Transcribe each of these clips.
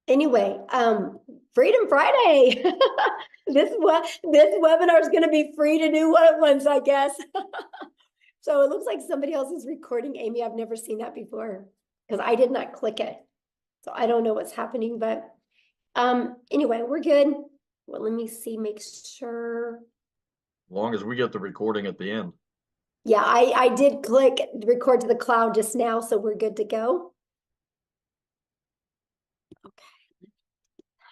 Anyway, Freedom Friday. This webinar is going to be free to do what it wants, I guess. So it looks like somebody else is recording. Amy, I've never seen that before because I did not click it. So I don't know what's happening, but anyway, we're good. Well, let me see, make sure. As long as we get the recording at the end. Yeah, I did click record to the cloud just now, so we're good to go. Okay.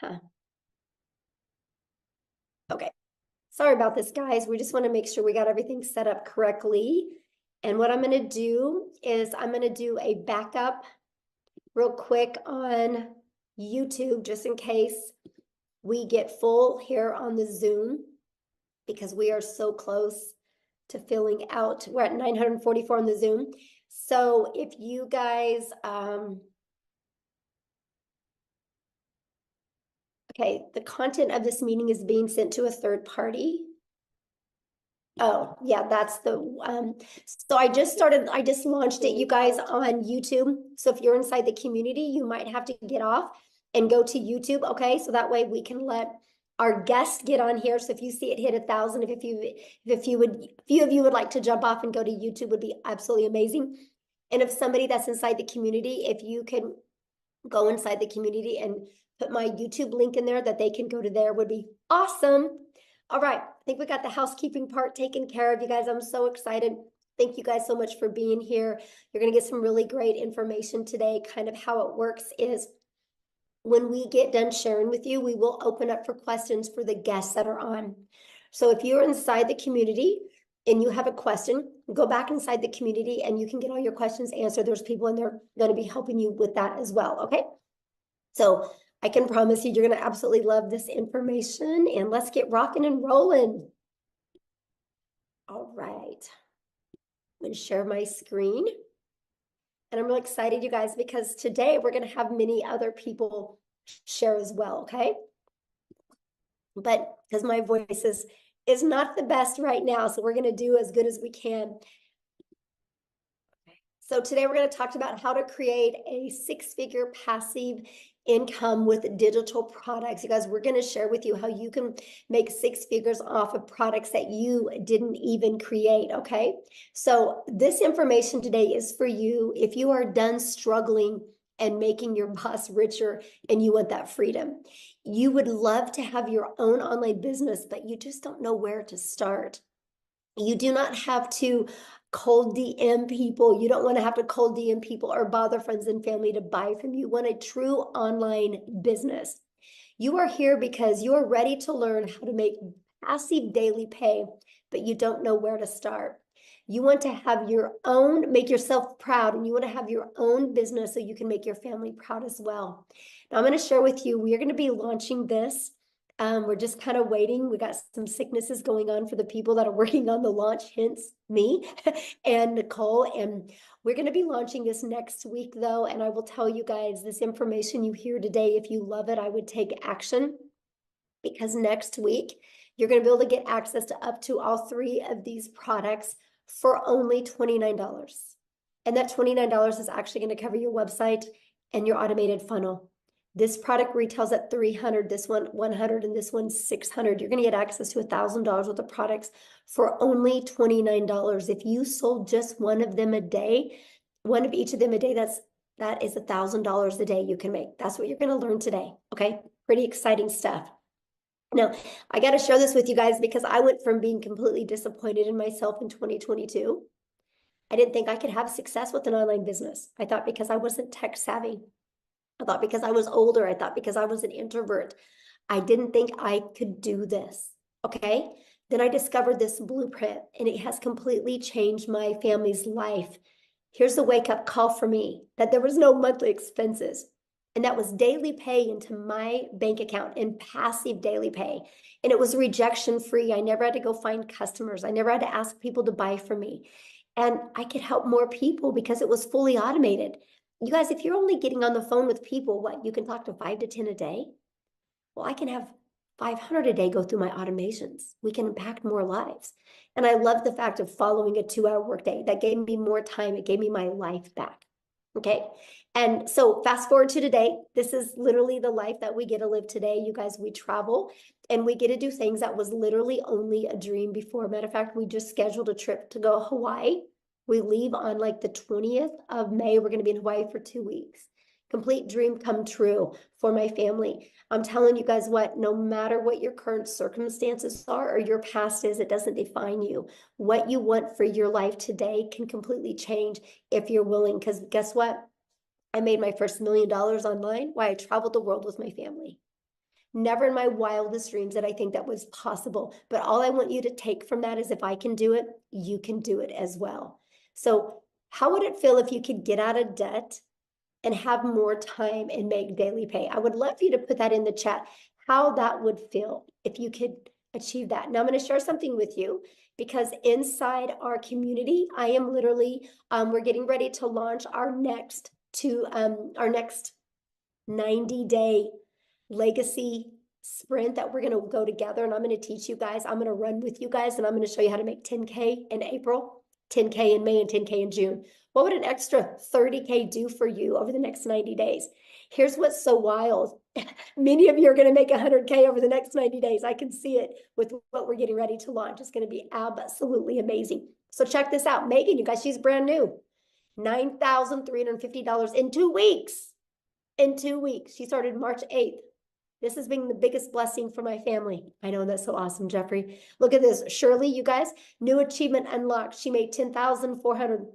Huh. Okay. Sorry about this, guys. We just want to make sure we got everything set up correctly. And what I'm going to do is I'm going to do a backup real quick on YouTube, just in case we get full here on the Zoom, because we are so close to filling out. We're at 944 on the Zoom. So if you guys, okay, the content of this meeting is being sent to a third party. Oh, yeah, that's the, so I just launched it, you guys, on YouTube. So if you're inside the community, you might have to get off and go to YouTube, okay? So that way we can let our guests get on here. So if you see it hit 1,000, if few of you would like to jump off and go to YouTube, would be absolutely amazing. And if somebody that's inside the community, if you can go inside the community and put my YouTube link in there that they can go to there, would be awesome. All right, I think we got the housekeeping part taken care of, you guys. I'm so excited. Thank you guys so much for being here. You're going to get some really great information today. Kind of how it works is when we get done sharing with you, we will open up for questions for the guests that are on. So if you're inside the community and you have a question, go back inside the community and you can get all your questions answered. There's people in there going to be helping you with that as well, okay? So I can promise you, you're going to absolutely love this information, and let's get rocking and rolling. All right. I'm going to share my screen. And I'm really excited, you guys, because today we're going to have many other people share as well, okay? But because my voice is not the best right now, so we're going to do as good as we can. So today we're going to talk about how to create a six-figure passive income with digital products. You guys, we're going to share with you how you can make six figures off of products that you didn't even create, okay? So this information today is for you if you are done struggling and making your boss richer and you want that freedom. You would love to have your own online business, but you just don't know where to start. You do not have to cold DM people. You don't want to have to cold DM people or bother friends and family to buy from you. You want a true online business. You are here because you are ready to learn how to make passive daily pay, but you don't know where to start. You want to have your own, make yourself proud, and you want to have your own business so you can make your family proud as well. Now, I'm going to share with you, we are going to be launching this. We're just kind of waiting. We got some sicknesses going on for the people that are working on the launch, hence me and Nicole. And we're going to be launching this next week, though. And I will tell you guys, this information you hear today, if you love it, I would take action, because next week you're going to be able to get access to up to all three of these products for only $29. And that $29 is actually going to cover your website and your automated funnel. This product retails at $300, this one $100, and this one $600. You're going to get access to $1,000 worth of products for only $29. If you sold just one of them a day, one of each of them a day, that is $1,000 a day you can make. That's what you're going to learn today. Okay, pretty exciting stuff. Now, I got to share this with you guys because I went from being completely disappointed in myself in 2022. I didn't think I could have success with an online business. I thought because I wasn't tech savvy. I thought because I was older, I thought because I was an introvert, I didn't think I could do this, okay? Then I discovered this blueprint and it has completely changed my family's life. Here's the wake-up call for me, that there was no monthly expenses. And that was daily pay into my bank account and passive daily pay. And it was rejection free. I never had to go find customers. I never had to ask people to buy from me. And I could help more people because it was fully automated. You guys, if you're only getting on the phone with people, what, you can talk to 5 to 10 a day? Well, I can have 500 a day go through my automations. We can impact more lives. And I love the fact of following a 2-hour workday. That gave me more time. It gave me my life back. Okay. And so fast forward to today, this is literally the life that we get to live today. You guys, we travel and we get to do things that was literally only a dream before. Matter of fact, we just scheduled a trip to go to Hawaii. We leave on like the 20th of May. We're going to be in Hawaii for 2 weeks. Complete dream come true for my family. I'm telling you guys what, no matter what your current circumstances are or your past is, it doesn't define you. What you want for your life today can completely change if you're willing. Because guess what? I made my first $1 million online while I traveled the world with my family. Never in my wildest dreams did I think that was possible. But all I want you to take from that is if I can do it, you can do it as well. So how would it feel if you could get out of debt and have more time and make daily pay? I would love for you to put that in the chat, how that would feel if you could achieve that. Now I'm going to share something with you because inside our community, I am literally, we're getting ready to launch our next 90-day legacy sprint that we're going to go together, and I'm going to teach you guys. I'm going to run with you guys, and I'm going to show you how to make 10K in April, 10K in May, and 10K in June. What would an extra 30K do for you over the next 90 days? Here's what's so wild. Many of you are going to make 100K over the next 90 days. I can see it with what we're getting ready to launch. It's going to be absolutely amazing. So check this out. Megan, you guys, she's brand new. $9,350 in 2 weeks. In 2 weeks. She started March 8th. This has been the biggest blessing for my family. I know, that's so awesome, Jeffrey. Look at this. Shirley, you guys, new achievement unlocked. She made 10,400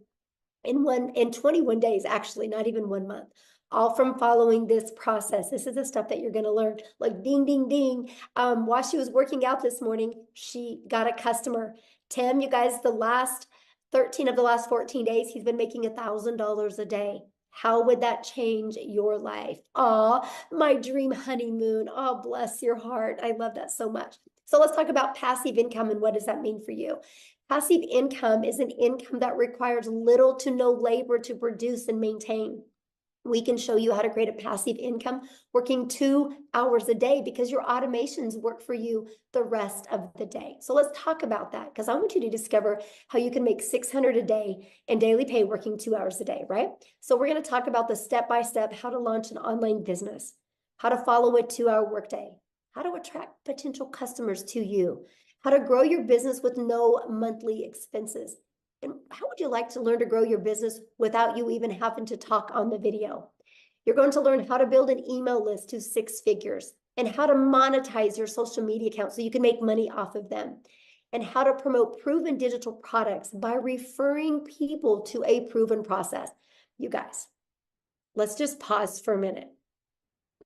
in 21 days, actually, not even 1 month. All from following this process. This is the stuff that you're going to learn. Like ding, ding, ding. While she was working out this morning, she got a customer. Tim, you guys, the last 13 of the last 14 days, he's been making $1,000 a day. How would that change your life? Oh, my dream honeymoon. Oh, bless your heart. I love that so much. So let's talk about passive income and what does that mean for you? Passive income is an income that requires little to no labor to produce and maintain. We can show you how to create a passive income working 2 hours a day because your automations work for you the rest of the day. So let's talk about that because I want you to discover how you can make $600 a day in daily pay working 2 hours a day, right? So we're going to talk about the step-by-step how to launch an online business, how to follow a 2-hour workday, how to attract potential customers to you, how to grow your business with no monthly expenses. And how would you like to learn to grow your business without you even having to talk on the video? You're going to learn how to build an email list to 6 figures and how to monetize your social media accounts so you can make money off of them, and how to promote proven digital products by referring people to a proven process. You guys, let's just pause for a minute.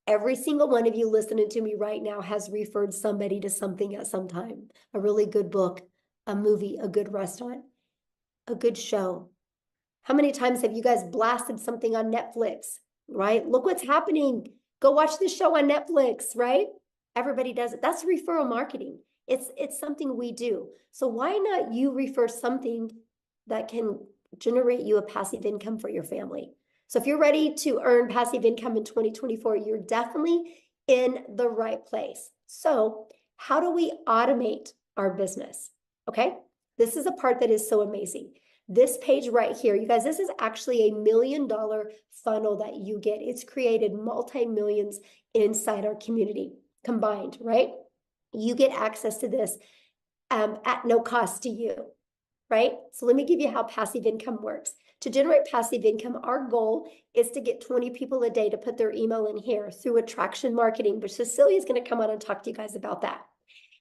Every single one of you listening to me right now has referred somebody to something at some time. A really good book, a movie, a good restaurant, a good show. How many times have you guys blasted something on Netflix, right? Look what's happening. Go watch this show on Netflix, right? Everybody does it. That's referral marketing. It's something we do. So why not you refer something that can generate you a passive income for your family? So if you're ready to earn passive income in 2024, you're definitely in the right place. So how do we automate our business? Okay, this is a part that is so amazing. This page right here, you guys, this is actually a $1 million funnel that you get. It's created multi-millions inside our community combined, right? You get access to this at no cost to you, right? So let me give you how passive income works. To generate passive income, our goal is to get 20 people a day to put their email in here through attraction marketing, which Cecilia is going to come on and talk to you guys about that.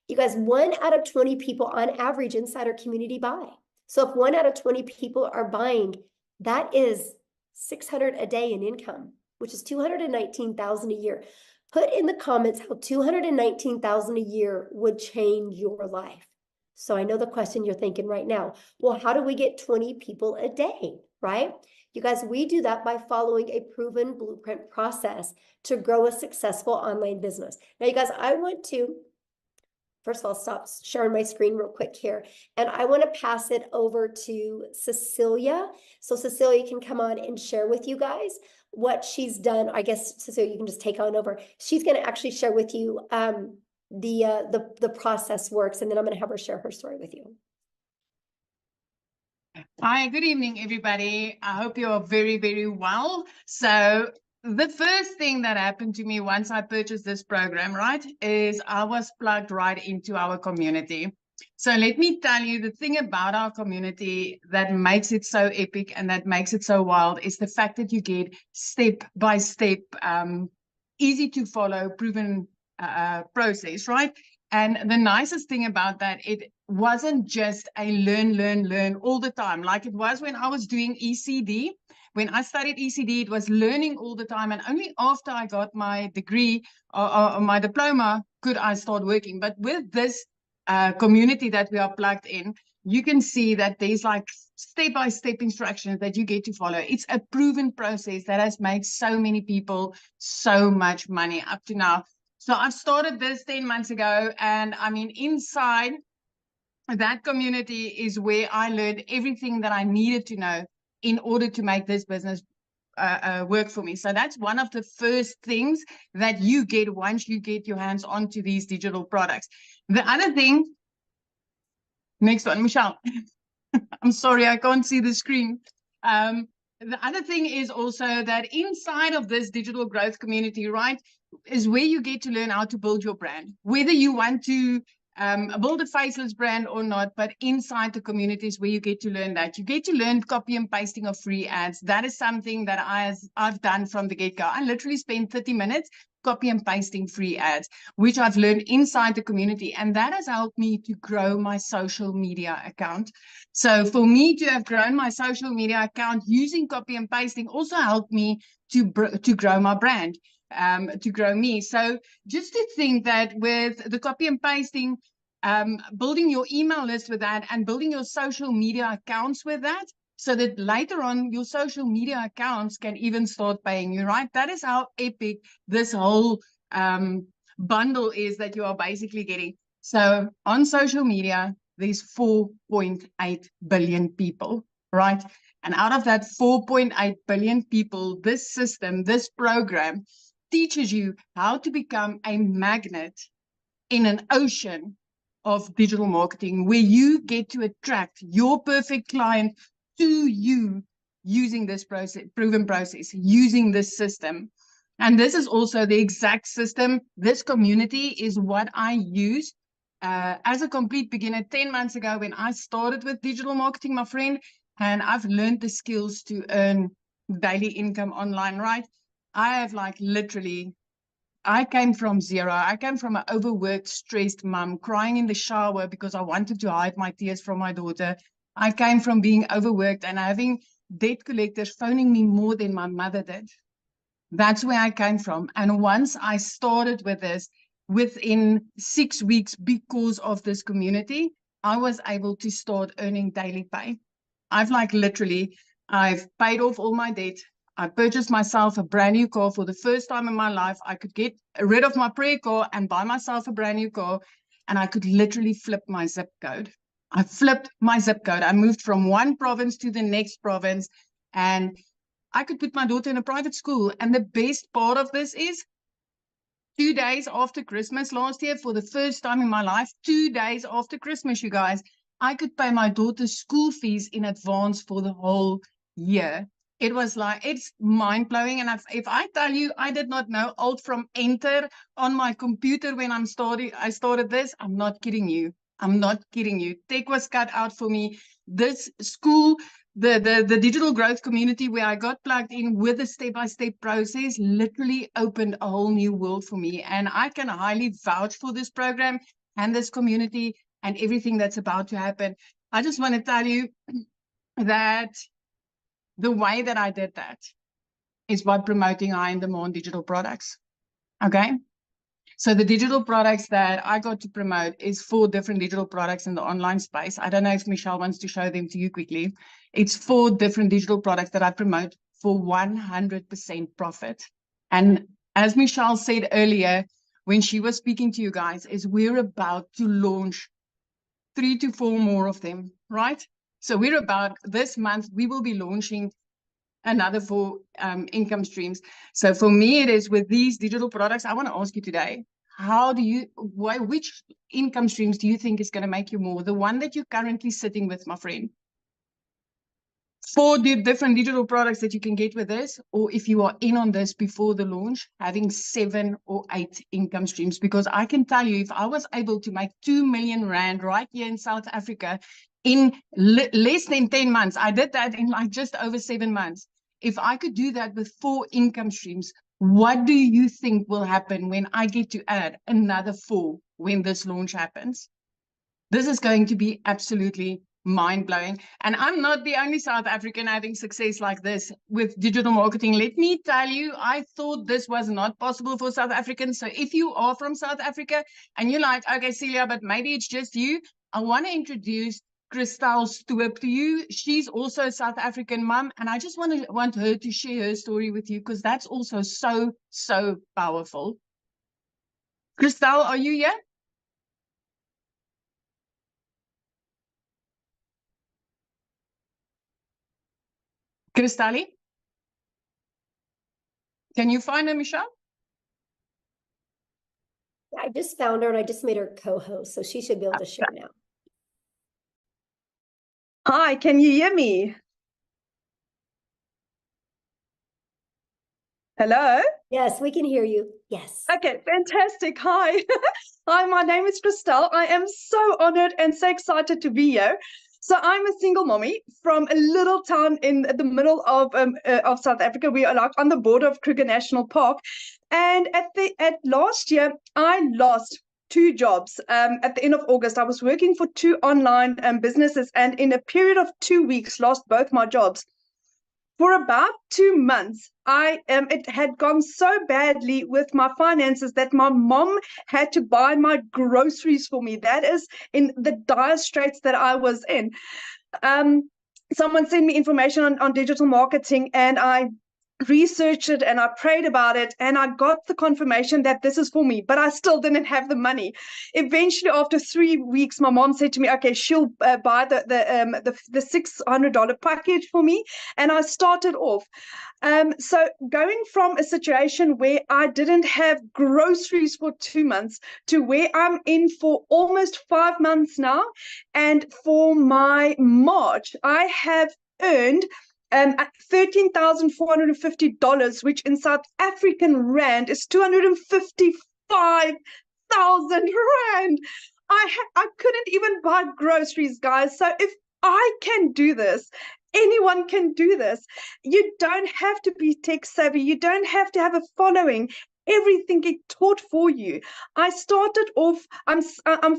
You guys, 1 out of 20 people on average inside our community buy. So if 1 out of 20 people are buying, that is $600 a day in income, which is $219,000 a year. Put in the comments how $219,000 a year would change your life. So I know the question you're thinking right now, well, how do we get 20 people a day, right? You guys, we do that by following a proven blueprint process to grow a successful online business. Now, you guys, I want to first of all, stop sharing my screen real quick here. And I want to pass it over to Cecilia. So Cecilia can come on and share with you guys what she's done. I guess, Cecilia, you can just take on over. She's going to actually share with you the process works. And then I'm going to have her share her story with you. Hi, good evening, everybody. I hope you are very, very well. So the first thing that happened to me once I purchased this program, right, is I was plugged right into our community. So let me tell you, the thing about our community that makes it so epic and that makes it so wild is the fact that you get step by step, easy to follow, proven process, right? And the nicest thing about that, it wasn't just a learn all the time, like it was when I was doing ECD. When I studied ECD, it was learning all the time. And only after I got my degree or my diploma could I start working. But with this community that we are plugged in, you can see that there's like step-by-step instructions that you get to follow. It's a proven process that has made so many people so much money up to now. So I've started this 10 months ago, and I mean, inside that community is where I learned everything that I needed to know in order to make this business work for me. So that's one of the first things that you get once you get your hands onto these digital products. The other thing, next one, Michelle. I'm sorry, I can't see the screen. The other thing is also that inside of this digital growth community, right, is where you get to learn how to build your brand, whether you want to build a faceless brand or not. But inside the community is where you get to learn that. You get to learn copy and pasting of free ads. That is something that I've done from the get-go. I literally spent 30 minutes copy and pasting free ads, which I've learned inside the community. And that has helped me to grow my social media account. So for me to have grown my social media account using copy and pasting also helped me to grow my brand, to grow me. So just to think that with the copy and pasting, building your email list with that and building your social media accounts with that, so that later on your social media accounts can even start paying you, right? That is how epic this whole bundle is that you are basically getting. So on social media, there's 4.8 billion people, right? And out of that 4.8 billion people, this system, this program teaches you how to become a magnet in an ocean of digital marketing where you get to attract your perfect client to you using this process, proven process, using this system. And this is also the exact system. This community is what I use as a complete beginner 10 months ago when I started with digital marketing, my friend, and I've learned the skills to earn daily income online, right? I have like literally, I came from zero. I came from an overworked, stressed mom, crying in the shower because I wanted to hide my tears from my daughter. I came from being overworked and having debt collectors phoning me more than my mother did. That's where I came from. And once I started with this, within 6 weeks, because of this community, I was able to start earning daily pay. I've paid off all my debt. I purchased myself a brand new car for the first time in my life. I could get rid of my prayer car and buy myself a brand new car. And I could literally flip my zip code. I flipped my zip code. I moved from one province to the next province. And I could put my daughter in a private school. And the best part of this is 2 days after Christmas last year, for the first time in my life, 2 days after Christmas, you guys, I could pay my daughter's school fees in advance for the whole year. It was like, it's mind-blowing. And if I tell you, I did not know Alt from Enter on my computer when I started this, I'm not kidding you. I'm not kidding you. Tech was cut out for me. This school, the digital growth community where I got plugged in with a step-by-step process literally opened a whole new world for me. And I can highly vouch for this program and this community and everything that's about to happen. I just want to tell you that the way that I did that is by promoting high in demand digital products. Okay. So the digital products that I got to promote is 4 different digital products in the online space. I don't know if Michelle wants to show them to you quickly. It's 4 different digital products that I promote for 100% profit. And as Michelle said earlier, when she was speaking to you guys, is we're about to launch 3 to 4 more of them, right? So we're about, this month, we will be launching another 4 income streams. So for me, it is with these digital products. I want to ask you today, which income streams do you think is going to make you more? The one that you're currently sitting with, my friend? 4 different digital products that you can get with this, or if you are in on this before the launch, having 7 or 8 income streams. Because I can tell you, if I was able to make 2 million rand right here in South Africa in less than 10 months, I did that in like just over 7 months. If I could do that with 4 income streams, what do you think will happen when I get to add another 4 when this launch happens? This is going to be absolutely mind-blowing. And I'm not the only South African having success like this with digital marketing. Let me tell you, I thought this was not possible for South Africans. So if you are from South Africa and you're like, okay, Celia, but maybe it's just you, I want to introduce Christel Stoop to you. She's also a South African mom, and I just want her to share her story with you, because that's also so powerful. Christel, are you here? Christali? Can you find her, Michelle? I just found her and I just made her co-host, so she should be able to share now. Hi, can you hear me? Hello? Yes, we can hear you. Yes. Okay, fantastic. Hi. Hi, my name is Christel. I am so honored and so excited to be here. So I'm a single mommy from a little town in the middle of South Africa. We are like on the border of Kruger National Park. And at last year, I lost 2 jobs. At the end of August, I was working for 2 online businesses, and in a period of 2 weeks, lost both my jobs. For about 2 months, it had gone so badly with my finances that my mom had to buy my groceries for me. That is in the dire straits that I was in. Someone sent me information on digital marketing, and I researched it and I prayed about it, and I got the confirmation that this is for me, but I still didn't have the money. Eventually, after 3 weeks, my mom said to me, okay, she'll buy the $600 package for me, and I started off. So going from a situation where I didn't have groceries for 2 months to where I'm in for almost 5 months now, and for my March, I have earned $13,450, which in South African rand is 255,000 rand. I couldn't even buy groceries, guys. So if I can do this, anyone can do this. You don't have to be tech savvy. You don't have to have a following. Everything get taught for you. I started off, I'm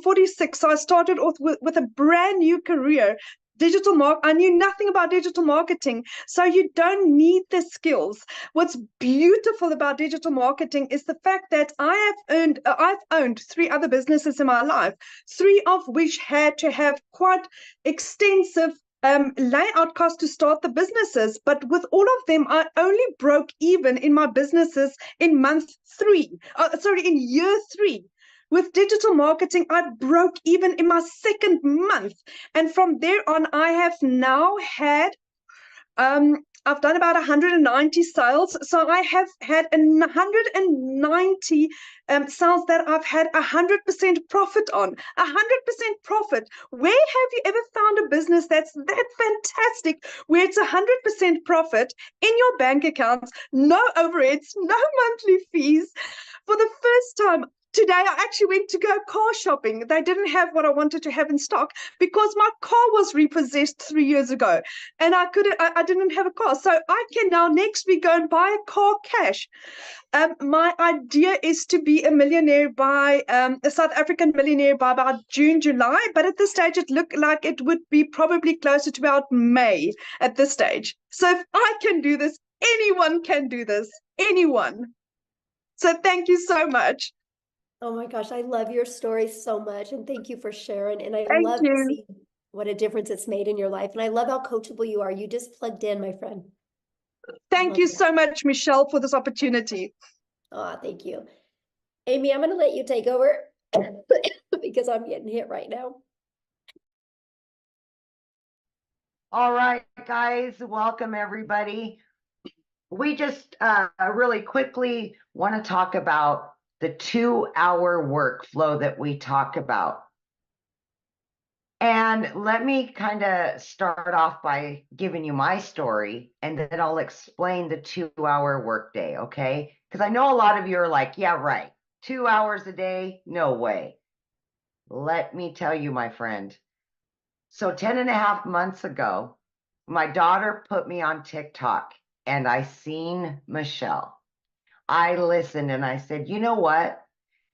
46, so I started off with a brand new career. I knew nothing about digital marketing, so you don't need the skills. What's beautiful about digital marketing is the fact that I've owned 3 other businesses in my life, 3 of which had to have quite extensive layout costs to start the businesses. But with all of them, I only broke even in my businesses in in year 3. With digital marketing, I broke even in my 2nd month. And from there on, I have now had, I've done about 190 sales. So I have had 190 sales that I've had 100% profit on. 100% profit. Where have you ever found a business that's that fantastic, where it's 100% profit in your bank accounts, no overheads, no monthly fees? For the first time, today, I actually went to go car shopping. They didn't have what I wanted to have in stock because my car was repossessed 3 years ago, and I didn't have a car. So I can now next week go and buy a car cash. My idea is to be a South African millionaire by about June, July. But at this stage, it looked like it would be probably closer to about May at this stage. So if I can do this, anyone can do this. Anyone. So thank you so much. Oh my gosh, I love your story so much, and thank you for sharing. And I Thank love to you. see what a difference it's made in your life. And I love how coachable you are. You just plugged in, my friend. Thank you so much, Michelle, for this opportunity. Oh, thank you. Amy, I'm going to let you take over because I'm getting hit right now. All right, guys, welcome everybody. We just really quickly want to talk about the 2-hour workflow that we talk about. And let me kind of start off by giving you my story, and then I'll explain the 2-hour workday, okay? Because I know a lot of you are like, yeah, right. 2 hours a day? No way. Let me tell you, my friend. So 10 and a half months ago, my daughter put me on TikTok and I seen Michelle. I listened and I said, you know what?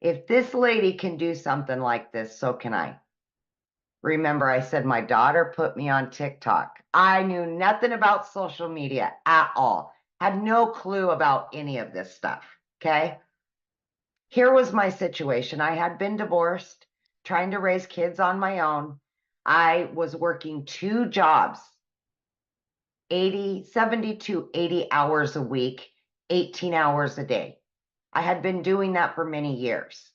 If this lady can do something like this, so can I. Remember, I said my daughter put me on TikTok. I knew nothing about social media at all. Had no clue about any of this stuff, okay? Here was my situation. I had been divorced, trying to raise kids on my own. I was working 2 jobs, 70 to 80 hours a week, 18 hours a day. I had been doing that for many years.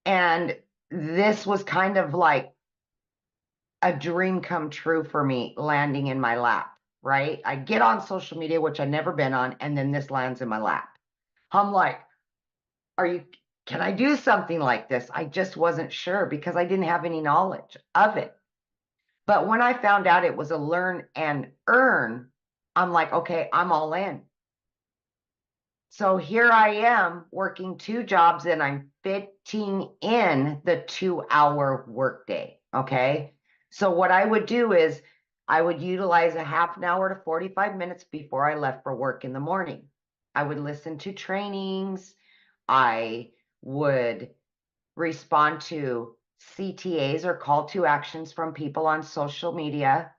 And this was kind of like a dream come true for me landing in my lap, right? I get on social media, which I've never been on, and then this lands in my lap. I'm like, can I do something like this? I just wasn't sure because I didn't have any knowledge of it. But when I found out it was a learn and earn, I'm like, okay, I'm all in. So here I am working 2 jobs and I'm fitting in the 2-hour workday. Okay. So what I would do is I would utilize a half an hour to 45 minutes before I left for work in the morning. I would listen to trainings. I would respond to CTAs or call to actions from people on social media.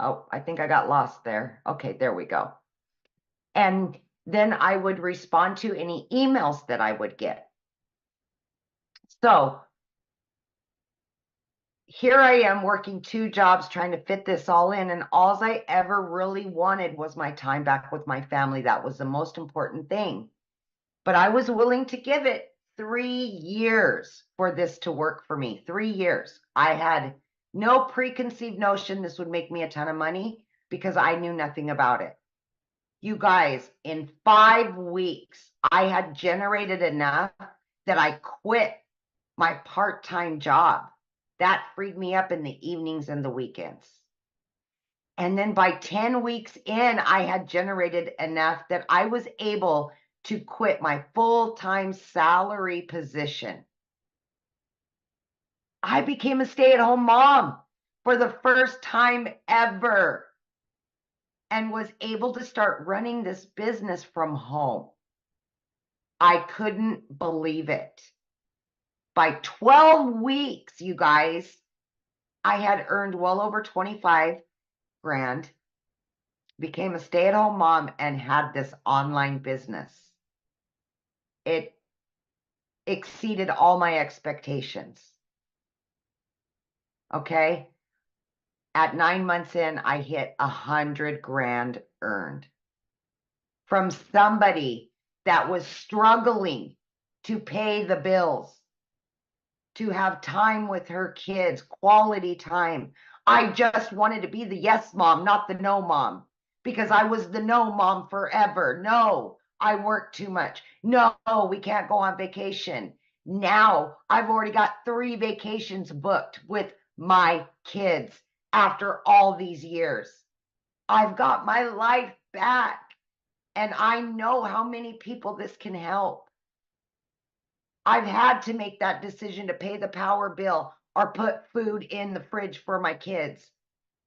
Oh, I think I got lost there. Okay, there we go. And then I would respond to any emails that I would get. So here I am working 2 jobs trying to fit this all in. And all I ever really wanted was my time back with my family. That was the most important thing. But I was willing to give it 3 years for this to work for me. 3 years. I had no preconceived notion this would make me a ton of money because I knew nothing about it. You guys, in 5 weeks, I had generated enough that I quit my part-time job. That freed me up in the evenings and the weekends. And then by 10 weeks in, I had generated enough that I was able to quit my full-time salary position. I became a stay-at-home mom for the first time ever and was able to start running this business from home. I couldn't believe it. By 12 weeks, you guys, I had earned well over 25 grand, became a stay-at-home mom, and had this online business. It exceeded all my expectations. Okay. At 9 months in, I hit 100 grand earned from somebody that was struggling to pay the bills, to have time with her kids, quality time. I just wanted to be the yes mom, not the no mom, because I was the no mom forever. No, I work too much. No, we can't go on vacation. Now I've already got 3 vacations booked with my kids after all these years. I've got my life back, and I know how many people this can help. I've had to make that decision to pay the power bill or put food in the fridge for my kids.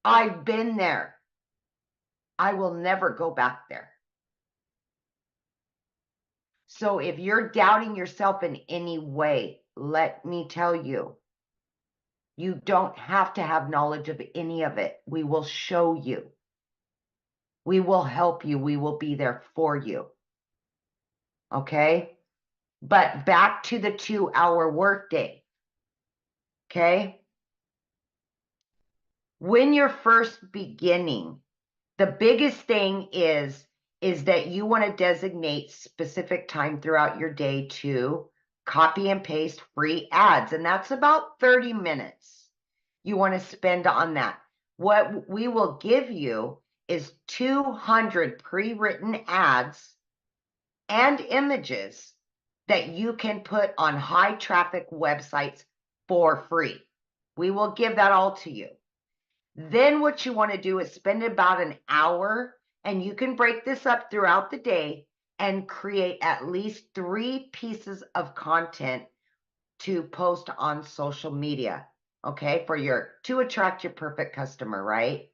I've been there. I will never go back there. So if you're doubting yourself in any way, let me tell you, you don't have to have knowledge of any of it. We will show you. We will help you. We will be there for you. Okay? But back to the 2-hour workday. Okay? When you're first beginning, the biggest thing is that you want to designate specific time throughout your day to copy and paste free ads. And that's about 30 minutes you want to spend on that. What we will give you is 200 pre-written ads and images that you can put on high traffic websites for free. We will give that all to you. Then what you want to do is spend about an hour, and you can break this up throughout the day and create at least 3 pieces of content to post on social media, okay, to attract your perfect customer, right?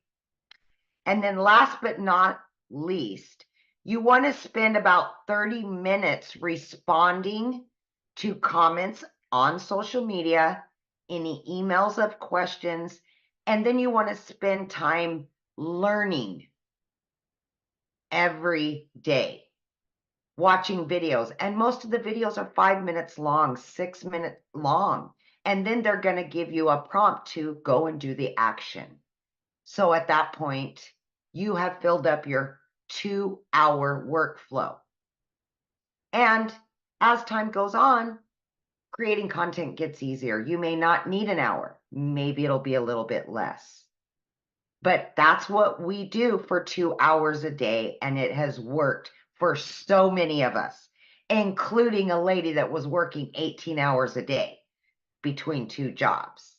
And then last but not least, you want to spend about 30 minutes responding to comments on social media, any emails of questions, and then you want to spend time learning every day, watching videos. And most of the videos are 5 minutes long, 6 minutes long. And then they're going to give you a prompt to go and do the action. So at that point, you have filled up your 2-hour workflow. And as time goes on, creating content gets easier. You may not need an hour. Maybe it'll be a little bit less. But that's what we do for 2 hours a day. And it has worked for so many of us, including a lady that was working 18 hours a day between 2 jobs.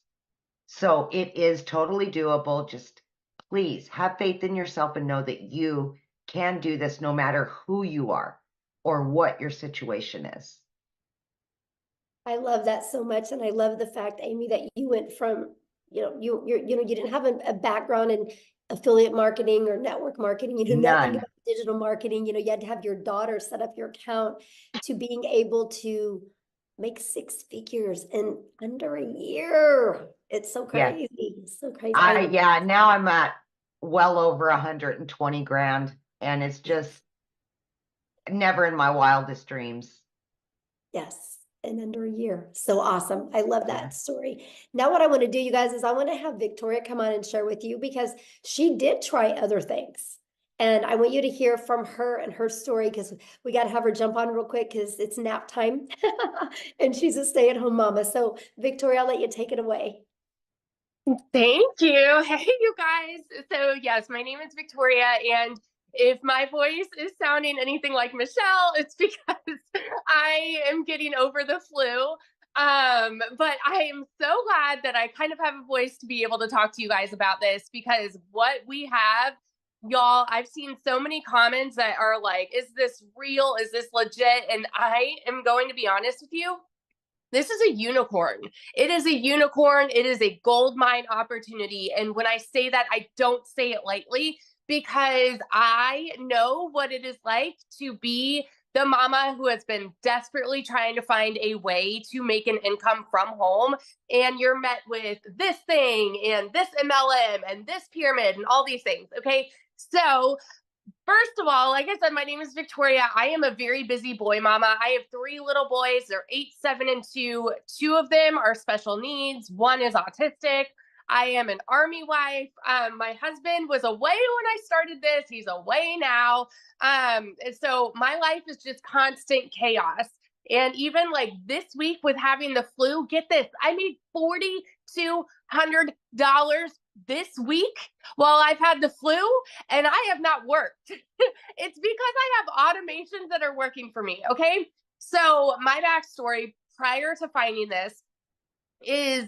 So it is totally doable. Just please have faith in yourself and know that you can do this no matter who you are or what your situation is. I love that so much. And I love the fact, Amy, that you went from, you didn't have a background in affiliate marketing or network marketing, nothing None. about digital marketing. You had to have your daughter set up your account, to being able to make 6 figures in under a year. It's so crazy. It's so crazy. Yeah, now I'm at well over 120 grand, and it's just never in my wildest dreams. Yes, in under a year. So awesome. I love that story. Now what I want to do, you guys, is I want to have Victoria come on and share with you, because she did try other things. And I want you to hear from her and her story, because we got to have her jump on real quick because it's nap time and she's a stay-at-home mama. So Victoria, I'll let you take it away. Thank you. Hey, you guys. So yes, my name is Victoria, and if my voice is sounding anything like Michelle, it's because I am getting over the flu. But I am so glad that I kind of have a voice to be able to talk to you guys about this, because what we have, y'all, I've seen so many comments that are like, is this real? Is this legit? And I am going to be honest with you. This is a unicorn. It is a unicorn. It is a gold mine opportunity. And when I say that, I don't say it lightly, because I know what it is like to be the mama who has been desperately trying to find a way to make an income from home. And you're met with this thing and this MLM and this pyramid and all these things. Okay. So first of all, like I said, my name is Victoria. I am a very busy boy mama. I have 3 little boys. They're 8, 7, and 2. 2 of them are special needs. 1 is autistic. I am an Army wife. My husband was away when I started this. He's away now. And so my life is just constant chaos. And even like this week with having the flu, get this, I made $4,200 this week while I've had the flu, and I have not worked. It's because I have automations that are working for me. Okay. So my backstory prior to finding this is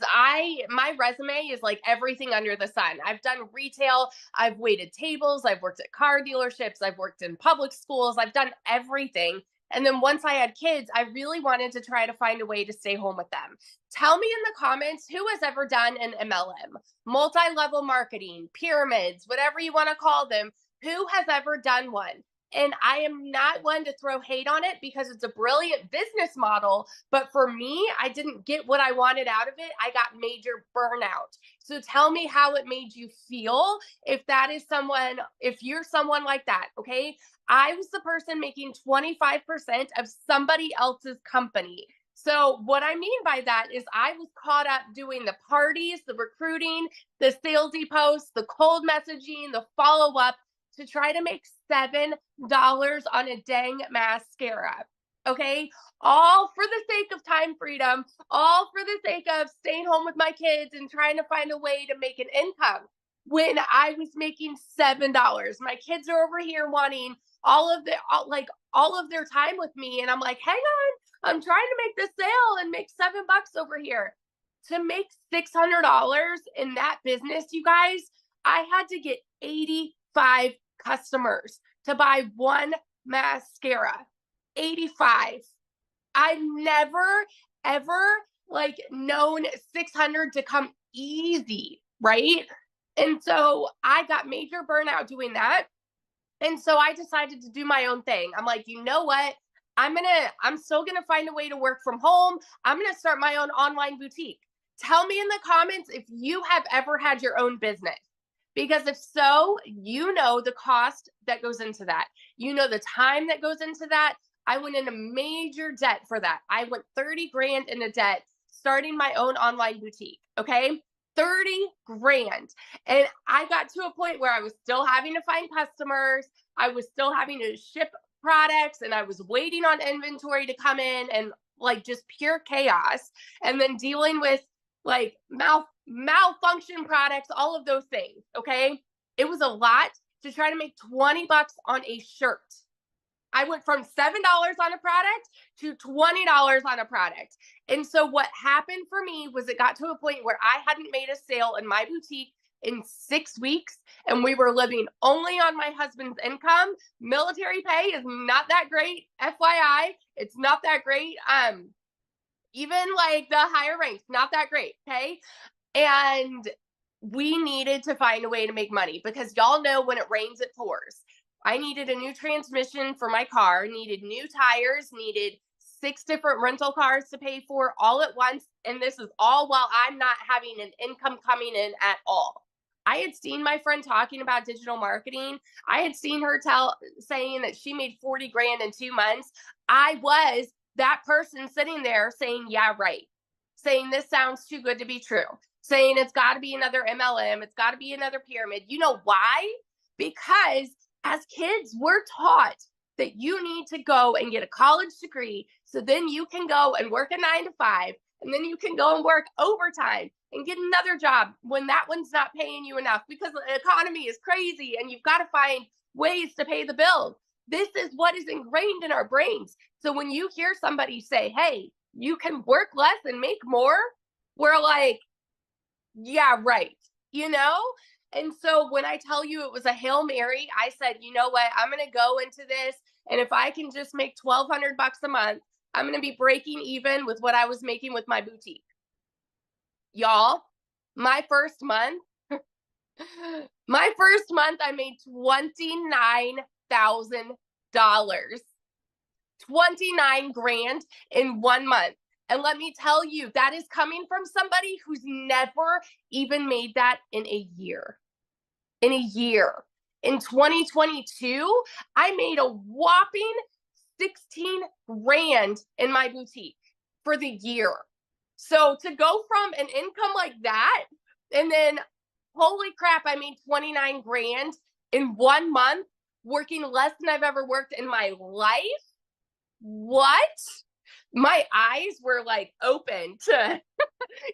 my resume is like everything under the sun. I've done retail, I've waited tables, I've worked at car dealerships, I've worked in public schools, I've done everything. And then once I had kids, I really wanted to try to find a way to stay home with them. Tell me in the comments who has ever done an MLM, multi-level marketing, pyramids, whatever you want to call them. Who has ever done one? And I am not one to throw hate on it, because it's a brilliant business model. But for me, I didn't get what I wanted out of it. I got major burnout. So tell me how it made you feel if you're someone like that. Okay. I was the person making 25% of somebody else's company. So what I mean by that is I was caught up doing the parties, the recruiting, the salesy posts, the cold messaging, the follow-up, to try to make $7 on a dang mascara. Okay. All for the sake of time freedom, all for the sake of staying home with my kids and trying to find a way to make an income, when I was making $7. My kids are over here wanting all of their time with me. And I'm like, hang on, I'm trying to make this sale and make $7 over here. To make $600 in that business, you guys, I had to get 85 customers to buy one mascara. 85. I've never, ever like known 600 to come easy, right? And so I got major burnout doing that. And so I decided to do my own thing. I'm like, you know what? I'm still gonna find a way to work from home. I'm gonna start my own online boutique. Tell me in the comments if you have ever had your own business. Because if so, you know the cost that goes into that. You know the time that goes into that. I went into major debt for that. I went 30 grand into debt starting my own online boutique. Okay. 30 grand. And I got to a point where I was still having to find customers. I was still having to ship products, and I was waiting on inventory to come in, and like just pure chaos. And then dealing with like malfunction products, all of those things. Okay. It was a lot to try to make 20 bucks on a shirt. I went from $7 on a product to $20 on a product. And so what happened for me was it got to a point where I hadn't made a sale in my boutique in 6 weeks, and we were living only on my husband's income. Military pay is not that great. FYI, it's not that great. Even like the higher ranks, not that great. Okay. And we needed to find a way to make money, because y'all know when it rains, it pours. I needed a new transmission for my car, needed new tires, needed 6 different rental cars to pay for all at once. And this is all while I'm not having an income coming in at all. I had seen my friend talking about digital marketing. I had seen her saying that she made 40 grand in 2 months. I was that person sitting there saying, yeah, right. Saying this sounds too good to be true. Saying it's got to be another MLM. It's got to be another pyramid. You know why? Because as kids, we're taught that you need to go and get a college degree, so then you can go and work a 9 to 5, and then you can go and work overtime and get another job when that one's not paying you enough, because the economy is crazy and you've got to find ways to pay the bills. This is what is ingrained in our brains. So when you hear somebody say, hey, you can work less and make more, we're like, yeah, right. You know? And so when I tell you it was a Hail Mary, I said, you know what? I'm going to go into this. And if I can just make $1,200 a month, I'm going to be breaking even with what I was making with my boutique. Y'all, my first month, I made $29,000. 29 grand in 1 month. And let me tell you, that is coming from somebody who's never even made that in a year. In a year. In 2022, I made a whopping 16 grand in my boutique for the year. So to go from an income like that, and then holy crap, I made 29 grand in 1 month, working less than I've ever worked in my life. What? My eyes were like open to,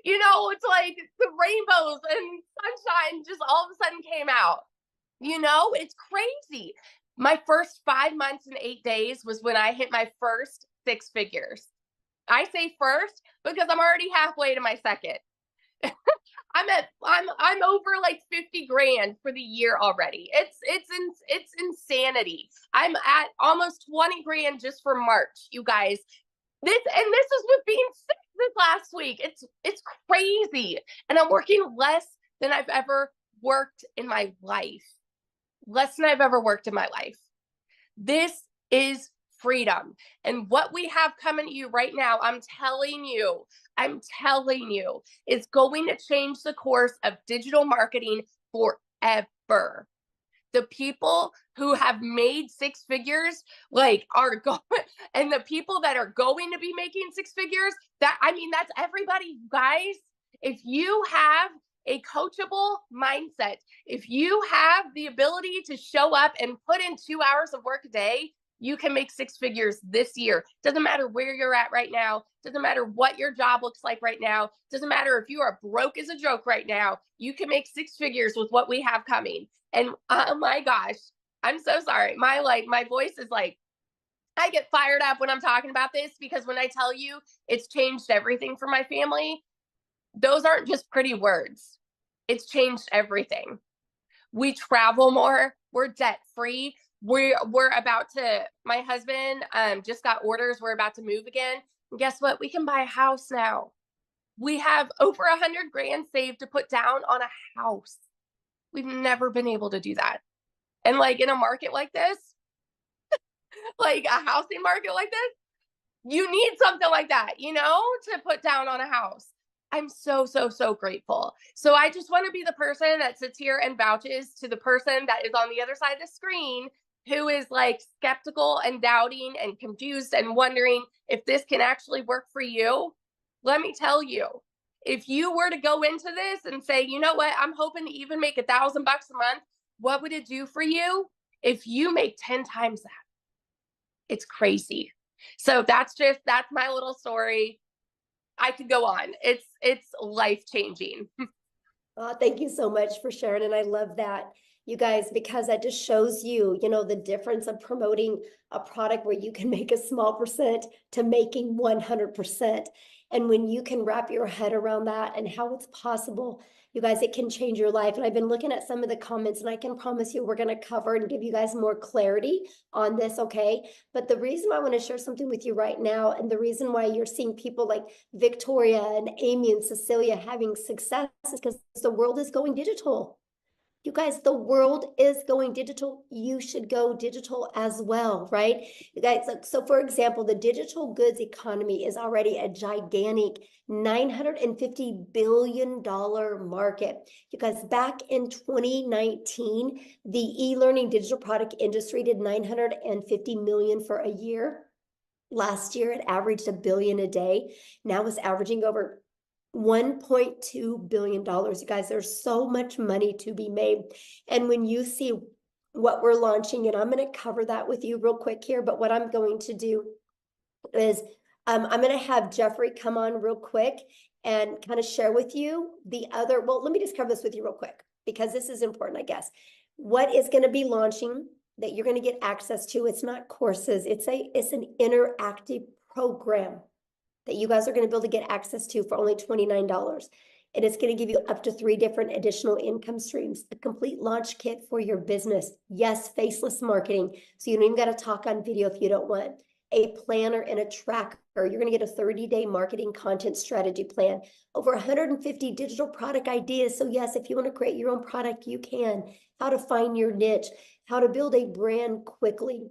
you know, it's like the rainbows and sunshine just all of a sudden came out. You know, it's crazy. My first 5 months and 8 days was when I hit my first 6 figures. I say first because I'm already halfway to my second. I'm over like 50 grand for the year already. It's insanity. I'm at almost 20 grand just for March, you guys. This is with being sick this last week. It's crazy. And I'm working less than I've ever worked in my life. Less than I've ever worked in my life. This is freedom. And what we have coming to you right now, I'm telling you, is going to change the course of digital marketing forever. The people who have made 6 figures, like, are going, and the people that are going to be making 6 figures, that's everybody, guys. If you have a coachable mindset, if you have the ability to show up and put in 2 hours of work a day, you can make 6 figures this year. Doesn't matter where you're at right now. Doesn't matter what your job looks like right now. Doesn't matter if you are broke as a joke right now. You can make 6 figures with what we have coming. And oh my gosh, I'm so sorry. My voice is like, I get fired up when I'm talking about this, because when I tell you it's changed everything for my family, those aren't just pretty words. It's changed everything. We travel more. We're debt free. We're about to, my husband just got orders. We're about to move again. And guess what? We can buy a house now. We have over 100 grand saved to put down on a house. We've never been able to do that. And like in a market like this, like a housing market like this, you need something like that, you know, to put down on a house. I'm so, so, so grateful. So I just want to be the person that sits here and vouches to the person that is on the other side of the screen who is like skeptical and doubting and confused and wondering if this can actually work for you. Let me tell you, if you were to go into this and say, you know what, I'm hoping to even make $1,000 a month, what would it do for you if you make 10 times that? It's crazy. So that's my little story. I could go on. It's life-changing. Thank you so much for sharing. And I love that, you guys, because that just shows you, you know, the difference of promoting a product where you can make a small percent to making 100%. And when you can wrap your head around that and how it's possible, you guys, it can change your life. And I've been looking at some of the comments, and I can promise you we're going to cover and give you guys more clarity on this, okay? But the reason I want to share something with you right now, and the reason why you're seeing people like Victoria and Amy and Cecilia having success is because the world is going digital. You guys, the world is going digital. You should go digital as well, right? You guys, so for example, the digital goods economy is already a gigantic $950 billion market. You guys, back in 2019, the e-learning digital product industry did 950 million for a year. Last year, it averaged $1 billion a day. Now it's averaging over $1.2 billion. You guys, there's so much money to be made. And when you see what we're launching, and I'm going to cover that with you real quick here, but what I'm going to do is I'm going to have Jeffrey come on real quick and kind of share with you the other, well, let me just cover this with you real quick, because this is important, I guess. What is going to be launching that you're going to get access to? It's not courses. It's an interactive program that you guys are going to be able to get access to for only $29. And it's going to give you up to 3 different additional income streams, a complete launch kit for your business. Yes, faceless marketing. So you don't even got to talk on video if you don't want. A planner and a tracker. You're going to get a 30-day marketing content strategy plan. Over 150 digital product ideas. So yes, if you want to create your own product, you can. How to find your niche. How to build a brand quickly.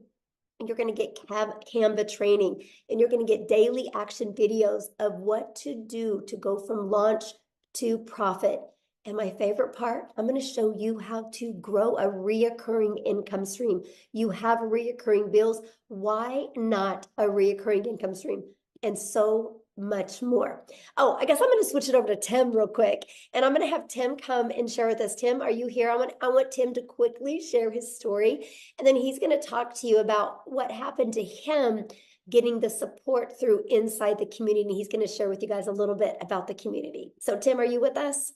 And you're going to get Canva training, and you're going to get daily action videos of what to do to go from launch to profit. And my favorite part, I'm going to show you how to grow a reoccurring income stream. You have reoccurring bills. Why not a reoccurring income stream? And so much more. Oh, I guess I'm going to switch it over to Tim real quick, and I'm going to have Tim come and share with us. Tim, are you here? I want Tim to quickly share his story, and then he's going to talk to you about what happened to him getting the support through inside the community. And he's going to share with you guys a little bit about the community. So Tim, are you with us?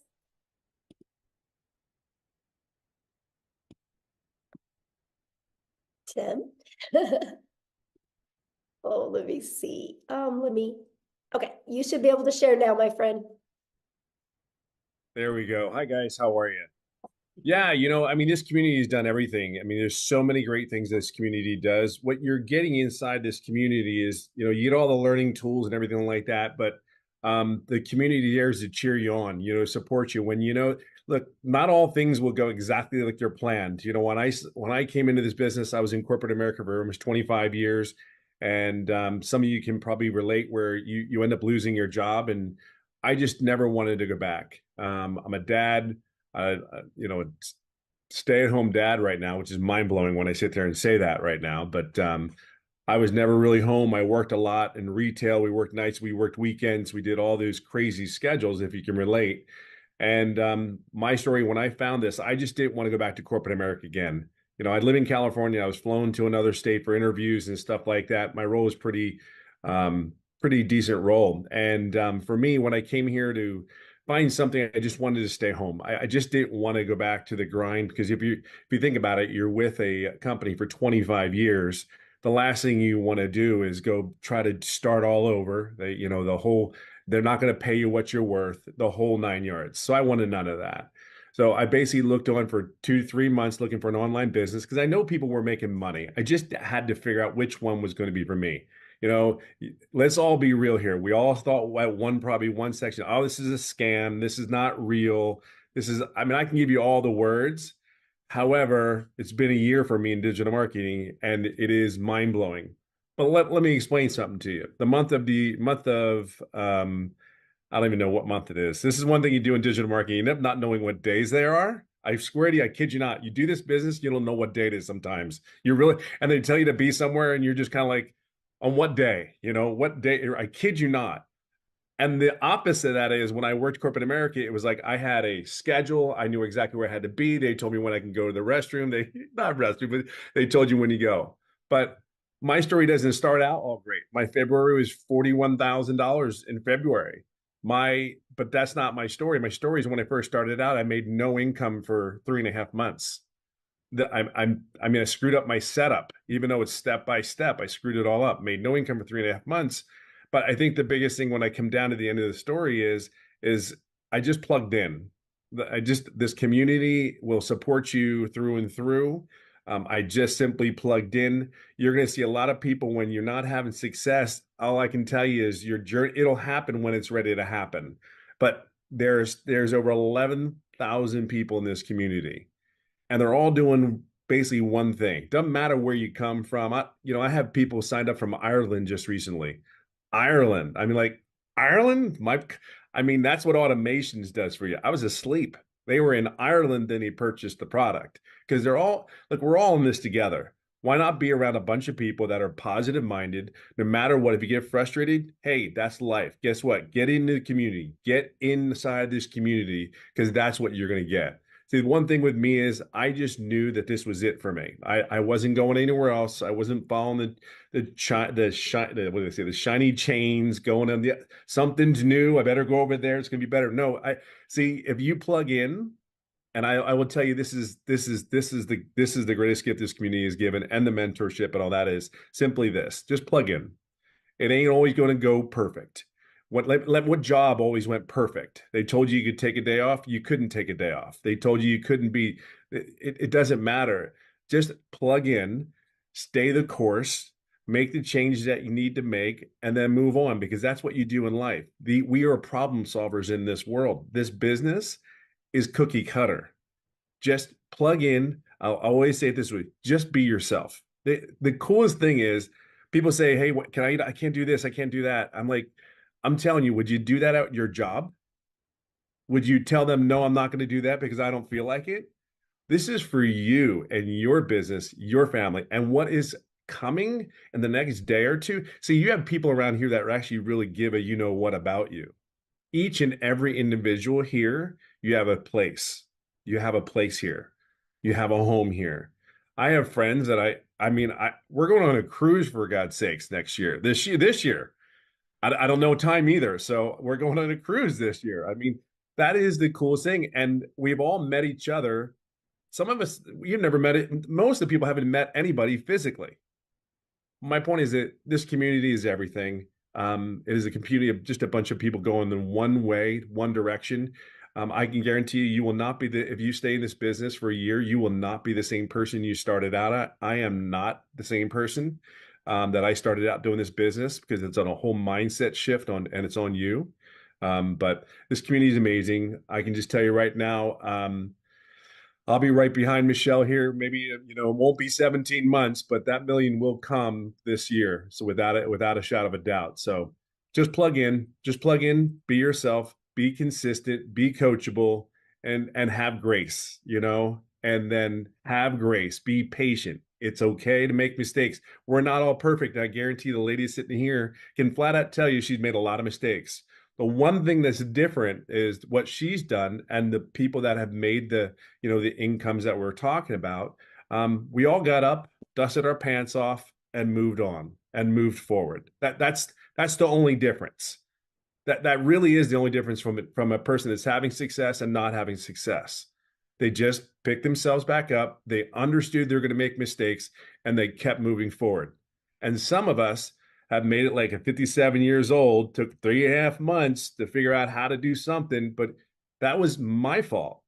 Tim? Oh, let me see. Okay, you should be able to share now, my friend. There we go. Hi, guys. How are you? Yeah, I mean, this community has done everything. I mean, there's so many great things this community does. What you're getting inside this community is, you get all the learning tools and everything like that, but the community there is to cheer you on, support you when, look, not all things will go exactly like they're planned. When I came into this business, I was in corporate America for almost 25 years. And some of you can probably relate where you end up losing your job. And I just never wanted to go back. I'm a dad, stay-at-home dad right now, which is mind-blowing when I sit there and say that right now. But I was never really home. I worked a lot in retail. We worked nights, we worked weekends. We did all those crazy schedules, if you can relate. And my story, when I found this, I just didn't want to go back to corporate America again. I live in California. I was flown to another state for interviews and stuff like that. My role was pretty decent role. And for me, when I came here to find something, I just wanted to stay home. I just didn't want to go back to the grind, because if you think about it, you're with a company for 25 years. The last thing you want to do is go try to start all over. The whole They're not going to pay you what you're worth, the whole 9 yards. So I wanted none of that. So I basically looked on for 2 to 3 months looking for an online business because I know people were making money. I just had to figure out which one was going to be for me. You know, let's all be real here. We all thought at probably one section, oh, this is a scam. This is not real. This is, I mean, I can give you all the words. However, it's been a year for me in digital marketing and it is mind blowing. But let me explain something to you. The month of I don't even know what month it is. This is one thing you do in digital marketing. You end up not knowing what days there are. I swear to you, I kid you not. You do this business, you don't know what day it is sometimes. You really, and they tell you to be somewhere and you're just kind of like, on what day? You know, what day? I kid you not. And the opposite of that is when I worked corporate America, it was like I had a schedule. I knew exactly where I had to be. They told me when I can go to the restroom. They not restroom, but they told you when you go. But my story doesn't start out all great. My February was $41,000 in February. But that's not my story. My story is when I first started out, I made no income for 3.5 months. I mean, I screwed up my setup, even though it's step by step. I screwed it all up, made no income for 3.5 months. But I think the biggest thing when I come down to the end of the story is I just plugged in. This community will support you through and through. I just simply plugged in. You're going to see a lot of people when you're not having success. All I can tell you is your journey, it'll happen when it's ready to happen. But there's over 11,000 people in this community, and they're all doing basically one thing. Doesn't matter where you come from. I have people signed up from Ireland just recently. Ireland. I mean, like Ireland, I mean, that's what automations does for you. I was asleep. They were in Ireland, then he purchased the product because we're all in this together. Why not be around a bunch of people that are positive minded, no matter what? If you get frustrated, hey, that's life. Guess what? Get into the community, get inside this community because that's what you're going to get. See, one thing with me is I just knew that this was it for me. I wasn't going anywhere else. I wasn't following the shiny chains going on something's new. I better go over there. It's gonna be better. No, I see if you plug in, and I will tell you this is the greatest gift this community is given, and the mentorship and all that is simply this. Just plug in. It ain't always going to go perfect. What job always went perfect? They told you could take a day off. You couldn't take a day off. They told you couldn't be. It doesn't matter. Just plug in, stay the course, make the changes that you need to make, and then move on because that's what you do in life. We are problem solvers in this world. This business is cookie cutter. Just plug in. I'll always say it this way: just be yourself. The coolest thing is people say, "Hey, what can I eat? I can't do this. I can't do that." I'm like, I'm telling you, would you do that at your job? Would you tell them, no, I'm not going to do that because I don't feel like it? This is for you and your business, your family, and what is coming in the next day or two. See, you have people around here that actually really give a you know what about you. Each and every individual here, you have a place. You have a place here. You have a home here. I have friends that we're going on a cruise for God's sakes next year, this year. I don't know time either. So we're going on a cruise this year. I mean, that is the coolest thing. And we've all met each other. Some of us, you've never met it. Most of the people haven't met anybody physically. My point is that this community is everything. It is a community of just a bunch of people going in one way, one direction. I can guarantee you will not be if you stay in this business for a year, you will not be the same person you started out at. I am not the same person that I started out doing this business because it's on a whole mindset shift and it's on you. But this community is amazing. I can just tell you right now, I'll be right behind Michelle here. Maybe, it won't be 17 months, but that million will come this year. So without a shadow of a doubt. So just plug in, be yourself, be consistent, be coachable, and have grace, and then have grace, be patient. It's okay to make mistakes. We're not all perfect. I guarantee the lady sitting here can flat out tell you she's made a lot of mistakes. The one thing that's different is what she's done and the people that have made the incomes that we're talking about. We all got up, dusted our pants off, and moved on and moved forward. That's the only difference. That really is the only difference from a person that's having success and not having success. They just picked themselves back up. They understood they're going to make mistakes and they kept moving forward. And some of us have made it like at 57 years old, took 3.5 months to figure out how to do something, but that was my fault.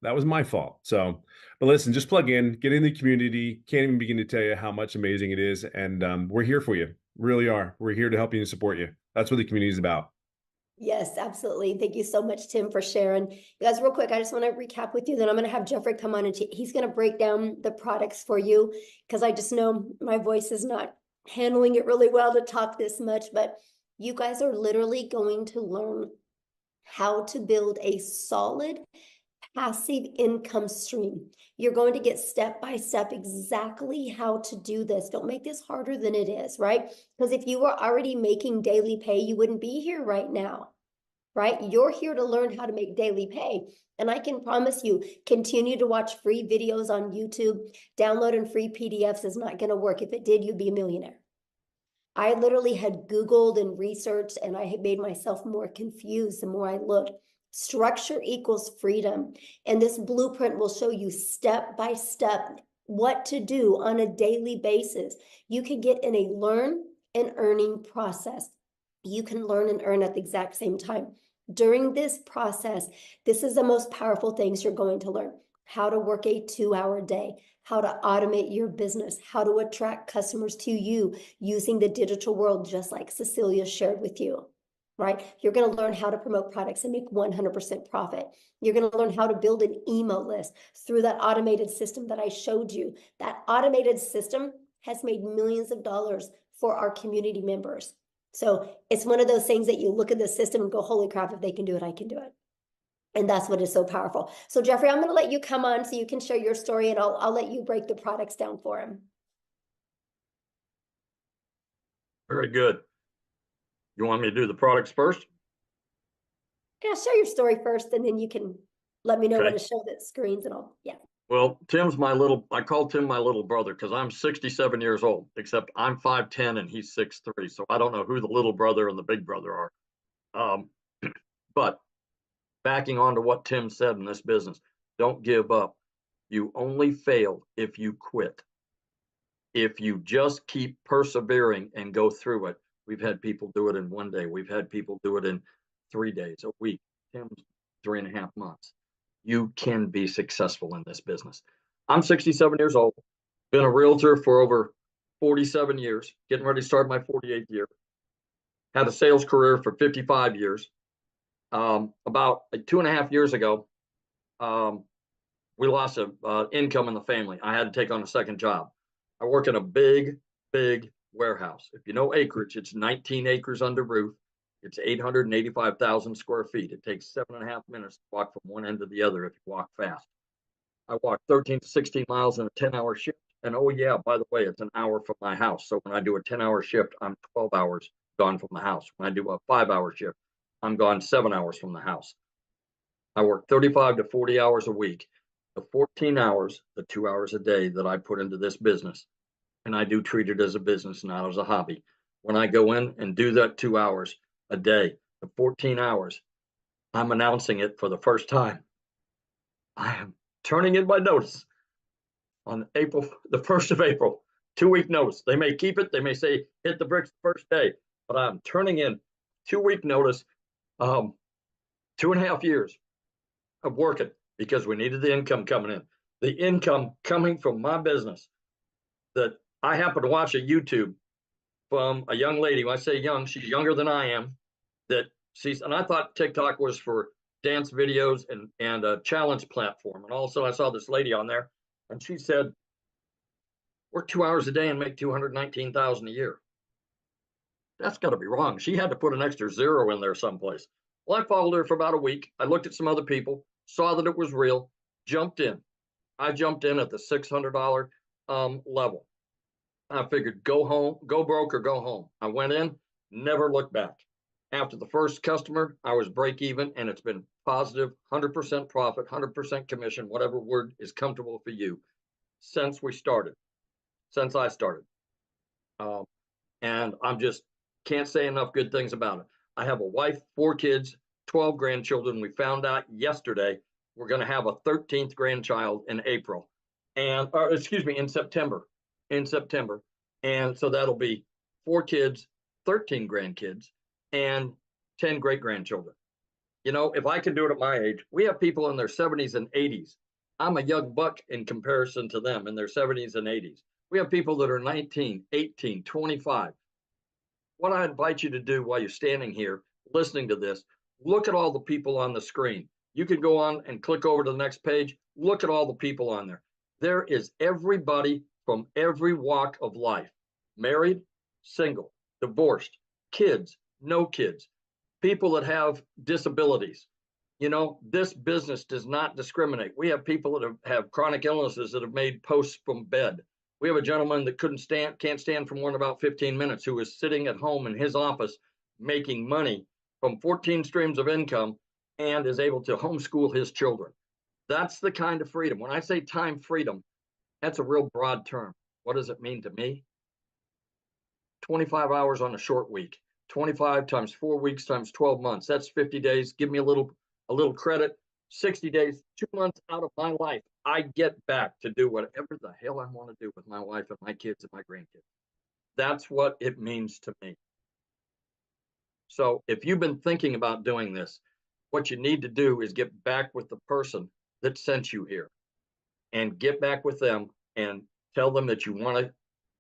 That was my fault. So, but listen, just plug in, get in the community. Can't even begin to tell you how much amazing it is. And we're here for you. Really are. We're here to help you and support you. That's what the community is about. Yes, absolutely. Thank you so much, Tim, for sharing. You guys, real quick, I just want to recap with you. Then I'm going to have Jeffrey come on and he's going to break down the products for you because I just know my voice is not handling it really well to talk this much, but you guys are literally going to learn how to build a solid passive income stream. You're going to get step by step exactly how to do this. Don't make this harder than it is, right? Because if you were already making daily pay, you wouldn't be here right now, right? You're here to learn how to make daily pay. And I can promise you, continue to watch free videos on YouTube. Downloading free PDFs is not going to work. If it did, you'd be a millionaire. I literally had Googled and researched, and I had made myself more confused the more I looked. Structure equals freedom. And this blueprint will show you step by step what to do on a daily basis. You can get in a learn and earning process. You can learn and earn at the exact same time. During this process, this is the most powerful things you're going to learn. How to work a 2-hour day, how to automate your business, how to attract customers to you using the digital world, just like Cecilia shared with you, right? You're going to learn how to promote products and make 100% profit. You're going to learn how to build an email list through that automated system that I showed you. That automated system has made millions of dollars for our community members. So it's one of those things that you look at the system and go, holy crap, if they can do it, I can do it. And that's what is so powerful. So Jeffrey, I'm going to let you come on so you can share your story, and I'll let you break the products down for him. Very good. You want me to do the products first? Yeah, share your story first, and then you can let me know when Okay. to show the screens and all. Yeah. Well, I call Tim my little brother because I'm 67 years old, except I'm 5'10" and he's 6'3". So I don't know who the little brother and the big brother are. But backing on to what Tim said in this business, don't give up. You only fail if you quit. If you just keep persevering and go through it, we've had people do it in 1 day. We've had people do it in 3 days, a week, Tim's 3.5 months. You can be successful in this business. I'm 67 years old, been a realtor for over 47 years, getting ready to start my 48th year. Had a sales career for 55 years. About 2.5 years ago, we lost income in the family. I had to take on a second job. I work in a big warehouse. If you know acreage, it's 19 acres under roof. It's 885,000 square feet. It takes 7.5 minutes to walk from one end to the other if you walk fast. I walk 13 to 16 miles in a 10-hour shift. And oh yeah, by the way, it's an hour from my house. So when I do a 10-hour shift, I'm 12 hours gone from the house. When I do a 5-hour shift, I'm gone 7 hours from the house. I work 35 to 40 hours a week. The 14 hours, the 2 hours a day that I put into this business, and I do treat it as a business, not as a hobby. When I go in and do that 2 hours a day, the 14 hours, I'm announcing it for the first time. I am turning in my notice on the 1st of April, 2-week notice. They may keep it. They may say, hit the bricks the first day, but I'm turning in 2-week notice, 2.5 years of working because we needed the income coming in. The income coming from my business that I happened to watch a YouTube from a young lady. When I say young, she's younger than I am. And I thought TikTok was for dance videos and a challenge platform. And also I saw this lady on there, and she said, work 2 hours a day and make $219,000 a year. That's got to be wrong. She had to put an extra zero in there someplace. Well, I followed her for about a week. I looked at some other people, saw that it was real, jumped in. I jumped in at the $600 level. I figured go home, go broke or go home. I went in, never looked back. After the first customer, I was break even, and it's been positive, 100% profit, 100% commission, whatever word is comfortable for you, since I started. And I'm just can't say enough good things about it. I have a wife, 4 kids, 12 grandchildren. We found out yesterday we're going to have a 13th grandchild in April, in September. And so that'll be 4 kids, 13 grandkids and 10 great-grandchildren. You know, if I could do it at my age, we have people in their 70s and 80s. I'm a young buck in comparison to them in their 70s and 80s. We have people that are 19, 18, 25. What I invite you to do while you're standing here listening to this, look at all the people on the screen. You can go on and click over to the next page. Look at all the people on there. There is everybody from every walk of life: married, single, divorced, kids, no kids, people that have disabilities. You know, this business does not discriminate. We have people that have chronic illnesses that have made posts from bed. We have a gentleman that can't stand for more than about 15 minutes, who is sitting at home in his office making money from 14 streams of income and is able to homeschool his children. That's the kind of freedom. When I say time freedom, that's a real broad term. What does it mean to me? 25 hours on a short week, 25 times 4 weeks times 12 months. That's 50 days. Give me a little credit. 60 days, 2 months out of my life, I get back to do whatever the hell I want to do with my wife and my kids and my grandkids. That's what it means to me. So if you've been thinking about doing this, what you need to do is get back with the person that sent you here, and get back with them and tell them that you want to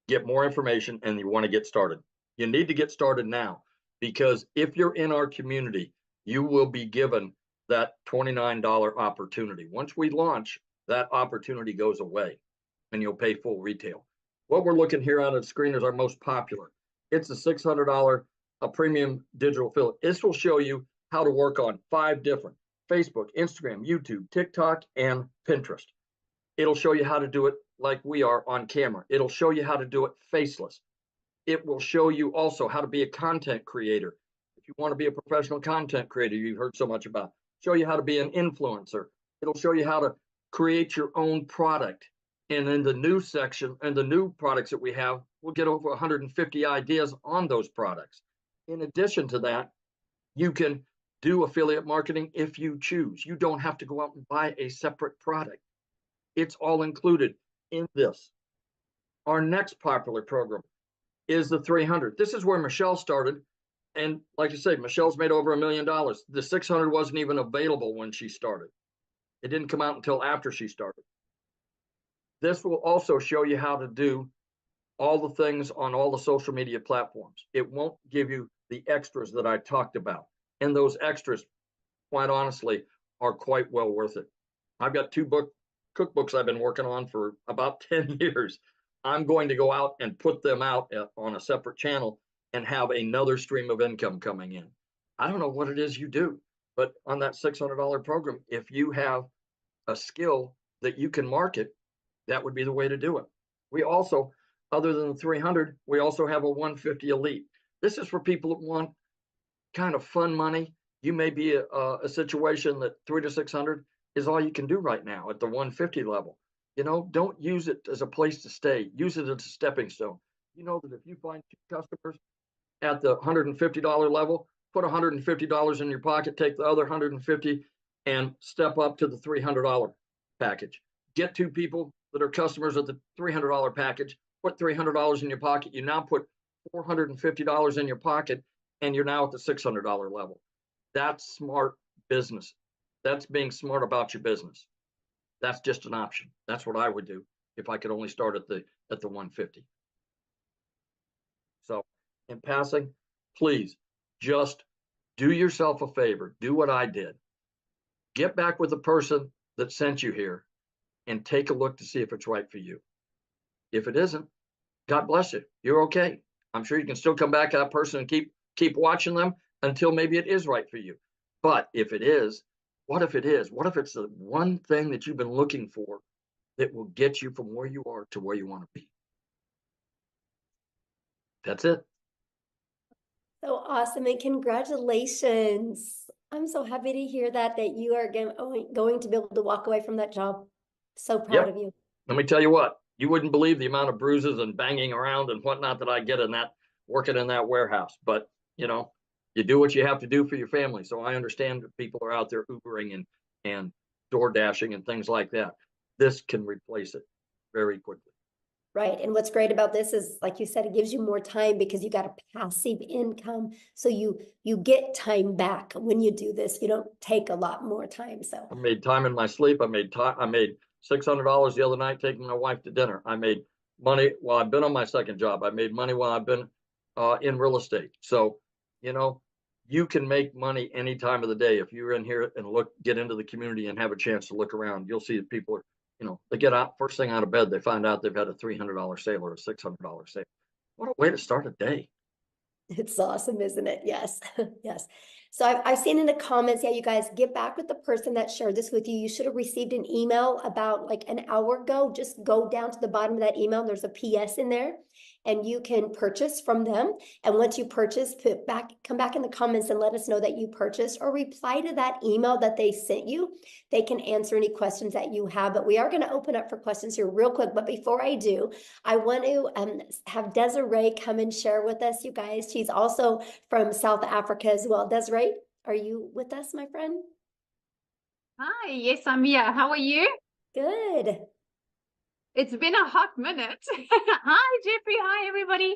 get more information and you want to get started. You need to get started now, because if you're in our community, you will be given that $29 opportunity. Once we launch, that opportunity goes away and you'll pay full retail. What we're looking here on the screen is our most popular. It's a $600 premium digital affiliate. This will show you how to work on 5 different: Facebook, Instagram, YouTube, TikTok, and Pinterest. It'll show you how to do it like we are on camera. It'll show you how to do it faceless. It will show you also how to be a content creator. If you want to be a professional content creator you've heard so much about, show you how to be an influencer. It'll show you how to create your own product. And in the new section and the new products that we have, we'll get over 150 ideas on those products. In addition to that, you can do affiliate marketing if you choose. You don't have to go out and buy a separate product. It's all included in this. Our next popular program is the 300. This is where Michelle started. And like I say, Michelle's made over $1 million. The 600 wasn't even available when she started. It didn't come out until after she started. This will also show you how to do all the things on all the social media platforms. It won't give you the extras that I talked about. And those extras, quite honestly, are quite well worth it. I've got 2 cookbooks I've been working on for about 10 years. I'm going to go out and put them out on a separate channel and have another stream of income coming in. I don't know what it is you do, but on that $600 program, if you have a skill that you can market, that would be the way to do it. We also, other than the 300, we also have a 150 Elite. This is for people that want kind of fun money. You may be a situation that 300 to 600 is all you can do right now at the 150 level. You know, don't use it as a place to stay. Use it as a stepping stone. You know that if you find 2 customers at the $150 level, put $150 in your pocket, take the other 150 and step up to the $300 package. Get 2 people that are customers at the $300 package, put $300 in your pocket. You now put $450 in your pocket, and you're now at the $600 level. That's smart business. That's being smart about your business. That's just an option. That's what I would do if I could only start at the 150. So in passing, please just do yourself a favor. Do what I did. Get back with the person that sent you here and take a look to see if it's right for you. If it isn't, God bless you. You're okay. I'm sure you can still come back to that person and keep watching them until maybe it is right for you. But if it is, what if it is? What if it's the one thing that you've been looking for that will get you from where you are to where you want to be? That's it. So awesome, and congratulations. I'm so happy to hear that you are going to be able to walk away from that job. So proud of you. Let me tell you what, you wouldn't believe the amount of bruises and banging around and whatnot that I get in that, working in that warehouse. But, you know, you do what you have to do for your family. So I understand that people are out there Ubering and door dashing and things like that. This can replace it very quickly. Right. And what's great about this is, like you said, it gives you more time because you got a passive income. So you get time back when you do this. You don't take a lot more time. So I made time in my sleep. I made $600 the other night taking my wife to dinner. I made money while I've been on my second job. I made money while I've been in real estate. So, you know, you can make money any time of the day. If you're in here and get into the community and have a chance to look around, you'll see that people are, they get out first thing out of bed, they find out they've had a $300 sale or a $600 sale. What a way to start a day. it's awesome, isn't it? Yes. Yes. So I've seen in the comments, yeah, you guys get back with the person that shared this with you. You should have received an email about like an hour ago. Just go down to the bottom of that email. There's a PS in there and you can purchase from them. And once you purchase, come back in the comments and let us know that you purchased, or reply to that email that they sent you. They can answer any questions that you have, but we are going to open up for questions here real quick. But before I do, I want to have Desiree come and share with us, you guys. She's also from South Africa as well. Desiree, are you with us, my friend? Hi, yes, I'm here. How are you? Good. It's been a hot minute. Hi, Jeffrey. Hi, everybody.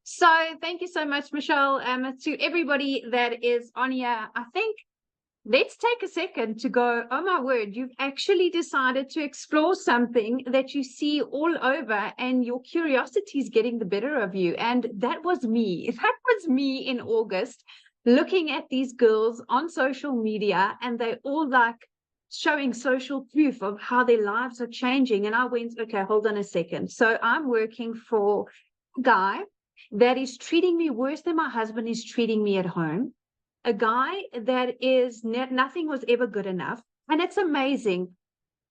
So thank you so much, Michelle. To everybody that is on here, I think let's take a second to go, oh my word, you've actually decided to explore something that you see all over and your curiosity is getting the better of you. And that was me. That was me in August, looking at these girls on social media, and they all like showing social proof of how their lives are changing. And I went, okay, hold on a second. So I'm working for a guy that is treating me worse than my husband is treating me at home. A guy that is nothing was ever good enough. And it's amazing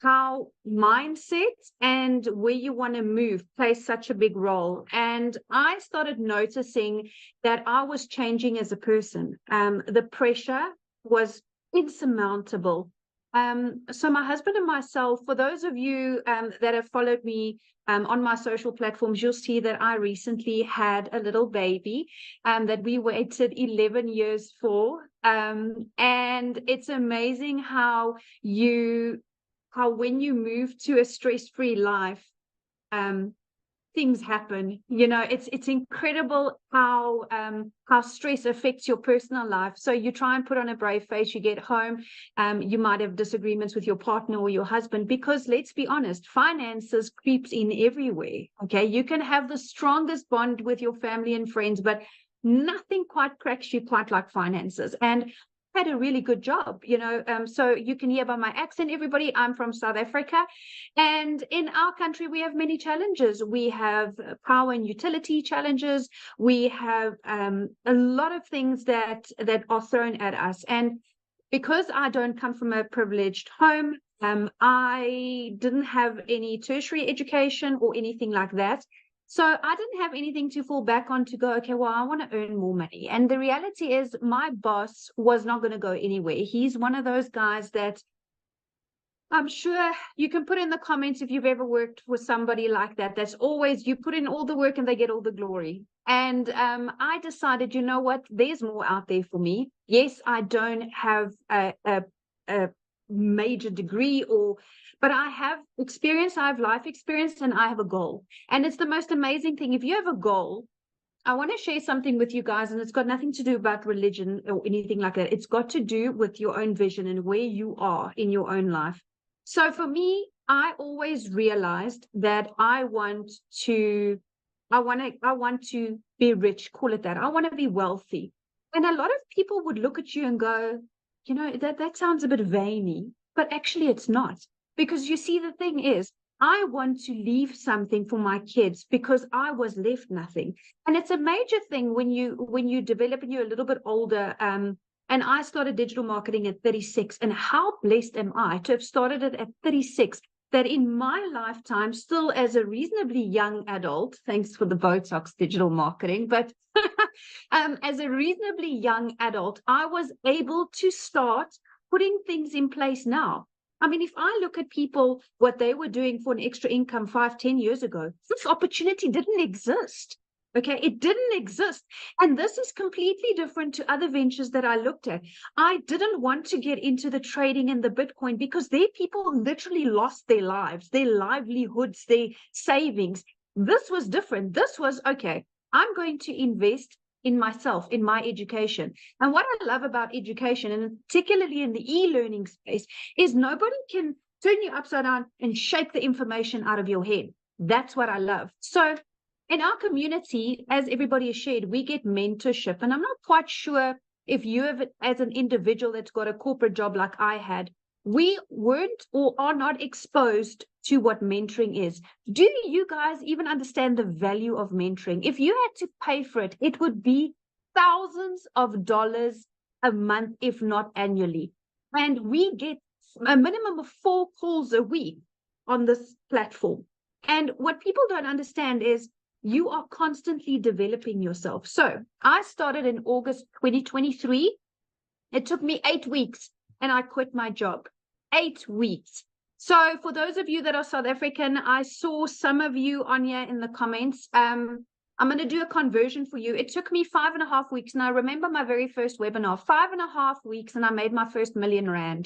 how mindset and where you want to move plays such a big role. And I started noticing that I was changing as a person. The pressure was insurmountable. So my husband and myself, for those of you that have followed me on my social platforms, you'll see that I recently had a little baby that we waited 11 years for. And it's amazing how when you move to a stress-free life, things happen. It's incredible how stress affects your personal life. So you try and put on a brave face, you get home, you might have disagreements with your partner or your husband, because let's be honest, finances creeps in everywhere. Okay, you can have the strongest bond with your family and friends, but nothing quite cracks you quite like finances. And had a really good job, so you can hear by my accent, everybody, I'm from South Africa, and in our country we have many challenges. We have power and utility challenges. We have a lot of things that are thrown at us, and because I don't come from a privileged home, I didn't have any tertiary education or anything like that. So I didn't have anything to fall back on to go, okay, well, I want to earn more money. And the reality is my boss was not going to go anywhere. He's one of those guys that I'm sure you can put in the comments if you've ever worked with somebody like that. That's always, you put in all the work and they get all the glory. And I decided, you know what, there's more out there for me. Yes, I don't have a major degree but I have experience, I have life experience, and I have a goal. And it's the most amazing thing. If you have a goal, I want to share something with you guys, and it's got nothing to do about religion or anything like that. It's got to do with your own vision and where you are in your own life. So for me, I always realized that I want to be rich, call it that. I want to be wealthy. And a lot of people would look at you and go, that sounds a bit vainy, but actually it's not. Because you see, the thing is, I want to leave something for my kids because I was left nothing. And it's a major thing when you develop and you're a little bit older. And I started digital marketing at 36. And how blessed am I to have started it at 36, that in my lifetime, still as a reasonably young adult, thanks for the Botox digital marketing, but as a reasonably young adult, I was able to start putting things in place now. I mean, if I look at people, what they were doing for an extra income 5-10 years ago, this opportunity didn't exist. Okay, it didn't exist. And this is completely different to other ventures that I looked at. I didn't want to get into the trading and the Bitcoin because their people literally lost their lives, their livelihoods, their savings. This was different. This was, okay, I'm going to invest in myself, in my education. And what I love about education, and particularly in the e-learning space, is nobody can turn you upside down and shake the information out of your head. That's what I love. So in our community, as everybody has shared, we get mentorship. And I'm not quite sure if you have, as an individual that's got a corporate job like I had, we weren't or are not exposed to what mentoring is. Do you guys even understand the value of mentoring? If you had to pay for it, it would be thousands of dollars a month, if not annually. And we get a minimum of 4 calls a week on this platform. And what people don't understand is you are constantly developing yourself. So I started in August 2023. It took me 8 weeks and I quit my job. 8 weeks. So for those of you that are South African, I saw some of you on here in the comments. I'm going to do a conversion for you. It took me 5.5 weeks. And I remember my very first webinar, 5.5 weeks, and I made my first R1 million.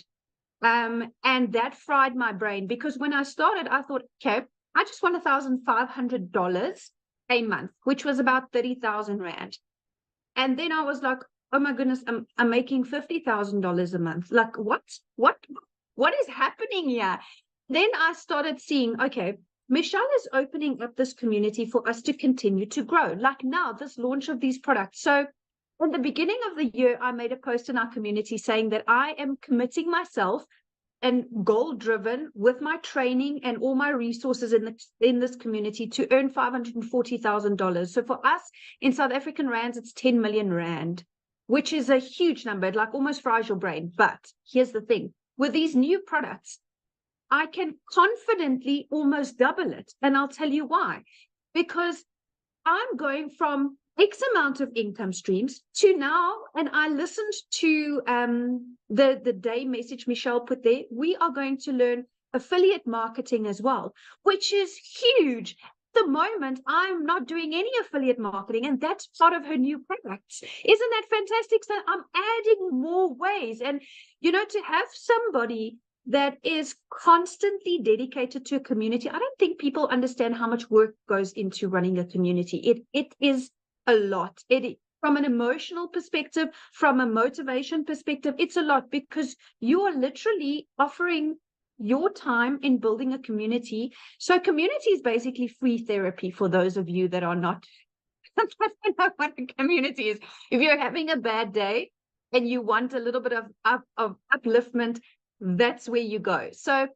And that fried my brain, because when I started, I thought, okay, I just want $1,500 a month, which was about 30,000 Rand. And then I was like, oh my goodness, I'm making $50,000 a month. Like, what is happening here? Then I started seeing, okay, Michelle is opening up this community for us to continue to grow. Like now, this launch of these products. So at the beginning of the year, I made a post in our community saying that I am committing myself and goal-driven with my training and all my resources in this community to earn $540,000. So for us in South African rands, it's 10 million Rand, which is a huge number. It like almost fries your brain. But here's the thing. With these new products, I can confidently almost double it. And I'll tell you why. Because I'm going from X amount of income streams to now, and I listened to the day message Michelle put there, we are going to learn affiliate marketing as well, which is huge. At the moment, I'm not doing any affiliate marketing, and that's part of her new products. Isn't that fantastic? So I'm adding more ways. And, you know, to have somebody that is constantly dedicated to a community, I don't think people understand how much work goes into running a community. It is a lot. From an emotional perspective, from a motivation perspective, it's a lot, because you are literally offering your time in building a community. So community is basically free therapy for those of you that are not I don't know what a community is. If you're having a bad day and you want a little bit of upliftment, that's where you go. So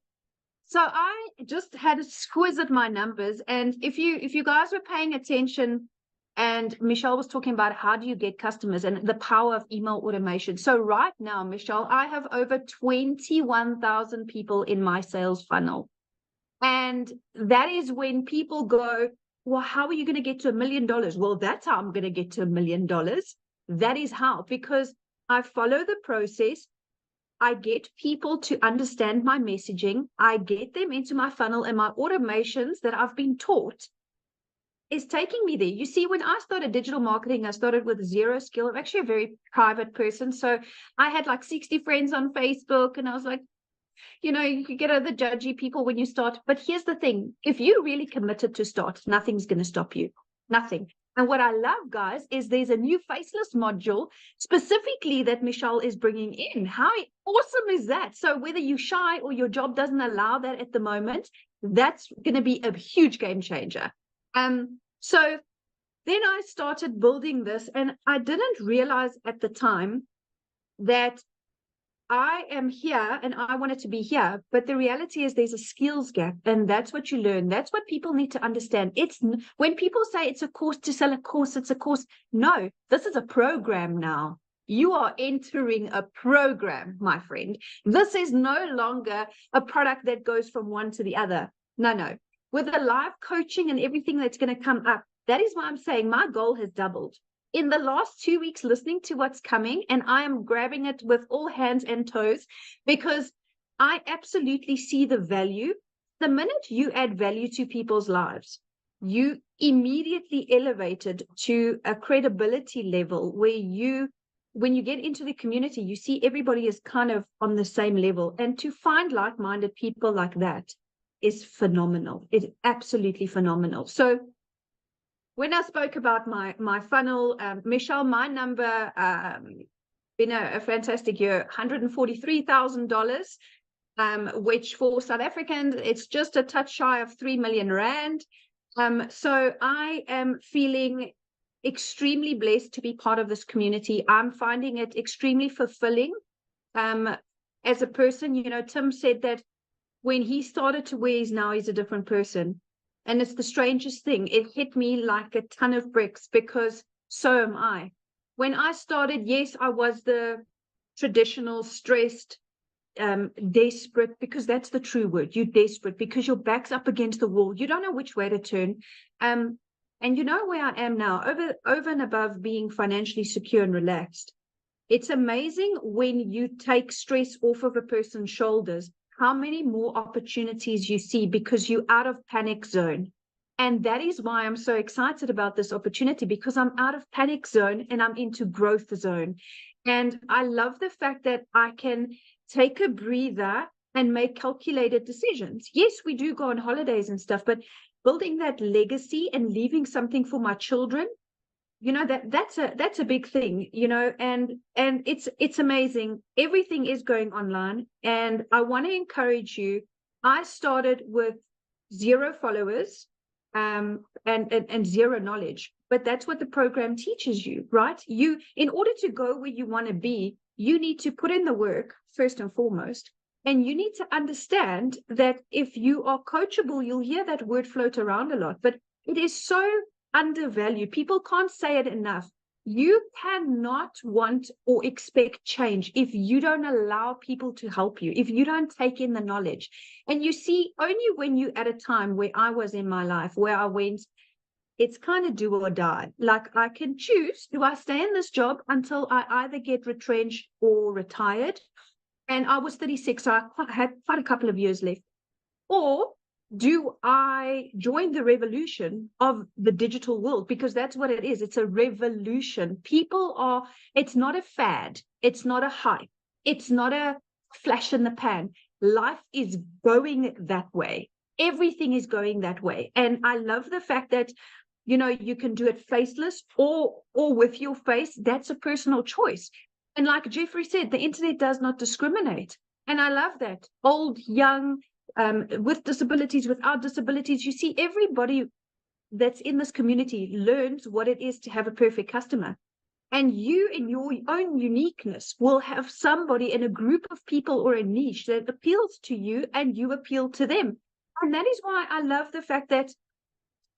I just had a squiz at my numbers, and if you guys were paying attention, and Michelle was talking about how do you get customers and the power of email automation. So right now, Michelle, I have over 21,000 people in my sales funnel. And that is when people go, well, how are you going to get to $1 million? Well, that's how I'm going to get to $1 million. That is how, because I follow the process. I get people to understand my messaging. I get them into my funnel, and my automations that I've been taught is taking me there. You see, when I started digital marketing, I started with zero skill. I'm actually a very private person. So I had like 60 friends on Facebook, and I was like, you know, you could get other judgy people when you start. But here's the thing. If you're really committed to start, nothing's going to stop you. Nothing. And what I love, guys, is there's a new faceless module specifically that Michelle is bringing in. How awesome is that? So whether you're shy or your job doesn't allow that at the moment, that's going to be a huge game changer. So then I started building this, and I didn't realize at the time that I am here and I wanted to be here, but the reality is there's a skills gap, and that's what you learn. That's what people need to understand. It's when people say it's a course to sell a course, it's a course. No, this is a program now. You are entering a program, my friend. This is no longer a product that goes from one to the other. No. With the live coaching and everything that's going to come up, that is why I'm saying my goal has doubled. In the last 2 weeks, listening to what's coming, and I am grabbing it with all hands and toes, because I absolutely see the value. The minute you add value to people's lives, you immediately elevated to a credibility level where when you get into the community, you see everybody is kind of on the same level. And to find like-minded people like that is phenomenal. It's absolutely phenomenal. So when I spoke about my funnel, Michelle, my number, been a fantastic year, $143,000, which for South Africans, it's just a touch shy of 3 million rand. So I am feeling extremely blessed to be part of this community. I'm finding it extremely fulfilling. As a person, you know, Tim said that when he started to wear his now, he's a different person. And it's the strangest thing. It hit me like a ton of bricks because so am I. When I started, yes, I was the traditional stressed, desperate, because that's the true word. You're desperate because your back's up against the wall. You don't know which way to turn. And you know where I am now, over and above being financially secure and relaxed. It's amazing when you take stress off of a person's shoulders, how many more opportunities you see because you're out of panic zone. And that is why I'm so excited about this opportunity, because I'm out of panic zone and I'm into growth zone. And I love the fact that I can take a breather and make calculated decisions. Yes, we do go on holidays and stuff, but building that legacy and leaving something for my children, you know, that's a big thing, you know, and it's amazing. Everything is going online, and I want to encourage you. I started with 0 followers, and 0 knowledge, but that's what the program teaches you, right? You, in order to go where you want to be, you need to put in the work first and foremost, and you need to understand that if you are coachable, you'll hear that word float around a lot, but it is so undervalued. People can't say it enough. You cannot want or expect change if you don't allow people to help you, if you don't take in the knowledge. And you see, only when you at a time where I was in my life, where I went, it's kind of do or die. Like, I can choose, do I stay in this job until I either get retrenched or retired? And I was 36, so I had quite a couple of years left. Or do I join the revolution of the digital world? Because that's what it is. It's a revolution. People are, it's not a fad. It's not a hype. It's not a flash in the pan. Life is going that way. Everything is going that way. And I love the fact that, you know, you can do it faceless or with your face. That's a personal choice. And like Jeffrey said, the internet does not discriminate. And I love that. Old, young, with disabilities, without disabilities, you see everybody that's in this community learns what it is to have a perfect customer. And you, in your own uniqueness, will have somebody in a group of people or a niche that appeals to you and you appeal to them. And that is why I love the fact that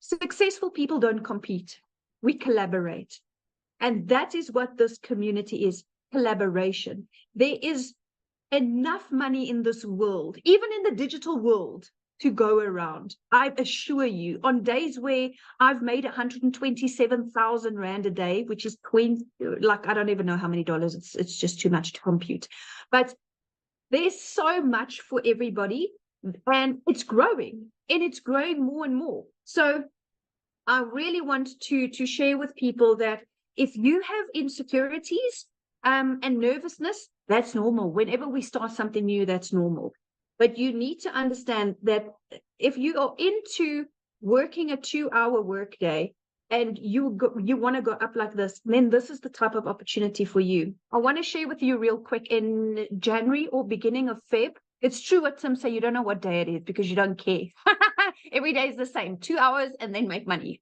successful people don't compete. We collaborate. And that is what this community is, collaboration. There is enough money in this world, even in the digital world, to go around. I assure you, on days where I've made 127,000 Rand a day, which is like, I don't even know how many dollars, it's just too much to compute. But there's so much for everybody, and it's growing, and it's growing more and more. So I really want to share with people that if you have insecurities and nervousness, that's normal. Whenever we start something new, that's normal. But you need to understand that if you are into working a 2-hour workday and you want to go up like this, then this is the type of opportunity for you. I want to share with you real quick, in January or beginning of Feb. It's true what Tim said, you don't know what day it is because you don't care. Every day is the same, 2 hours and then make money.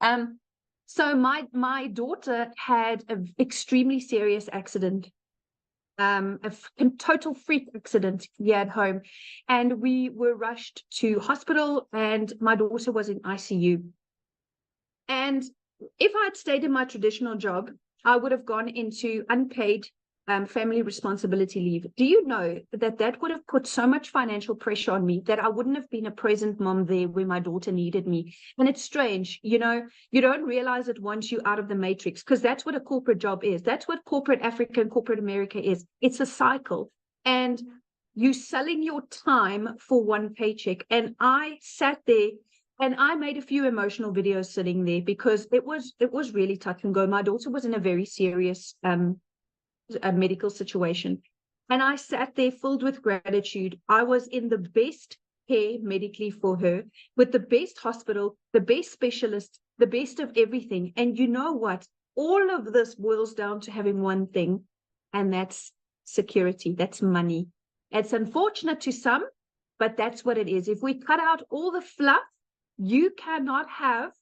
So my daughter had an extremely serious accident. A total freak accident here at home, and we were rushed to hospital, and my daughter was in ICU. And if I had stayed in my traditional job, I would have gone into unpaid family responsibility leave. Do you know that would have put so much financial pressure on me that I wouldn't have been a present mom there when my daughter needed me? And it's strange, you know, you don't realize it once you're out of the matrix, because that's what a corporate job is. That's what corporate Africa and corporate America is. It's a cycle. And you selling your time for one paycheck. And I sat there and I made a few emotional videos sitting there because it was really touch and go. My daughter was in a very serious a medical situation, and I sat there filled with gratitude. I was in the best care medically for her with the best hospital, the best specialist, the best of everything. And you know what? All of this boils down to having one thing, and that's security. That's money. It's unfortunate to some, but that's what it is. If we cut out all the fluff, you cannot have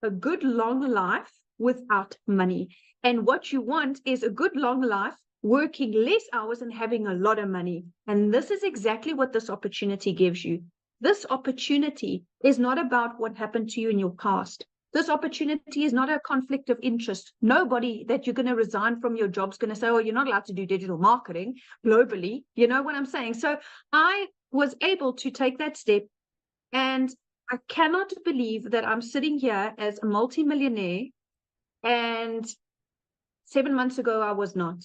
a good long life without money. And what you want is a good long life, working less hours and having a lot of money. And this is exactly what this opportunity gives you. This opportunity is not about what happened to you in your past. This opportunity is not a conflict of interest. Nobody that you're going to resign from your job is going to say, oh, you're not allowed to do digital marketing globally. You know what I'm saying? So I was able to take that step, and I cannot believe that I'm sitting here as a multimillionaire, and 7 months ago I was not.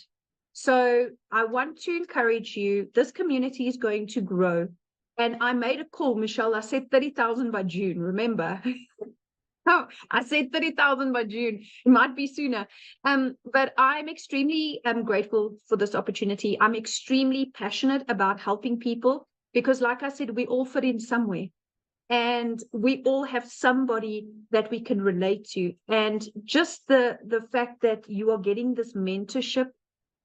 So I want to encourage you. This community is going to grow. And I made a call, Michelle. I said 30,000 by June, remember? Oh, I said 30,000 by June. It might be sooner. But I'm extremely grateful for this opportunity. I'm extremely passionate about helping people because, like I said, we all fit in somewhere. And we all have somebody that we can relate to. And just the fact that you are getting this mentorship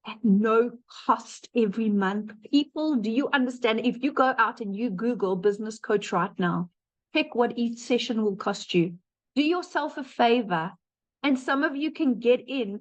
at no cost every month. People, do you understand? If you go out and you Google business coach right now, pick what each session will cost you. Do yourself a favor. And some of you can get in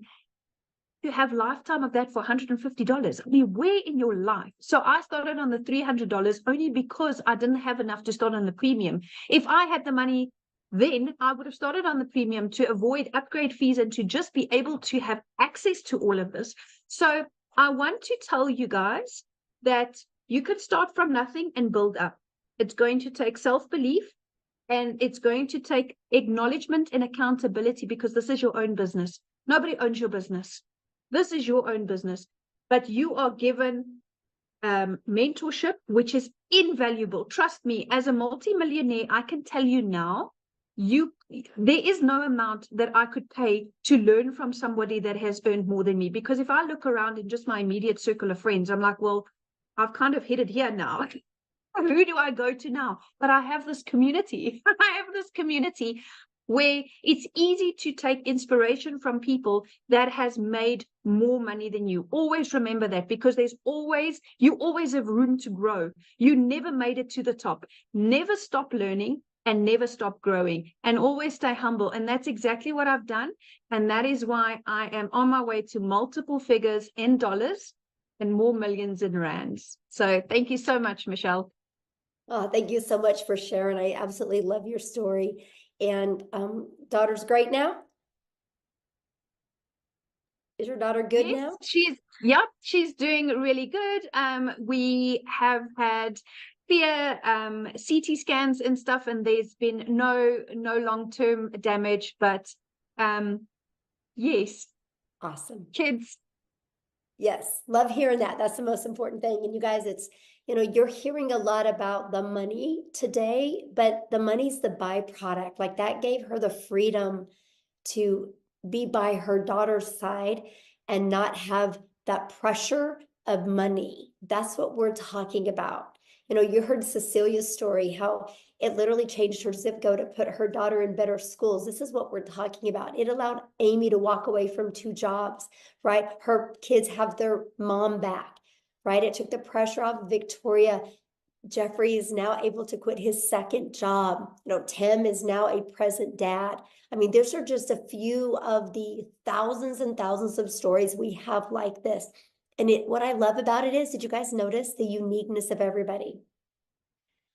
to have lifetime of that for $150. I mean, where in your life? So I started on the $300 only because I didn't have enough to start on the premium. If I had the money, then I would have started on the premium to avoid upgrade fees and to just be able to have access to all of this. So I want to tell you guys that you could start from nothing and build up. It's going to take self-belief, and it's going to take acknowledgement and accountability, because this is your own business. Nobody owns your business. This is your own business, but you are given mentorship, which is invaluable. Trust me, as a multimillionaire, I can tell you now, there is no amount that I could pay to learn from somebody that has earned more than me. Because if I look around in just my immediate circle of friends, I'm like, well, I've kind of hit it here now. Who do I go to now? But I have this community. I have this community where it's easy to take inspiration from people that has made more money than you. Always remember that, because you always have room to grow. You never made it to the top. Never stop learning and never stop growing, and always stay humble. And that's exactly what I've done. And that is why I am on my way to multiple figures in dollars and more millions in rands. So thank you so much, Michelle. Oh, thank you so much for sharing. I absolutely love your story. And daughter's great now? Is your daughter good now? She's doing really good. We have had clear CT scans and stuff, and there's been no long-term damage, but yes. Awesome. Kids. Yes, love hearing that. That's the most important thing. And you guys, you're hearing a lot about the money today, but the money's the byproduct. Like, that gave her the freedom to be by her daughter's side and not have that pressure of money. That's what we're talking about. You heard Cecilia's story, how it literally changed her zip code to put her daughter in better schools. This is what we're talking about. It allowed Amy to walk away from 2 jobs, right? Her kids have their mom back, right? It took the pressure off Victoria. Jeffrey is now able to quit his 2nd job. Tim is now a present dad. I mean, these are just a few of the thousands and thousands of stories we have like this. And what I love about it is, did you guys notice the uniqueness of everybody?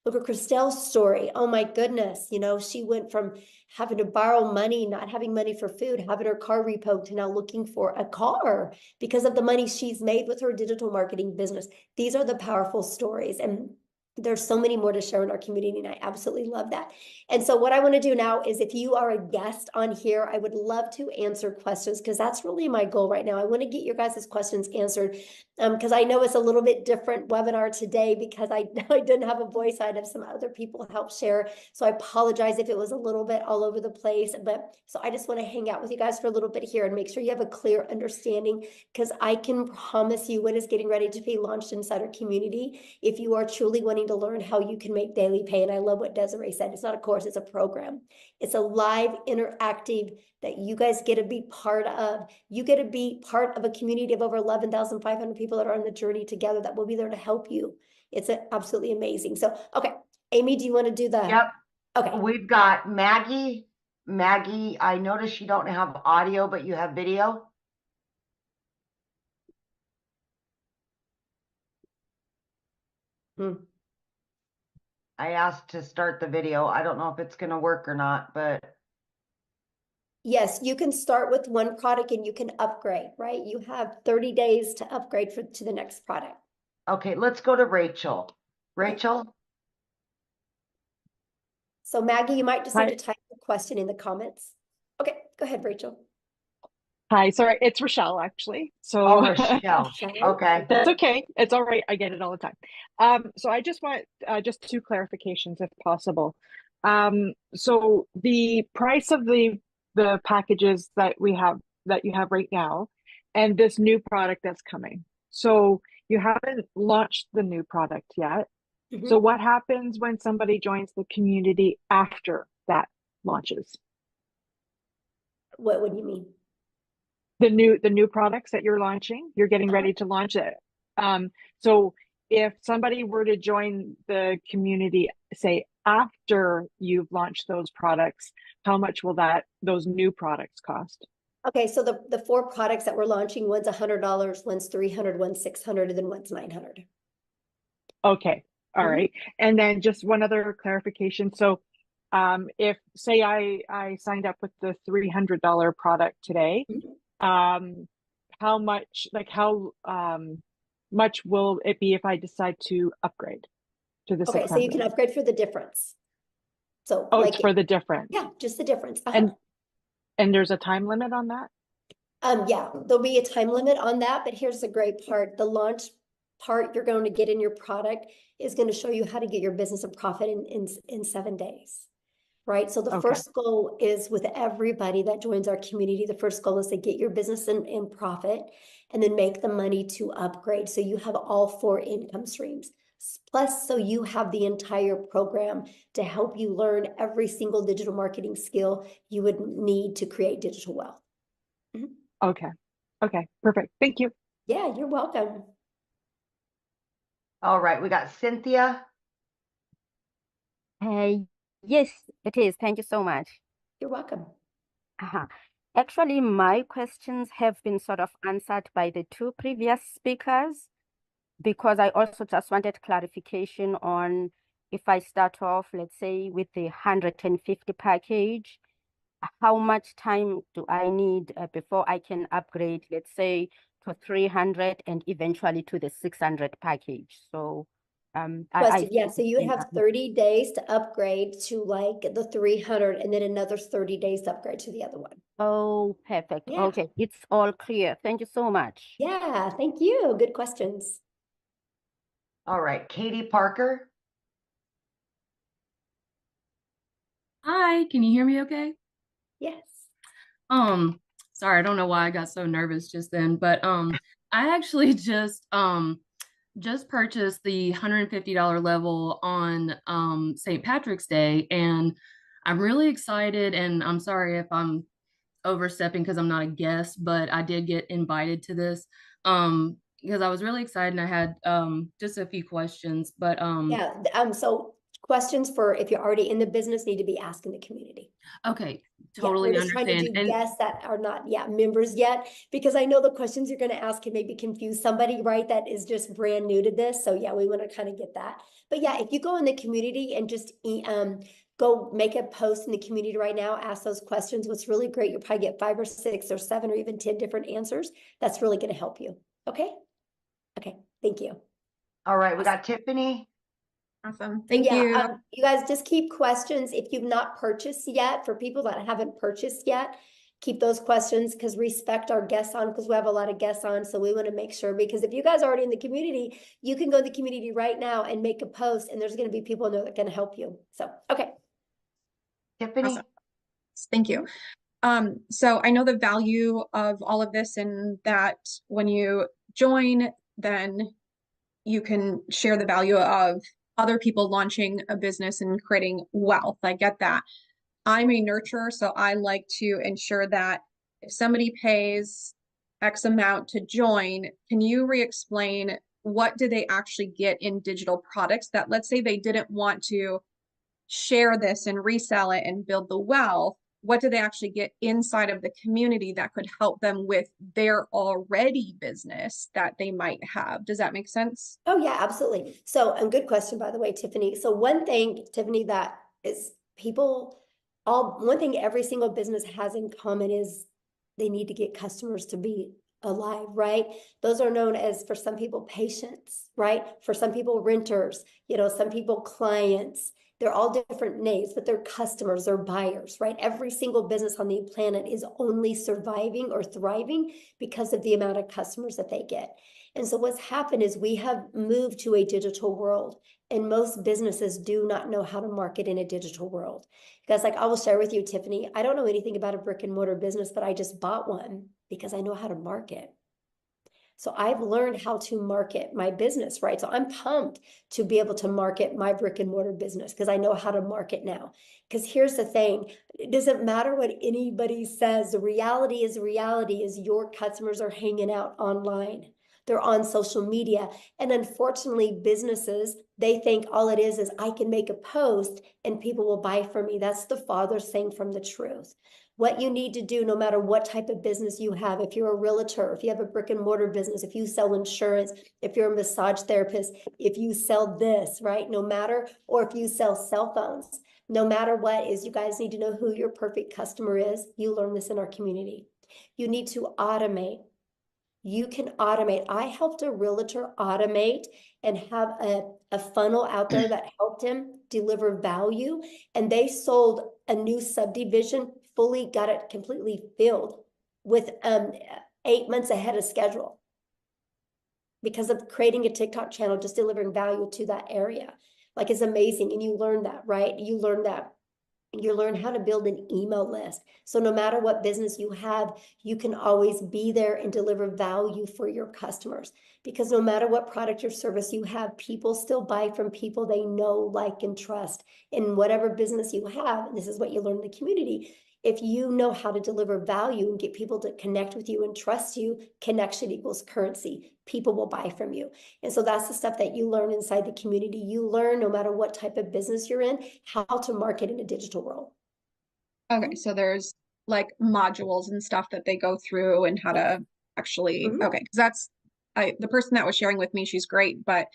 Look at Christelle's story. Oh my goodness. She went from having to borrow money, not having money for food, having her car repoed, to now looking for a car because of the money she's made with her digital marketing business. These are the powerful stories. And there's so many more to share in our community, and I absolutely love that. And so what I want to do now is, if you are a guest on here, I would love to answer questions, because that's really my goal right now. I want to get your guys' questions answered, because I know it's a little bit different webinar today, because I didn't have a voice. I had some other people help share. So I apologize if it was a little bit all over the place. But so I just want to hang out with you guys for a little bit here and make sure you have a clear understanding, because I can promise you what is getting ready to be launched inside our community. If you are truly wanting wanting to learn how you can make daily pay. And I love what Desiree said. It's not a course, it's a program. It's a live interactive that you guys get to be part of. You get to be part of a community of over 11,500 people that are on the journey together that will be there to help you. It's absolutely amazing. So, okay, Amy, do you want to do the? Yep. Okay. We've got Maggie. Maggie, I noticed you don't have audio, but you have video. I asked to start the video. I don't know if it's going to work or not, but Yes, you can start with one product and you can upgrade, right? You have 30 days to upgrade to the next product. okay, let's go to Rachel. Rachel? So Maggie, you might just need Hi. to type the question in the comments. Okay, go ahead, Rachel. Hi, sorry, it's Rochelle actually. So Oh, Rochelle. Rochelle. Okay. that's okay. It's all right. I get it all the time. So I just want just two clarifications if possible. So the price of the packages that you have right now, and this new product that's coming. So you haven't launched the new product yet. Mhm. So what happens when somebody joins the community after that launches? What do you mean? The new products that you're launching, you're getting ready to launch it. So if somebody were to join the community, say after you've launched those products, how much will those new products cost? Okay, so the 4 products that we're launching, one's $100, one's $300, one's $600, and then one's $900. Okay, all Mhm. right. And then just one other clarification. So if say I signed up with the $300 product today, how much much will it be if I decide to upgrade to the Okay, 600? so you can upgrade for the difference. So Oh, like, it's for the difference. yeah, just the difference. And there's a time limit on that? Yeah, there'll be a time limit on that, but here's the great part. The launch part you're going to get in your product is going to show you how to get your business a profit in 7 days. Right. So the Okay. first goal is with everybody that joins our community. The first goal is to get your business in profit and then make the money to upgrade. So you have all 4 income streams. Plus, so you have the entire program to help you learn every single digital marketing skill you would need to create digital wealth. Okay. Okay. Perfect. Thank you. Yeah, you're welcome. All right, we got Cynthia. Yes, it is. Thank you so much. You're welcome. Actually, my questions have been sort of answered by the 2 previous speakers, because I also just wanted clarification on if I start off, let's say, with the 150 package, how much time do I need before I can upgrade, let's say, to 300 and eventually to the 600 package? So Question, yeah, so you would think have 30 days to upgrade to like the 300 and then another 30 days to upgrade to the other one. Oh, perfect. Yeah. Okay, it's all clear. Thank you so much. Yeah, thank you. Good questions. All right, Katie Parker. Hi, can you hear me okay? Yes. Sorry, I don't know why I got so nervous just then, but I actually just purchased the $150 level on St. Patrick's Day, and I'm really excited, and I'm sorry if I'm overstepping because I'm not a guest, but I did get invited to this because I was really excited and I had just a few questions, but Yeah, so questions for if you're already in the business need to be asked in the community. okay, Yeah, totally we're just trying to understand. do And guests that are not members yet, because I know the questions you're going to ask can maybe confuse somebody, right, that is just brand new to this. So yeah, we want to kind of get that. But yeah, if you go in the community and just go make a post in the community right now, ask those questions. What's really great, you'll probably get 5 or 6 or 7 or even 10 different answers. That's really going to help you. Okay. Okay. Thank you. All right, we got Tiffany. awesome. Thank Yeah, you. you guys just keep questions if you've not purchased yet. For people that haven't purchased yet, keep those questions, because respect our guests on, because we have a lot of guests on. So we want to make sure, because if you guys are already in the community, you can go to the community right now and make a post, and there's going to be people in there that can help you. So, okay. Tiffany. Awesome. Thank you. So I know the value of all of this, and that when you join, then you can share the value of other people launching a business and creating wealth. I get that. I'm a nurturer, so I like to ensure that if somebody pays X amount to join, can you re-explain what do they actually get in digital products that, let's say they didn't want to share this and resell it and build the wealth, what do they actually get inside of the community that could help them with their already business that they might have? Does that make sense? Oh yeah, absolutely. So, and good question, by the way, Tiffany. So one thing, Tiffany, that is one thing every single business has in common is they need to get customers to be alive, right? Those are known as, for some people, patients, right? For some people, renters, some people, clients. They're all different names, but they're customers, they're buyers, right? Every single business on the planet is only surviving or thriving because of the amount of customers that they get. And so what's happened is we have moved to a digital world, and most businesses do not know how to market in a digital world. Because like I will share with you, Tiffany, I don't know anything about a brick and mortar business, but I just bought one because I know how to market. So I've learned how to market my business, right? So I'm pumped to be able to market my brick and mortar business because I know how to market now. Because here's the thing, it doesn't matter what anybody says. The reality is your customers are hanging out online. They're on social media. And unfortunately, businesses, they think all it is I can make a post and people will buy from me. That's the farthest thing from the truth. What you need to do, no matter what type of business you have, if you're a realtor, if you have a brick and mortar business, if you sell insurance, if you're a massage therapist, if you sell this, right? No matter, or if you sell cell phones, no matter what is, you guys need to know who your perfect customer is. You learn this in our community. You need to automate. You can automate. I helped a realtor automate and have a funnel out there that helped him deliver value. And they sold a new subdivision, fully got it completely filled with 8 months ahead of schedule because of creating a TikTok channel, just delivering value to that area. Like, it's amazing. And you learn that, right? You learn how to build an email list. So no matter what business you have, you can always be there and deliver value for your customers. Because no matter what product or service you have, people still buy from people they know, like, and trust. In whatever business you have, and this is what you learn in the community, if you know how to deliver value and get people to connect with you and trust you, connection equals currency. People will buy from you. And so that's the stuff that you learn inside the community. You learn, no matter what type of business you're in, how to market in a digital world. Okay, so there's like modules and stuff that they go through and how to actually, okay, because that's the person that was sharing with me, she's great, but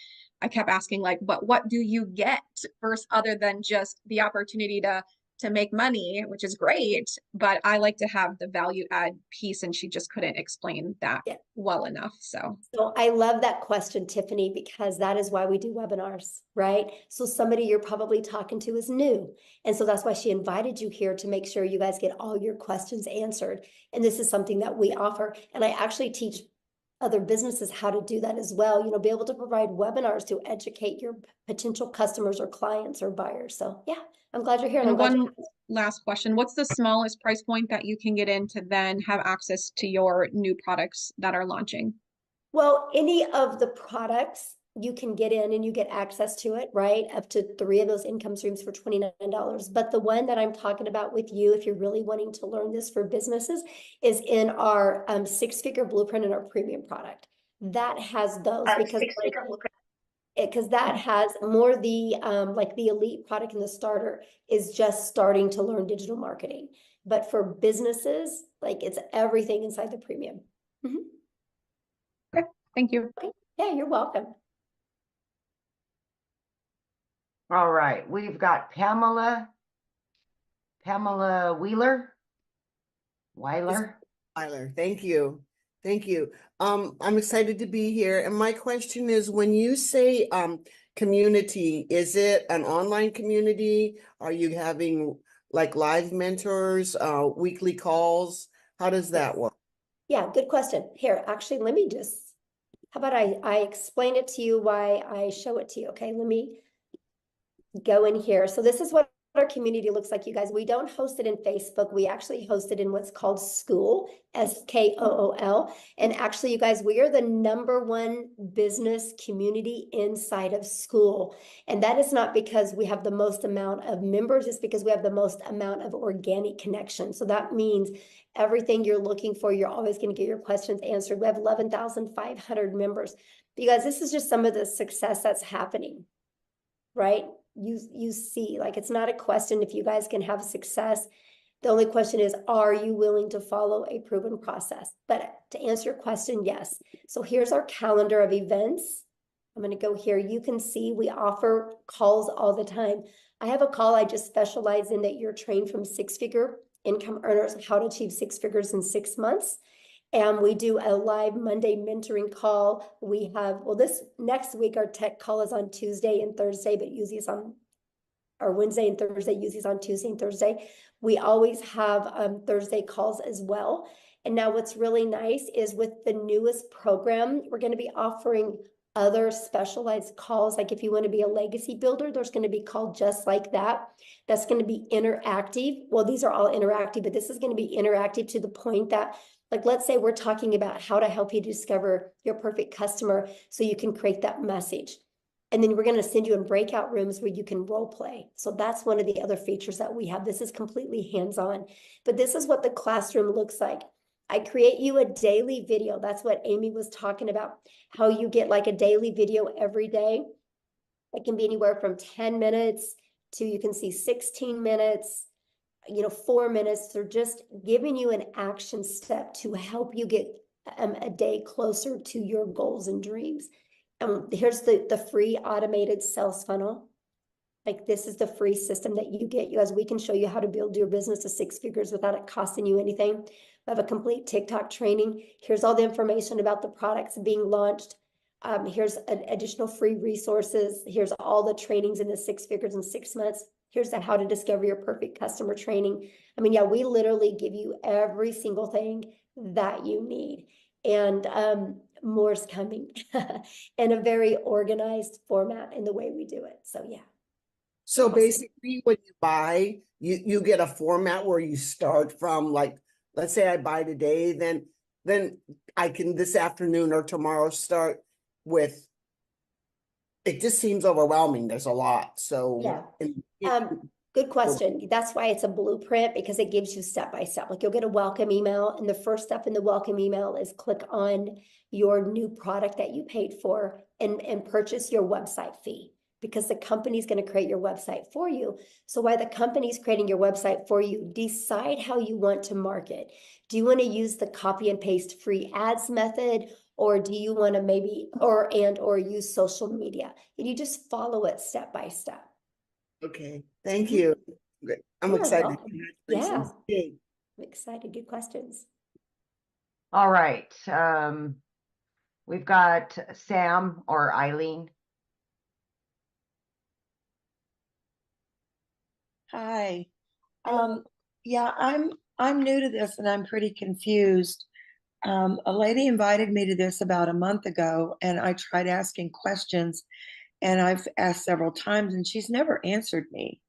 I kept asking like, but what do you get first, other than just the opportunity to make money, which is great, but I like to have the value add piece, and she just couldn't explain that well enough. So I love that question, Tiffany, because that is why we do webinars, right? So somebody you're probably talking to is new. And so that's why she invited you here, to make sure you guys get all your questions answered. And this is something that we offer. And I actually teach other businesses how to do that as well. Be able to provide webinars to educate your potential customers or clients or buyers. So yeah, I'm glad you're here. And one last question. What's the smallest price point that you can get in to then have access to your new products that are launching? Well, any of the products you can get in and you get access to it, right? Up to 3 of those income streams for $29. But the one that I'm talking about with you, if you're really wanting to learn this for businesses, is in our 6-figure blueprint in our premium product. That has those because that has more the like the elite product, and the starter is just starting to learn digital marketing. But for businesses, like, it's everything inside the premium. Okay, thank you. Okay. Yeah, you're welcome. All right, we've got Pamela Weiler. Thank you. Thank you. I'm excited to be here. And my question is, when you say community, is it an online community? Are you having like live mentors, weekly calls? How does that work? Yeah, good question. Here, actually, let me just, how about I explain it to you why I show it to you, okay? Let me go in here. So this is what our community looks like, you guys. We don't host it in Facebook. We actually host it in what's called School, SKOOL. And actually, you guys, we are the #1 business community inside of School. And that is not because we have the most amount of members, it's because we have the most amount of organic connection. So that means everything you're looking for, you're always going to get your questions answered. We have 11,500 members. But you guys, this is just some of the success that's happening, right? You see, like, it's not a question if you guys can have success. The only question is, are you willing to follow a proven process? But to answer your question, yes. So here's our calendar of events. I'm going to go here. You can see we offer calls all the time. I have a call I just specialize in, that you're trained from six-figure income earners, how to achieve 6 figures in 6 months. And we do a live Monday mentoring call. We have, well, this next week, our tech call is on Tuesday and Thursday, but usually it's on, or Wednesday and Thursday, usually it's on Tuesday and Thursday. We always have Thursday calls as well. And now what's really nice is with the newest program, we're going to be offering other specialized calls. Like if you want to be a legacy builder, there's going to be called just like that. That's going to be interactive. Well, these are all interactive, but this is going to be interactive to the point that, like, let's say we're talking about how to help you discover your perfect customer so you can create that message. And then we're going to send you in breakout rooms where you can role play. So that's one of the other features that we have. This is completely hands-on, but this is what the classroom looks like. I create you a daily video. That's what Amy was talking about, how you get like a daily video every day. It can be anywhere from 10 minutes to, you can see 16 minutes, 4 minutes. They're just giving you an action step to help you get a day closer to your goals and dreams. Here's the free automated sales funnel. Like, this is the free system that you get. You guys, we can show you how to build your business to 6 figures without it costing you anything. We have a complete TikTok training. Here's all the information about the products being launched. Here's additional free resources. Here's all the trainings in the 6 figures in 6 months. Here's the how to discover your perfect customer training. I mean, yeah, we literally give you every single thing that you need. And more's coming in a very organized format in the way we do it. So yeah. So basically, when you buy, you get a format where you start from, like, let's say I buy today, then I can this afternoon or tomorrow start with. It just seems overwhelming. There's a lot. So yeah. Good question. That's why it's a blueprint, because it gives you step by step. Like, you'll get a welcome email, and the first step in the welcome email is click on your new product that you paid for and purchase your website fee, because the company's going to create your website for you. So while the company's creating your website for you, decide how you want to market. Do you want to use the copy and paste free ads method, or do you want to maybe or use social media? And you just follow it step by step. Okay, thank you. I'm excited. Yeah, I'm excited. Good questions. All right. We've got Sam or Eileen. Hi. Yeah, I'm new to this and I'm pretty confused. A lady invited me to this about a month ago, and I tried asking questions, and I've asked several times, and she's never answered me.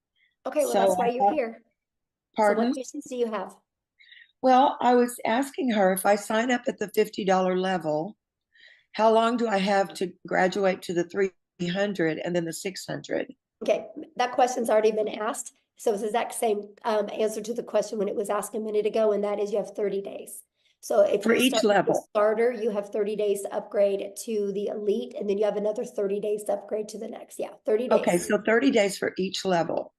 Okay, well, that's why you're here. Pardon? So what questions do you have? Well, I was asking her, if I sign up at the $50 level, how long do I have to graduate to the 300 and then the 600? Okay, that question's already been asked. So it's the exact same answer to the question when it was asked a minute ago, and that is you have 30 days. So if for you each start level, with the starter, you have 30 days to upgrade to the elite, and then you have another 30 days to upgrade to the next. Yeah, 30 days. Okay, so 30 days for each level.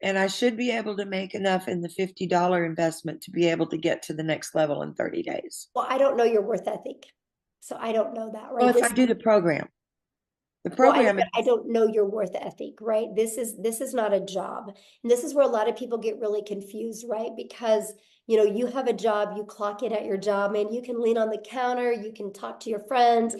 And I should be able to make enough in the $50 investment to be able to get to the next level in 30 days. Well, I don't know your worth ethic, so I don't know that, right? Well, if I do the program. The program well, I don't know your worth ethic, right? This is not a job. And this is where a lot of people get really confused, right? Because, you have a job, you clock in at your job, and you can lean on the counter, you can talk to your friends,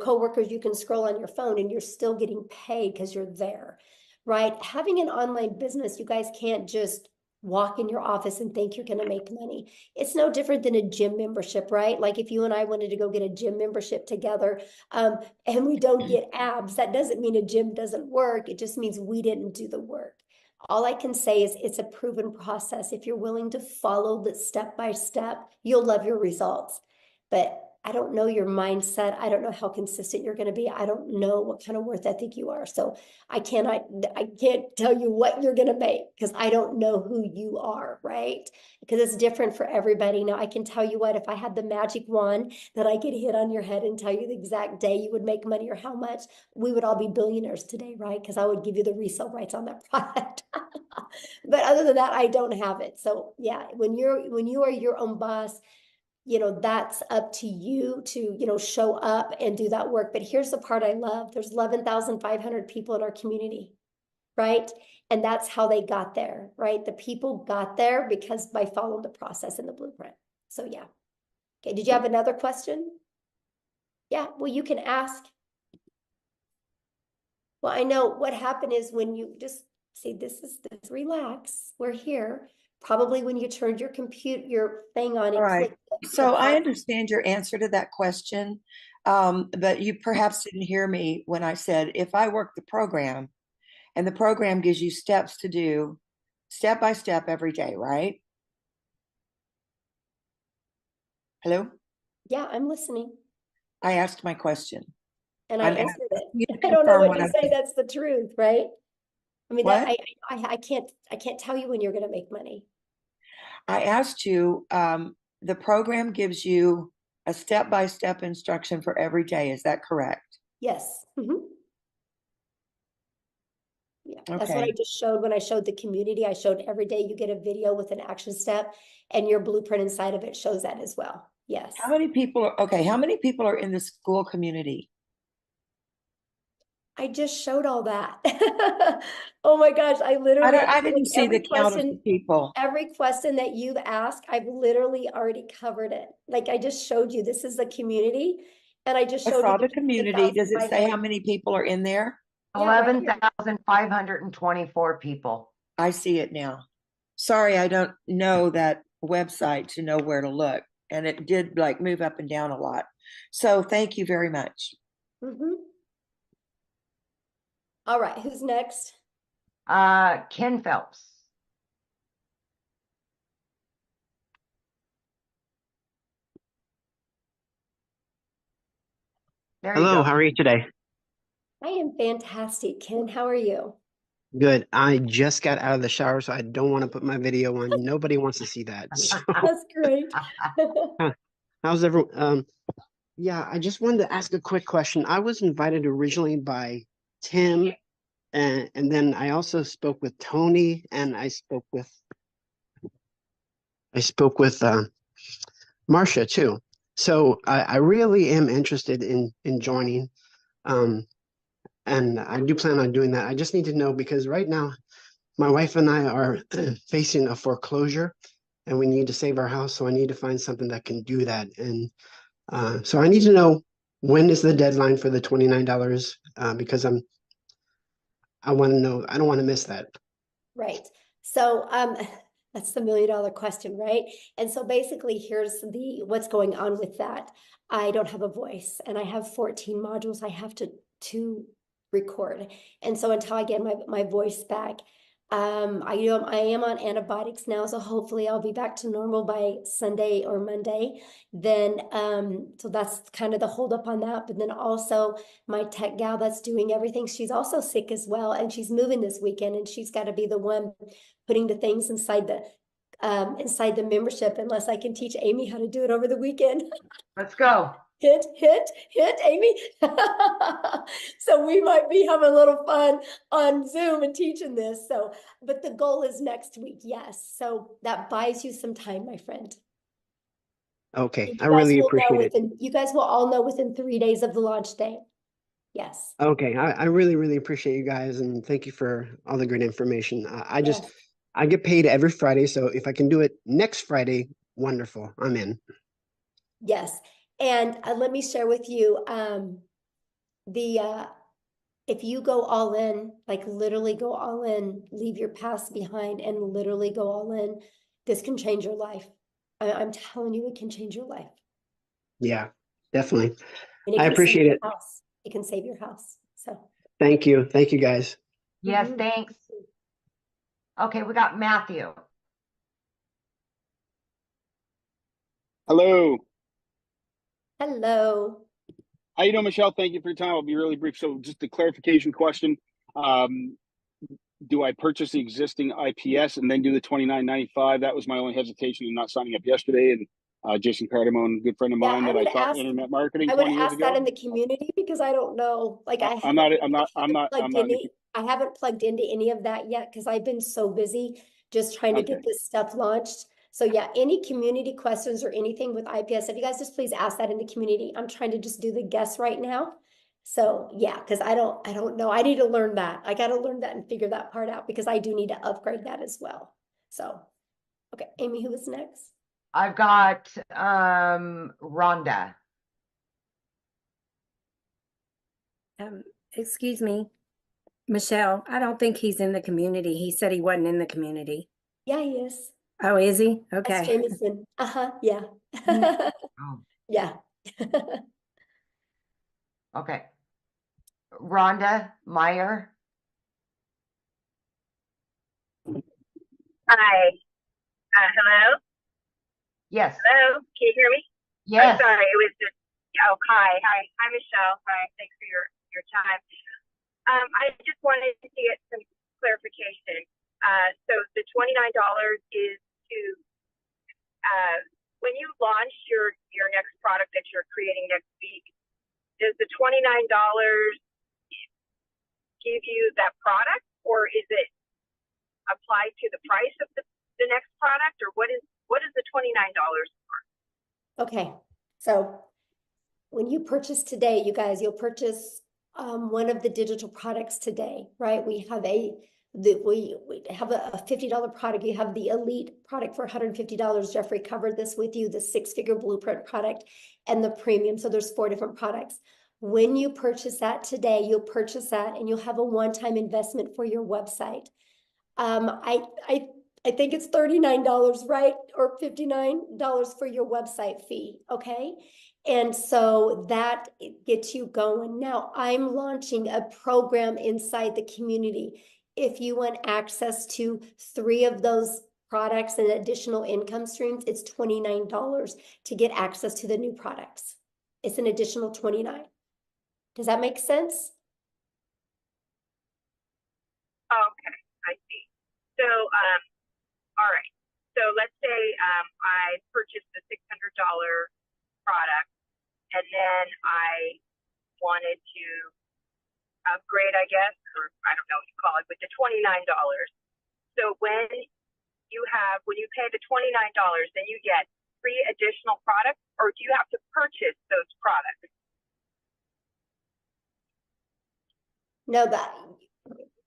coworkers, you can scroll on your phone, and you're still getting paid because you're there, right? Having an online business, you guys can't just walk in your office and think you're going to make money. It's no different than a gym membership, right? Like if you and I wanted to go get a gym membership together, and we don't get abs, that doesn't mean a gym doesn't work. It just means we didn't do the work. All I can say is it's a proven process. If you're willing to follow the step by step, you'll love your results. But I don't know your mindset. I don't know how consistent you're going to be. I don't know what kind of worth ethic you are. So I can't tell you what you're going to make because I don't know who you are, right? Because it's different for everybody. Now I can tell you what, if I had the magic wand that I could hit on your head and tell you the exact day you would make money or how much, we would all be billionaires today, right? Because I would give you the resale rights on that product. But other than that, I don't have it. So yeah, when you are your own boss, that's up to you to, show up and do that work. But here's the part I love. There's 11,500 people in our community, right? And that's how they got there, right? The people got there because by following the process and the blueprint. So yeah. Okay, did you have another question? Yeah, well, you can ask. Well, I know what happened is when you just see, this, relax, we're here. Probably when you turned your thing on, All right. So I understand your answer to that question, but you perhaps didn't hear me when I said, if I work the program and the program gives you steps to do step by step every day, right? Hello? Yeah, I'm listening. I asked my question. And I answered it. You I don't know confirm what to say. That's the truth, right? I mean, What? I can't tell you when you're going to make money. I asked you, the program gives you a step-by-step instruction for every day. Is that correct? Yes. Mm-hmm. Yeah, that's what I Okay. just showed when I showed the community. I showed every day you get a video with an action step, and your blueprint inside of it shows that as well. Yes. How many people are in the school community? I just showed all that. Oh my gosh, I literally I didn't see the count of the people. Every question that you've asked, I've literally already covered it. Like I just showed you, this is the community, and I just I showed saw you the community. Does it say 11,500. how many people are in there? Yeah, right here. 11,524 people. I see it now. Sorry, I don't know that website to know where to look. And it did like move up and down a lot. So thank you very much. Mm-hmm. All right, who's next? Ken Phelps. There you Hello, go. how are you today? I am fantastic, Ken. How are you? Good. I just got out of the shower, so I don't want to put my video on. Nobody wants to see that. So, That's great. how's everyone? Yeah, I just wanted to ask a quick question. I was invited originally by Tim, and then I also spoke with Tony, and I spoke with Marcia too. So I really am interested in joining. And I do plan on doing that. I just need to know because right now my wife and I are facing a foreclosure and we need to save our house. So I need to find something that can do that. And so I need to know when is the deadline for the $29 because I want to know, I don't want to miss that. Right. So that's the $1 million question, right? And so basically here's what's going on with that. I don't have a voice and I have 14 modules I have to record. And so until I get my voice back, I am on antibiotics now, so hopefully I'll be back to normal by Sunday or Monday. Then so that's kind of the holdup on that. But then also my tech gal that's doing everything, she's also sick as well, and she's moving this weekend, and she's got to be the one putting the things inside the membership, unless I can teach Amy how to do it over the weekend. Let's go. Hint, Amy. So we might be having a little fun on Zoom and teaching this. So, but the goal is next week. Yes. So that buys you some time, my friend. Okay. I really appreciate it. You guys will all know within 3 days of the launch day. Yes. Okay. I really, really appreciate you guys. And thank you for all the great information. I get paid every Friday. So if I can do it next Friday, wonderful. I'm in. Yes. And let me share with you if you go all in, like literally go all in, leave your past behind and literally go all in, this can change your life. I'm telling you, it can change your life. Yeah, definitely. And I appreciate it. It can save your house. So thank you. Thank you guys. Yes, thanks. Okay, we got Matthew. Hello. Hello. How you doing, Michelle? Thank you for your time. I'll be really brief. So just a clarification question. Do I purchase the existing IPS and then do the $29.95? That was my only hesitation in not signing up yesterday. And Jason Cardamone, good friend of Yeah, mine I that I would taught ask, internet marketing I would 20 years ask that ago. in the community because I don't know. Like I I'm haven't, not I haven't plugged in the, any, I haven't plugged into any of that yet because I've been so busy just trying to okay. get this stuff launched. So yeah, any community questions or anything with IPS, if you guys just please ask that in the community. I'm trying to just do the guess right now. So yeah, because I don't know. I need to learn that. I got to learn that and figure that part out because I do need to upgrade that as well. So, okay, Amy, who is next? I've got Rhonda. Excuse me, Michelle, I don't think he's in the community. He said he wasn't in the community. Yeah, he is. Oh, is he? That's Okay. Jameson. Yeah. Oh, Yeah. okay. Rhonda Meyer. Hi. Hello? Yes. Hello? Can you hear me? Yes. Oh, sorry. It was just, oh, hi. Hi, Michelle. Hi. Thanks for your time. I just wanted to get some clarification. So the $29 is to, when you launch your next product that you're creating next week, does the $29 give you that product, or is it applied to the price of the next product, or what is the $29 for? Okay. So when you purchase today, you guys, you'll purchase one of the digital products today, right? We have we have a $50 product. You have the elite product for $150. Jeffrey covered this with you, the six-figure blueprint product and the premium. So there's 4 different products. When you purchase that today, you'll purchase that and you'll have a one-time investment for your website. I think it's $39, right? Or $59 for your website fee, okay? And so that gets you going. Now I'm launching a program inside the community. If you want access to 3 of those products and additional income streams, it's $29 to get access to the new products. It's an additional $29. Does that make sense? Okay, I see. So, all right. So let's say I purchased the $600 product, and then I wanted to upgrade, I guess, or I don't know what you call it, with the $29. So when you pay the $29, then you get 3 additional products, or do you have to purchase those products? No,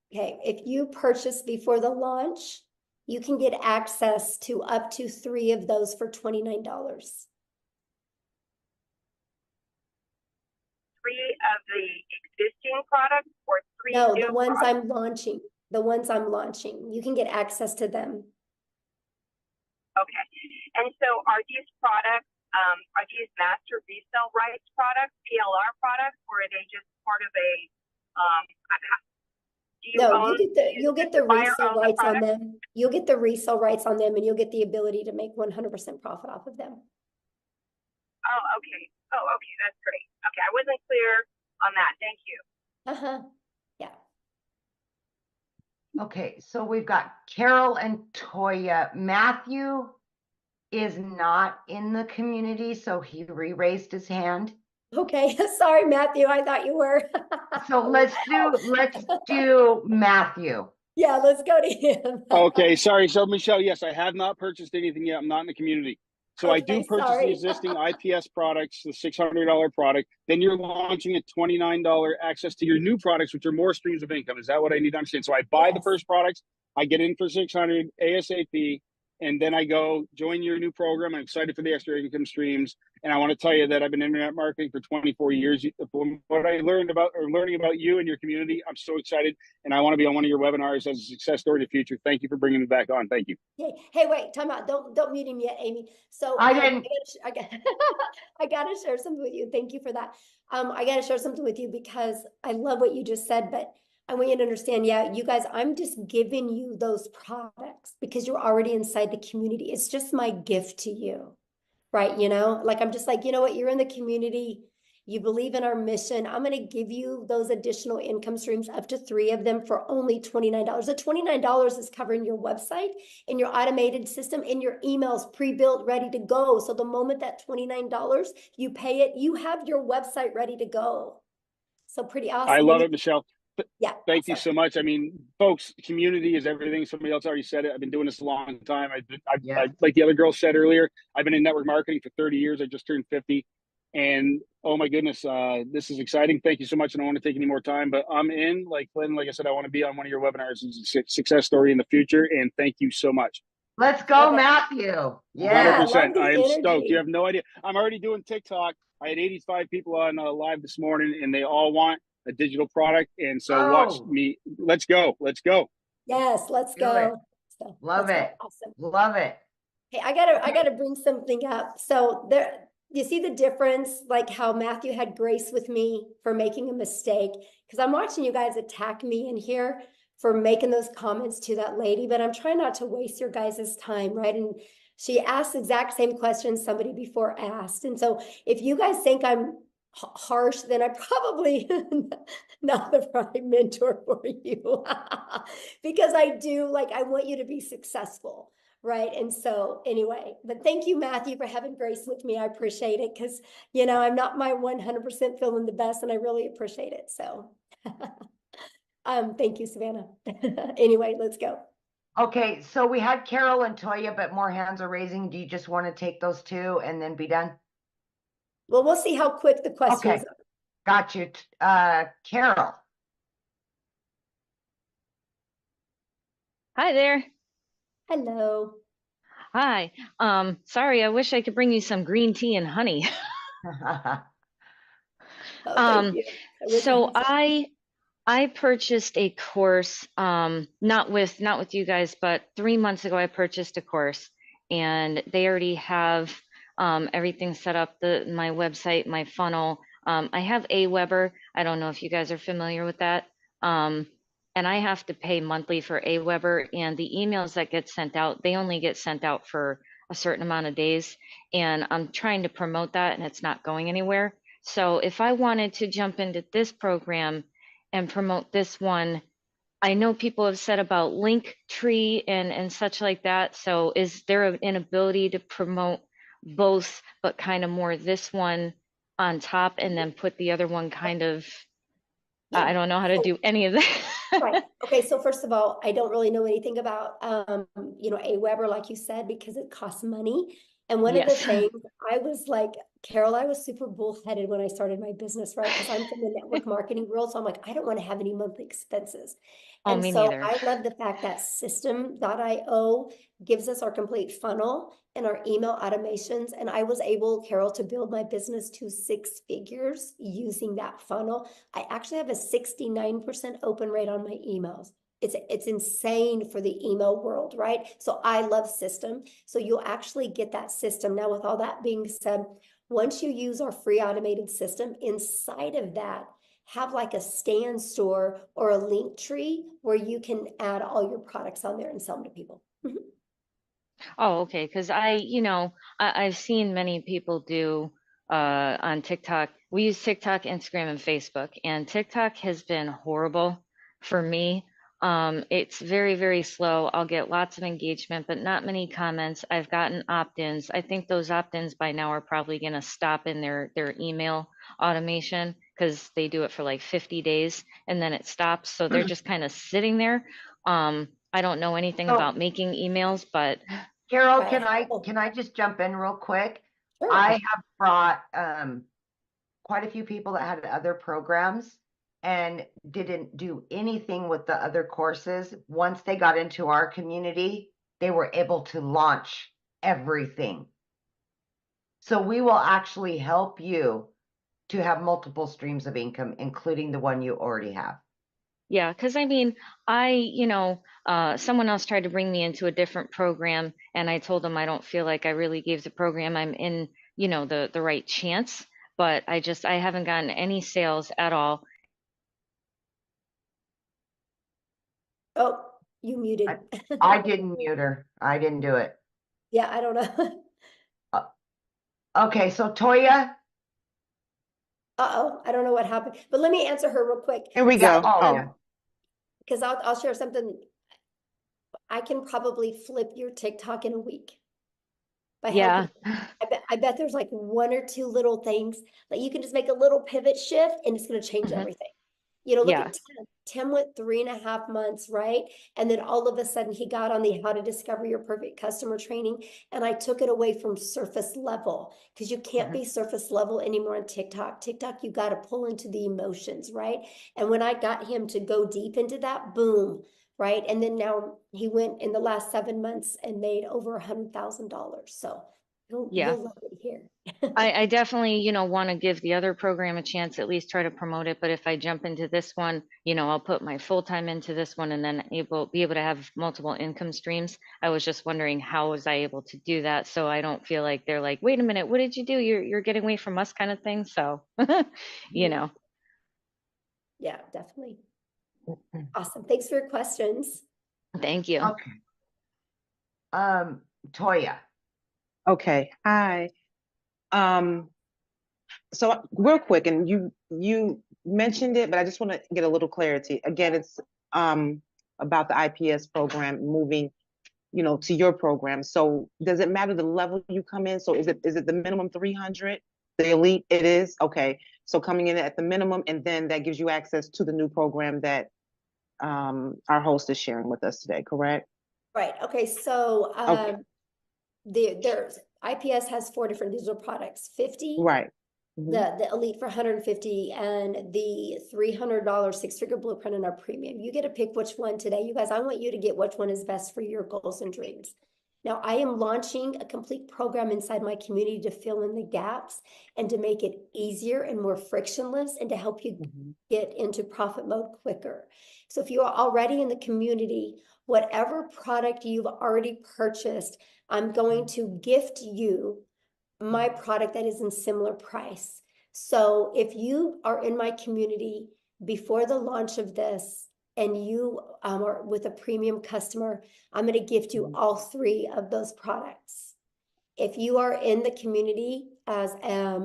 okay, if you purchase before the launch, you can get access to up to 3 of those for $29. 3 of the existing products, or 3 No, new the ones products? I'm launching. The ones I'm launching. You can get access to them. Okay. And so are these products, are these master resale rights products, PLR products, or are they just part of a, do you No, own, you'll get the buyer resale own the rights on product? them. You'll get the resale rights on them and you'll get the ability to make 100% profit off of them. Oh, okay. Oh, okay. That's great. Okay. I wasn't clear on that. Thank you. Uh-huh. Yeah. Okay, so we've got Carol and Toya. Matthew is not in the community, so he re-raised his hand. Okay. Sorry, Matthew. I thought you were. So let's do Matthew. Yeah, let's go to him. Okay, sorry. So Michelle, yes, I have not purchased anything yet. I'm not in the community. So I do Okay, purchase the sorry. existing IPS products, the $600 product. Then you're launching a $29 access to your new products, which are more streams of income. Is that what I need to understand? So I buy the Yes. first products, I get in for $600 ASAP, and then I go join your new program. I'm excited for the extra income streams. And I want to tell you that I've been internet marketing for 24 years. From what I learning about you and your community, I'm so excited. And I want to be on one of your webinars as a success story to the future. Thank you for bringing me back on. Thank you. Hey, wait, time out. Don't mute him yet, Amy. So I didn't. I gotta share something with you. Thank you for that. I gotta share something with you because I love what you just said, but I want you to understand, yeah, you guys, I'm just giving you those products because you're already inside the community. It's just my gift to you, right? You know, like I'm just like, you know what, you're in the community, you believe in our mission. I'm going to give you those additional income streams, up to 3 of them for only $29. The $29 is covering your website and your automated system and your emails pre-built, ready to go. So the moment that $29, you pay it, you have your website ready to go. So pretty awesome. I love it, Michelle. Yeah. Thank you so much. I mean, folks, community is everything. Somebody else already said it. I've been doing this a long time. I like the other girl said earlier, I've been in network marketing for 30 years. I just turned 50. And oh my goodness, this is exciting. Thank you so much. I don't want to take any more time, but I'm in. Like Lynn, like I said, I want to be on one of your webinars as a success story in the future. And thank you so much. Let's go, Matthew. Yeah. 100%. I am stoked. You have no idea. I'm already doing TikTok. I had 85 people on live this morning, and they all want a digital product. And so watch me. Let's go. Let's go. Yes, let's go. So, Love it. Awesome. Love it. Hey, I gotta bring something up. So there, you see the difference, like how Matthew had grace with me for making a mistake, because I'm watching you guys attack me in here for making those comments to that lady, but I'm trying not to waste your guys' time, right? And she asked the exact same question somebody before asked. And so if you guys think I'm harsh, then I'm probably not the right mentor for you. Because I do, like, I want you to be successful, right? And so anyway, but thank you, Matthew, for having grace with me. I appreciate it, because, you know, I'm not my 100% feeling the best, and I really appreciate it. So thank you, Savannah. Anyway, let's go. Okay, so we had Carol and Toya, but more hands are raising. Do you just want to take those 2 and then be done? Well, we'll see how quick the questions are. Got you. Carol. Hi there. Hello. Hi. Sorry, I wish I could bring you some green tea and honey. Thank you. So I purchased a course, not with you guys, but 3 months ago I purchased a course, and they already have everything set up, my website, my funnel. I have Aweber. I don't know if you guys are familiar with that. And I have to pay monthly for Aweber, and the emails that get sent out, they only get sent out for a certain amount of days. And I'm trying to promote that, and it's not going anywhere. So if I wanted to jump into this program and promote this one, I know people have said about Linktree and such like that. So is there an ability to promote both, but kind of more this one on top, and then put the other one kind of, I don't know how to do any of that. Right. Okay. So first of all, I don't really know anything about, you know, Aweber, like you said, because it costs money. And one of the things I was like, Carol, I was super bullheaded when I started my business, right? Because I'm from the network marketing world. So I'm like, I don't want to have any monthly expenses. Oh, me so neither. I love the fact that system.io gives us our complete funnel and our email automations. And I was able, Carol, to build my business to 6 figures using that funnel. I actually have a 69% open rate on my emails. It's insane for the email world, right? So I love system. So you'll actually get that system. Now, with all that being said, once you use our free automated system, inside of that, have like a stand store or a link tree where you can add all your products on there and sell them to people. Oh, okay. Because I've seen many people do on TikTok. We use TikTok, Instagram, and Facebook, and TikTok has been horrible for me. It's very, very slow. I'll get lots of engagement, but not many comments. I've gotten opt-ins. I think those opt-ins by now are probably going to stop in their email automation, because they do it for like 50 days and then it stops. So they're just kind of sitting there. I don't know anything about making emails, but Carol, can I just jump in real quick? Sure. I have brought quite a few people that had other programs and didn't do anything with the other courses. Once they got into our community, they were able to launch everything. So we will actually help you to have multiple streams of income, including the one you already have. Yeah, because I mean, someone else tried to bring me into a different program, and I told them I don't feel like I really gave the program I'm in, the right chance, but I haven't gotten any sales at all. Oh, you muted. I didn't mute her. I didn't do it. Yeah, I don't know. Okay, so Toya. Uh-oh, I don't know what happened, but let me answer her real quick. Here we So, go. Oh, yeah. Because I'll share something. I can probably flip your TikTok in a week by Yeah. helping. I bet there's like one or two little things that you can just make a little pivot shift and it's going to change everything. You know, look Yeah. at Tim. Tim went 3.5 months, right? And then all of a sudden he got on the How to Discover Your Perfect Customer training. And I took it away from surface level because you can't be surface level anymore on TikTok. TikTok, you got to pull into the emotions, right? And when I got him to go deep into that, boom, right? And then now he went in the last 7 months and made over $100,000. So Yeah. you'll love it here. I definitely, you know, want to give the other program a chance, at least try to promote it. But if I jump into this one, you know, I'll put my full time into this one and then be able to have multiple income streams. I was just wondering, how was I able to do that so I don't feel like they're like, wait a minute, what did you do? You're getting away from us, kind of thing. So, you know. Yeah, definitely. Awesome. Thanks for your questions. Thank you. Okay. Toya. okay. Hi. So real quick, and you mentioned it, but I just want to get a little clarity. Again, it's about the IPS program moving, you know, to your program. So does it matter the level you come in? So is it the minimum 300? The elite, it is? Okay. So coming in at the minimum, and then that gives you access to the new program that our host is sharing with us today, correct? Right. Okay. So Okay. there's IPS has 4 different digital products, 50, Right. the Elite for 150, and the $300 6-figure blueprint in our premium. You get to pick which one today. You guys, I want you to get which one is best for your goals and dreams. Now, I am launching a complete program inside my community to fill in the gaps and to make it easier and more frictionless and to help you get into profit mode quicker. So if you are already in the community, whatever product you've already purchased, I'm going to gift you my product that is in similar price. So if you are in my community before the launch of this and you are with a premium customer, I'm going to gift you all 3 of those products. If you are in the community as a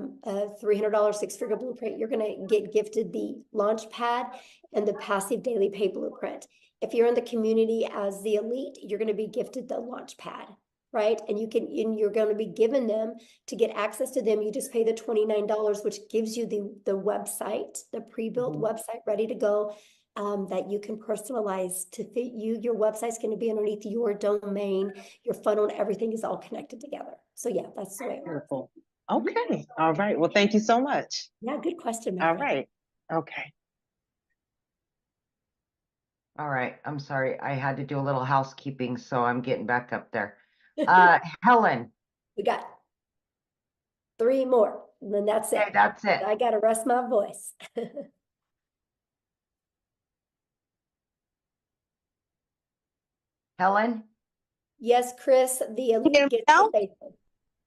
$300 6-figure blueprint, you're going to get gifted the launch pad and the passive daily pay blueprint. If you're in the community as the elite, you're going to be gifted the launch pad, right? And you're going to be given them to get access to them. You just pay the $29, which gives you the website, the pre-built website ready to go. That you can personalize to fit you. Your website's going to be underneath your domain, your funnel, and everything is all connected together. So yeah, that's the way it works. Beautiful. Okay. All right. Well, thank you so much. Yeah, good question. All right. Okay. All right. I'm sorry. I had to do a little housekeeping, so I'm getting back up there. Helen. We got 3 more, and then that's it. Okay, that's it. I got to rest my voice. Helen? Yes, Chris, the elite gets what they said.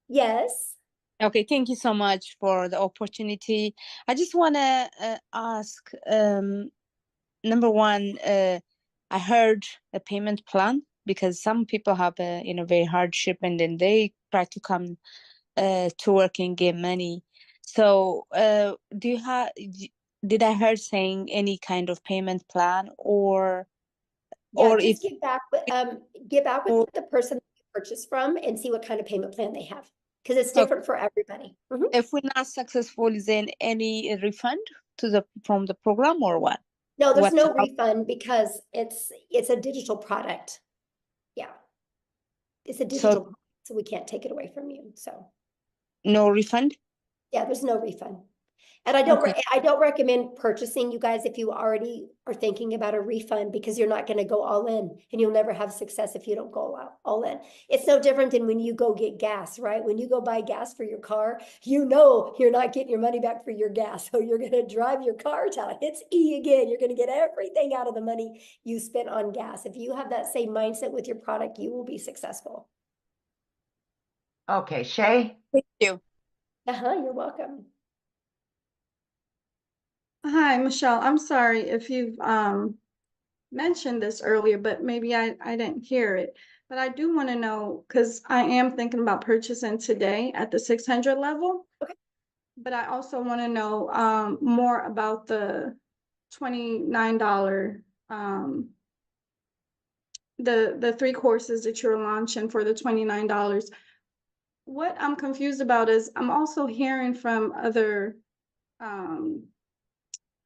Yes. Okay, thank you so much for the opportunity. I just want to ask, number one, I heard a payment plan because some people have a very hardship and then they try to come to work and get money. So do you have? Did I heard saying any kind of payment plan or? Yeah, or just if get back with the person that you purchased from and see what kind of payment plan they have, because it's different for everybody. If we're not successful, is there any refund from the program or what? No, there's no refund because it's a digital product. Yeah, it's a digital product, so we can't take it away from you. So no refund? Yeah, there's no refund. And I don't recommend purchasing, you guys, if you already are thinking about a refund, because you're not going to go all in and you'll never have success if you don't go all in. It's no different than when you go get gas, right? When you go buy gas for your car, you know you're not getting your money back for your gas. So you're going to drive your car till it hits E again. You're going to get everything out of the money you spent on gas. If you have that same mindset with your product, you will be successful. Okay, Shay? Thank you. You're welcome. Hi, Michelle. I'm sorry if you've mentioned this earlier, but maybe I didn't hear it. But I do want to know, because I am thinking about purchasing today at the 600 level. Okay. But I also want to know more about the $29, the 3 courses that you're launching for the $29. What I'm confused about is I'm also hearing from other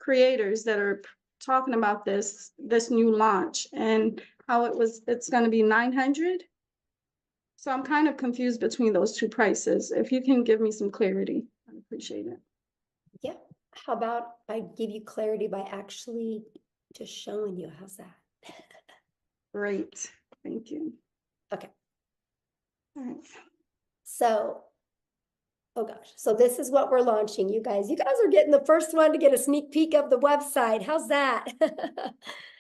creators that are talking about this new launch and how it's going to be 900. So I'm kind of confused between those two prices. If you can give me some clarity, I'd appreciate it. Yeah. How about I give you clarity by actually just showing you? How's that? Great. Thank you. Okay. All right. So, oh gosh. So this is what we're launching, you guys. You guys are getting the first one to get a sneak peek of the website. How's that?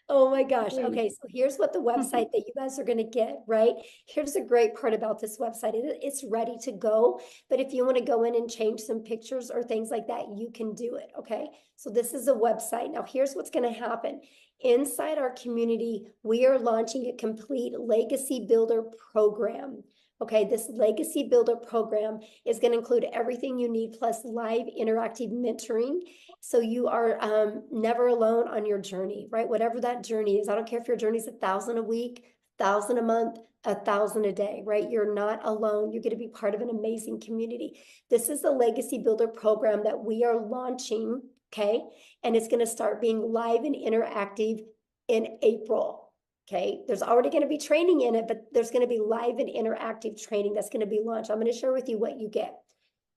Oh my gosh. Okay, so here's what the website that you guys are going to get, right? Here's the great part about this website. It's ready to go, but if you want to go in and change some pictures or things like that, you can do it, okay? So this is a website. Now here's what's going to happen. Inside our community, we are launching a complete legacy builder program. Okay, this legacy builder program is going to include everything you need plus live interactive mentoring. So you are never alone on your journey, right? Whatever that journey is. I don't care if your journey is 1,000 a week, 1,000 a month, 1,000 a day, right? You're not alone. You're going to be part of an amazing community. This is the legacy builder program that we are launching, okay? And it's going to start being live and interactive in April. Okay, there's already going to be training in it, but there's going to be live and interactive training that's going to be launched. I'm going to share with you what you get.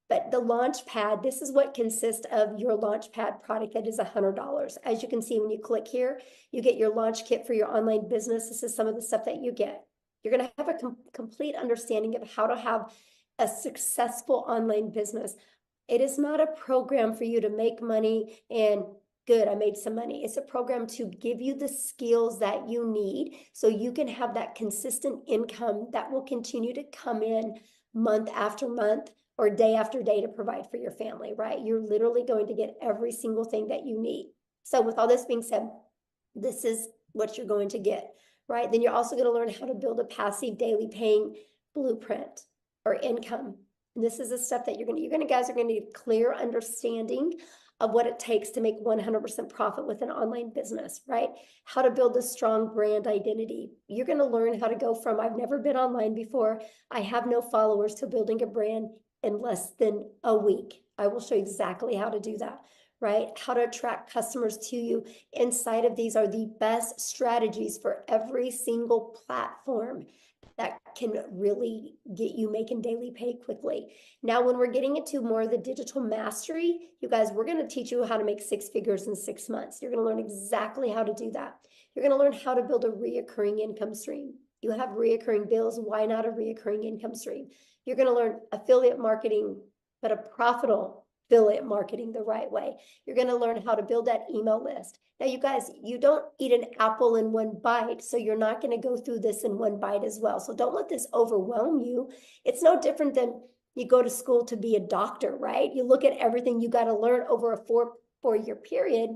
But the launch pad, this is what consists of your launch pad product that is $100. As you can see, when you click here, you get your launch kit for your online business. This is some of the stuff that you get. You're going to have a complete understanding of how to have a successful online business. It is not a program for you to make money and good, I made some money. It's a program to give you the skills that you need so you can have that consistent income that will continue to come in month after month or day after day to provide for your family, right? You're literally going to get every single thing that you need. So with all this being said, this is what you're going to get, right? Then you're also going to learn how to build a passive daily paying blueprint or income. And this is the stuff that you guys are going to need clear understanding of what it takes to make 100% profit with an online business, right? How to build a strong brand identity. You're going to learn how to go from I've never been online before, I have no followers, to building a brand in less than a week. I will show you exactly how to do that, right? How to attract customers to you. Inside of these are the best strategies for every single platform that can really get you making daily pay quickly. Now, when we're getting into more of the digital mastery, you guys, we're going to teach you how to make 6 figures in 6 months. You're going to learn exactly how to do that. You're going to learn how to build a reoccurring income stream. You have reoccurring bills. Why not a reoccurring income stream? You're going to learn affiliate marketing, but a profitable affiliate marketing the right way. You're going to learn how to build that email list. Now, you guys, you don't eat an apple in one bite, so you're not going to go through this in one bite as well. So don't let this overwhelm you. It's no different than you go to school to be a doctor, right? You look at everything you got to learn over a four-year period.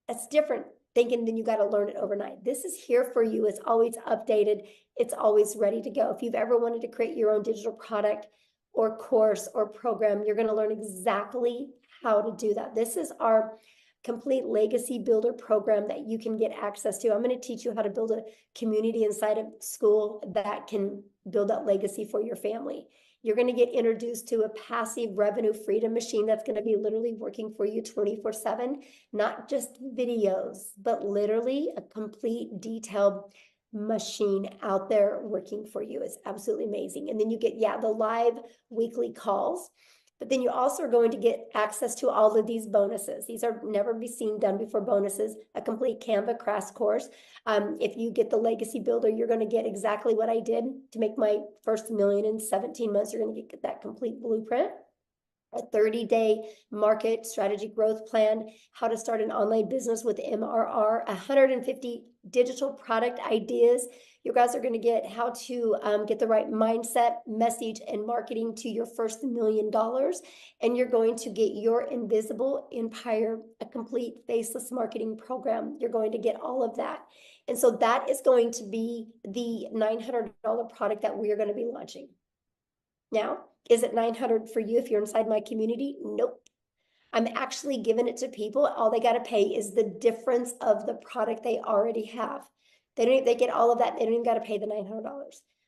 That's different thinking than you got to learn it overnight. This is here for you. It's always updated. It's always ready to go. If you've ever wanted to create your own digital product or course or program, you're going to learn exactly how to do that. This is our complete legacy builder program that you can get access to. I'm going to teach you how to build a community inside of school that can build that legacy for your family. You're going to get introduced to a passive revenue freedom machine that's going to be literally working for you 24/7, not just videos, but literally a complete detailed machine out there working for you. It's absolutely amazing. And then you get, the live weekly calls. But then you also are going to get access to all of these bonuses. These are never be seen done before bonuses, a complete Canva crash course. If you get the legacy builder, you're going to get exactly what I did to make my first $1 million in 17 months. You're going to get that complete blueprint. a 30-day market strategy growth plan, how to start an online business with MRR, 150 digital product ideas. You guys are going to get how to get the right mindset, message, and marketing to your first $1 million. And you're going to get your invisible empire, a complete faceless marketing program. You're going to get all of that. And so that is going to be the $900 product that we are going to be launching. Now, is it $900 for you if you're inside my community? Nope. I'm actually giving it to people. All they got to pay is the difference of the product they already have. They get all of that. They don't even got to pay the $900.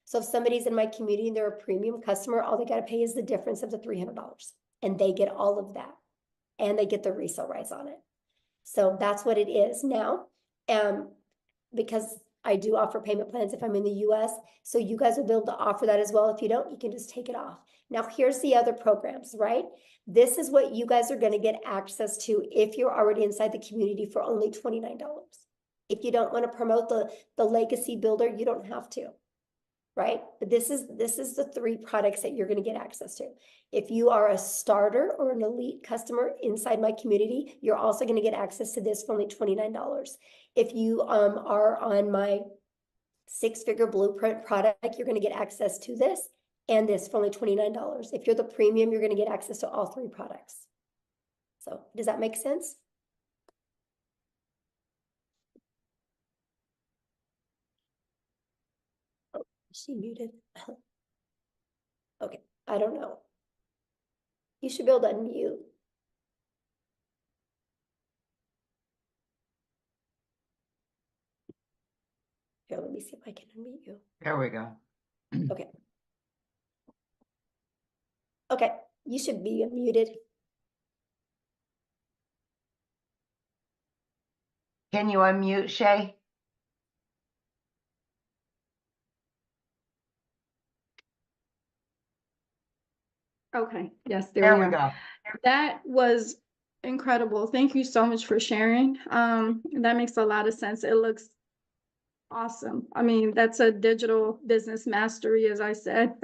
So if somebody's in my community and they're a premium customer, all they got to pay is the difference of the $300. And they get all of that. And they get the resale rights on it. So that's what it is now. Because I do offer payment plans if I'm in the US. So you guys will be able to offer that as well. If you don't, you can just take it off. Now, here's the other programs, right? This is what you guys are going to get access to if you're already inside the community for only $29. If you don't want to promote the legacy builder, you don't have to, right? But this is the 3 products that you're going to get access to. If you are a starter or an elite customer inside my community, you're also going to get access to this for only $29. If you are on my 6-figure blueprint product, you're going to get access to this and this for only $29. If you're the premium, you're going to get access to all 3 products. So does that make sense? Oh, is she muted? Okay, I don't know. You should be able to unmute. Here, let me see if I can unmute you. There we go. Okay. Okay, you should be unmuted. Can you unmute, Shay? Okay, yes, There we we are. go. That was incredible. Thank you so much for sharing. That makes a lot of sense. It looks awesome. I mean, that's a digital business mastery, as I said.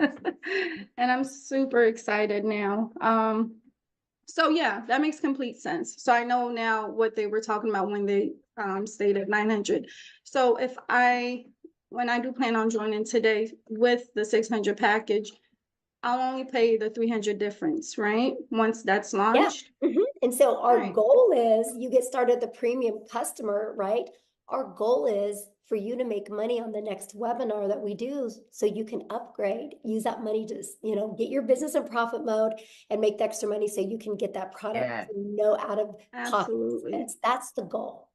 And I'm super excited now. So yeah, that makes complete sense. So I know now what they were talking about when they stated 900. So when I do plan on joining today with the 600 package, I'll only pay the 300 difference, right? Once that's launched. Yeah. And so our Right. goal is you get started the premium customer, right? Our goal is for you to make money on the next webinar that we do so you can upgrade, use that money to, get your business in profit mode and make the extra money so you can get that product for no out of pocket expense. That's the goal.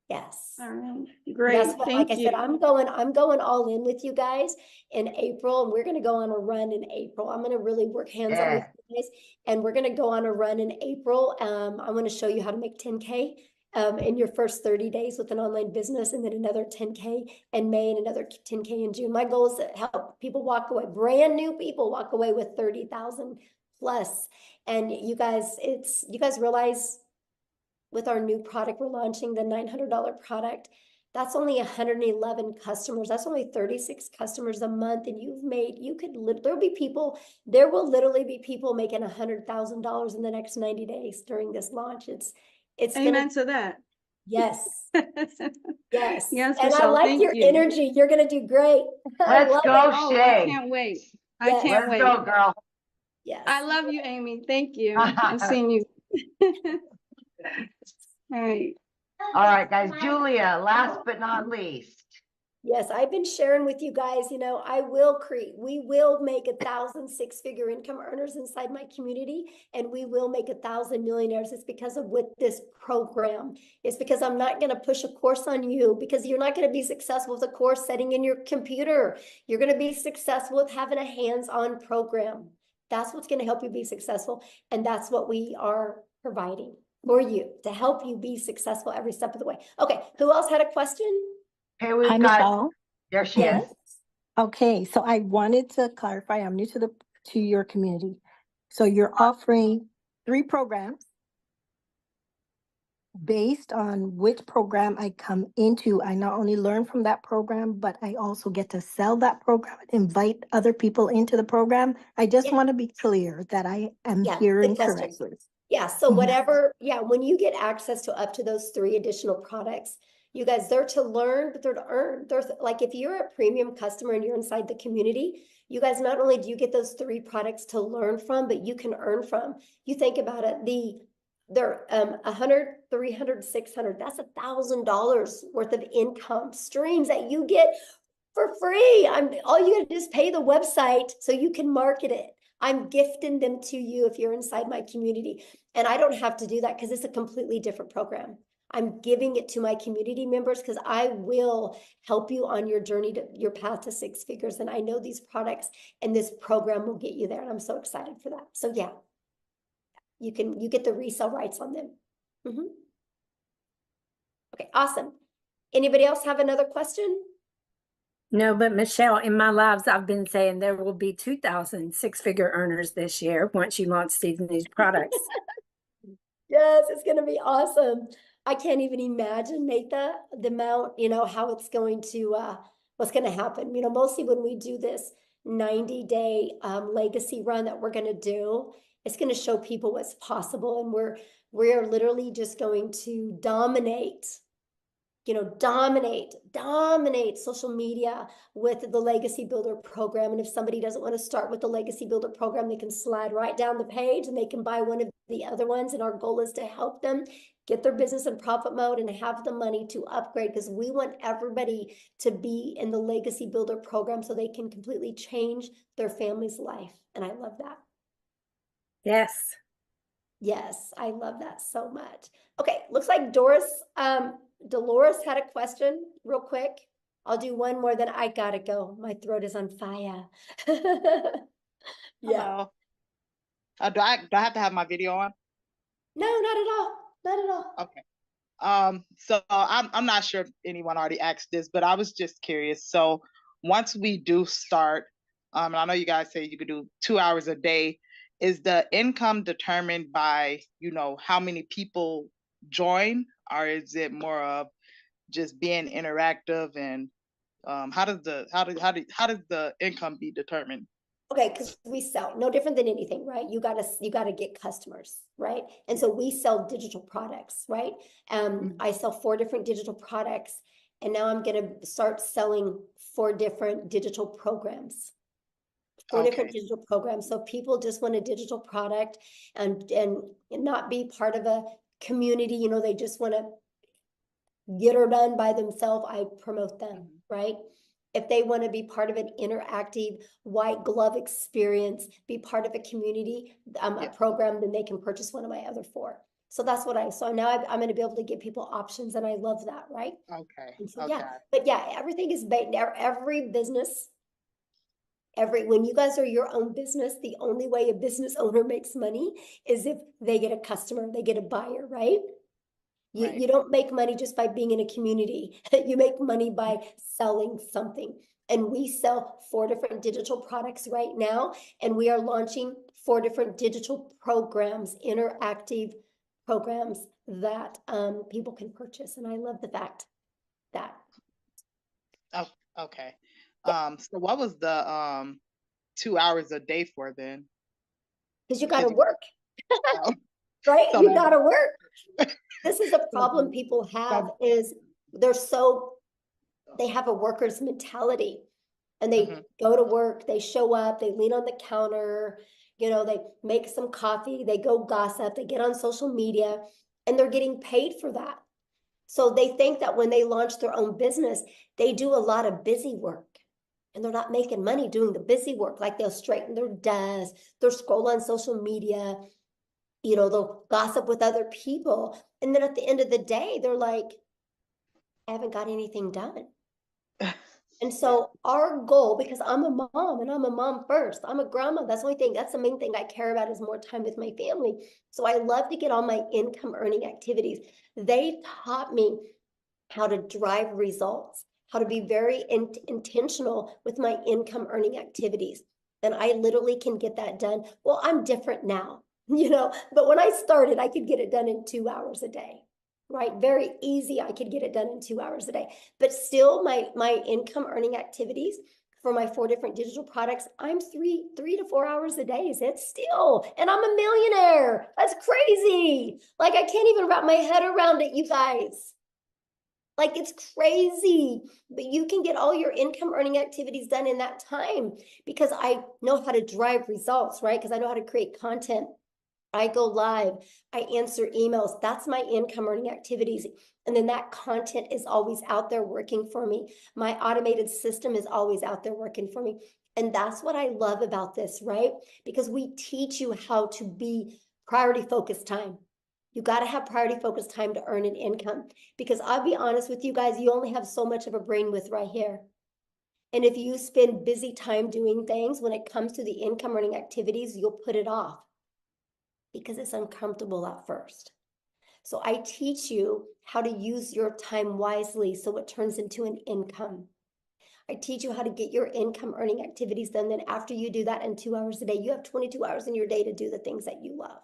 Yes. All right. Great. That's what, like Thank I said, you. I'm going all in with you guys in April, and we're going to go on a run in April. I'm going to really work hands-on with you guys, and we're going to go on a run in April. I want to show you how to make 10K in your first 30 days with an online business, and then another 10K in May and another 10K in June. My goal is to help people walk away, brand new people walk away with 30,000 plus. And you guys realize with our new product, we're launching the $900 product. That's only 111 customers. That's only 36 customers a month. And there will literally be people making $100,000 in the next 90 days during this launch. It's Amen to that. Yes. Yes. Yes, And I Michelle, like thank your you. energy. You're going to do great. Let's go, Oh, I Shay. can't wait. I Yes. can't wait. Let's go, girl. Yes. I love you, Amy. Thank you. I'm seeing you. All right. All right, guys. Julia, last but not least. Yes, I've been sharing with you guys, we will make 1,000 6-figure income earners inside my community, and we will make 1,000 millionaires. It's because of with this program. It's because I'm not going to push a course on you, because you're not going to be successful with a course setting in your computer. You're going to be successful with having a hands-on program. That's what's going to help you be successful. And that's what we are providing for you to help you be successful every step of the way. Okay. Who else had a question? Hey, we've Hi, got, Michelle. there she Yes. is. Okay, so I wanted to clarify, I'm new to your community. So you're offering 3 programs. based on which program I come into, I not only learn from that program, but I also get to sell that program and invite other people into the program. I just Yeah. want to be clear that I am Yeah, hearing good question. correctly. Yeah, so Mhm. whatever, yeah, when you get access to up to those 3 additional products, you guys, they're to learn, but they're to earn. There's like, if you're a premium customer and you're inside the community, you guys, not only do you get those 3 products to learn from, but you can earn from. You think about it, they're 100, 300, 600, that's $1,000 worth of income streams that you get for free. All you gotta do is pay the website so you can market it. I'm gifting them to you if you're inside my community. And I don't have to do that because it's a completely different program. I'm giving it to my community members because I will help you on your journey to your path to 6 figures. And I know these products and this program will get you there. And I'm so excited for that. So yeah, you get the resale rights on them. Mhm. Okay, awesome. Anybody else have another question? No, but Michelle, in my lives, I've been saying there will be 2,000 six-figure earners this year once you launch these new products. Yes, it's going to be awesome. I can't even imagine, Natha, the amount, how it's going to, what's going to happen. Mostly when we do this 90-day legacy run that we're going to do, it's going to show people what's possible. And we're literally just going to dominate social media with the Legacy Builder program. And if somebody doesn't want to start with the Legacy Builder program, they can slide right down the page and they can buy one of the other ones. And our goal is to help them get their business in profit mode and have the money to upgrade, because we want everybody to be in the Legacy Builder program so they can completely change their family's life. And I love that. Yes. Yes, I love that so much. Okay, looks like Dolores had a question real quick. I'll do one more, then I gotta go. My throat is on fire. Yeah. Hello. Do I have to have my video on? No, not at all. Not at all. Okay. So I'm not sure if anyone already asked this, but I was just curious. So once we do start, and I know you guys say you could do 2 hours a day, is the income determined by, how many people join, or is it more of just being interactive? And how does the income be determined? Okay, because we sell no different than anything, right? You gotta get customers, right? And so we sell digital products, right? I sell 4 different digital products, and now I'm gonna start selling 4 different digital programs. 4 different digital programs. So people just want a digital product and not be part of a community, they just want to get her done by themselves. I promote them, right? If they want to be part of an interactive white glove experience, be part of a community, a program, then they can purchase one of my other 4. So that's what so now I'm going to be able to give people options, and I love that, right? Okay. And so, but yeah, everything is based, every business, when you guys are your own business, the only way a business owner makes money is if they get a customer, they get a buyer, right? You don't make money just by being in a community. You make money by selling something. And we sell 4 different digital products right now, and we are launching 4 different digital programs, interactive programs that people can purchase. And I love the fact that. Oh, okay. So what was the 2 hours a day for then? Because you got to work, right? So You got to work. This is a problem people have, is they have a worker's mentality, and they go to work, they show up, they lean on the counter, they make some coffee, they go gossip, they get on social media, and they're getting paid for that. So they think that when they launch their own business, they do a lot of busy work. And they're not making money doing the busy work. Like, they'll straighten their desk, they'll scroll on social media, they'll gossip with other people. And then at the end of the day, they're like, I haven't got anything done. And so our goal, because I'm a mom and I'm a mom first, I'm a grandma. That's the main thing I care about, is more time with my family. So I love to get all my income earning activities. They taught me how to drive results, how to be very intentional with my income earning activities. And I literally can get that done. Well, I'm different now, but when I started, I could get it done in 2 hours a day. right? Very easy. I could get it done in 2 hours a day. But still, my income earning activities for my 4 different digital products, I'm 3 to 4 hours a day. It's still, and I'm a millionaire. That's crazy. Like, I can't even wrap my head around it, you guys. Like, it's crazy, but you can get all your income earning activities done in that time because I know how to drive results, right? Because I know how to create content. I go live, I answer emails. That's my income earning activities. And then that content is always out there working for me. My automated system is always out there working for me. And that's what I love about this, right? Because we teach you how to be priority focused time. You got to have priority focused time to earn an income. Because I'll be honest with you guys, you only have so much of a brain width right here. And if you spend busy time doing things, when it comes to the income earning activities, you'll put it off because it's uncomfortable at first. So I teach you how to use your time wisely so it turns into an income. I teach you how to get your income earning activities done. Then after you do that in 2 hours a day, you have 22 hours in your day to do the things that you love.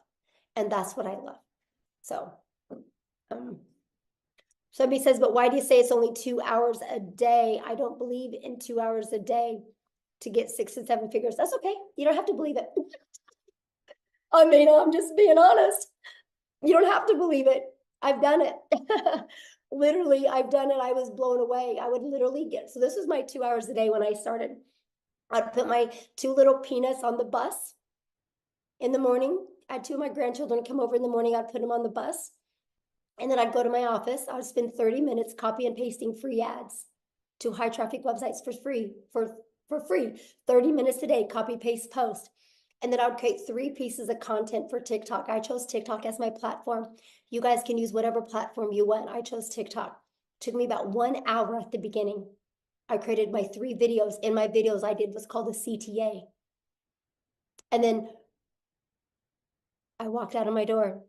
And that's what I love. So somebody says, but why do you say it's only 2 hours a day? I don't believe in 2 hours a day to get 6 and 7 figures. That's okay. You don't have to believe it. I mean, I'm just being honest. You don't have to believe it. I've done it. Literally, I've done it. I was blown away. I would literally so this was my 2 hours a day when I started. I'd put my 2 little peanuts on the bus in the morning. I had 2 of my grandchildren come over in the morning. I'd put them on the bus. And then I'd go to my office. I would spend 30 minutes copy and pasting free ads to high traffic websites for free, for free. 30 minutes a day, copy, paste, post. And then I would create 3 pieces of content for TikTok. I chose TikTok as my platform. You guys can use whatever platform you want. I chose TikTok. It took me about 1 hour at the beginning. I created my 3 videos. In my videos, I did what's called a CTA. And then I walked out of my door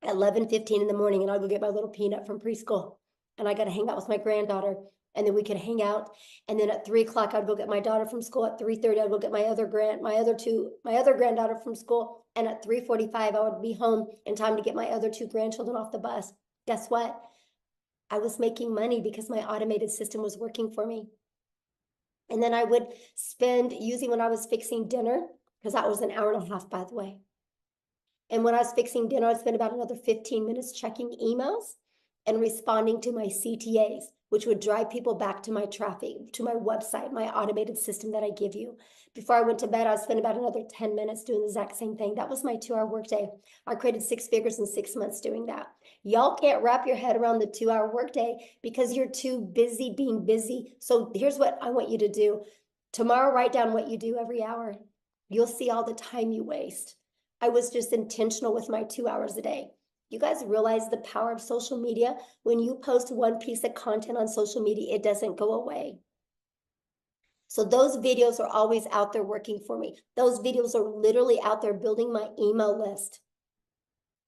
at 11:15 in the morning, and I'll go get my little peanut from preschool. And I got to hang out with my granddaughter. And then we could hang out. And then at 3 o'clock, I'd go get my daughter from school. At 3:30, I'd go get my other granddaughter from school. And at 3:45, I would be home in time to get my other 2 grandchildren off the bus. Guess what? I was making money because my automated system was working for me. And then I would spend, usually when I was fixing dinner, because that was an hour and a half, by the way. And when I was fixing dinner, I'd spend about another 15 minutes checking emails and responding to my CTAs, which would drive people back to my traffic, to my website, my automated system that I give you. Before I went to bed, I'd spend about another 10 minutes doing the exact same thing. That was my 2-hour workday. I created 6 figures in 6 months doing that. Y'all can't wrap your head around the 2-hour workday because you're too busy being busy. So here's what I want you to do. Tomorrow, write down what you do every hour. You'll see all the time you waste. I was just intentional with my 2 hours a day. You guys realize the power of social media? When you post 1 piece of content on social media, it doesn't go away. So those videos are always out there working for me. Those videos are literally out there building my email list.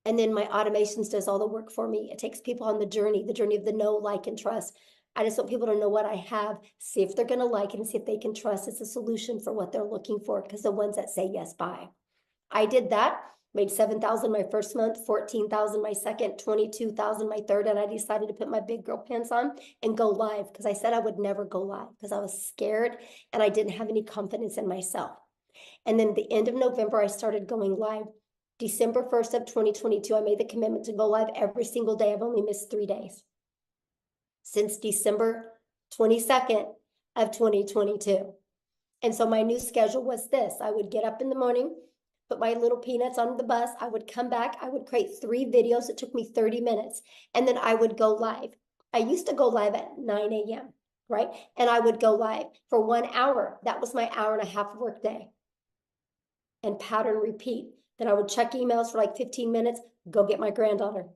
And then my automations does all the work for me. It takes people on the journey of the know, like, and trust. I just want people to know what I have, see if they're going to like it, and see if they can trust it's a solution for what they're looking for, because the ones that say yes, buy. I did that, made 7,000 my first month, 14,000 my second, 22,000 my third, and I decided to put my big girl pants on and go live, because I said I would never go live because I was scared and I didn't have any confidence in myself. And then the end of November, I started going live. December 1st of 2022, I made the commitment to go live every single day. I've only missed 3 days since December 22nd of 2022. And so my new schedule was this. I would get up in the morning, put my little peanuts on the bus. I would come back. I would create 3 videos. It took me 30 minutes. And then I would go live. I used to go live at 9 a.m., right? And I would go live for 1 hour. That was my hour and a half work day. And pattern repeat. Then I would check emails for like 15 minutes, go get my granddaughter.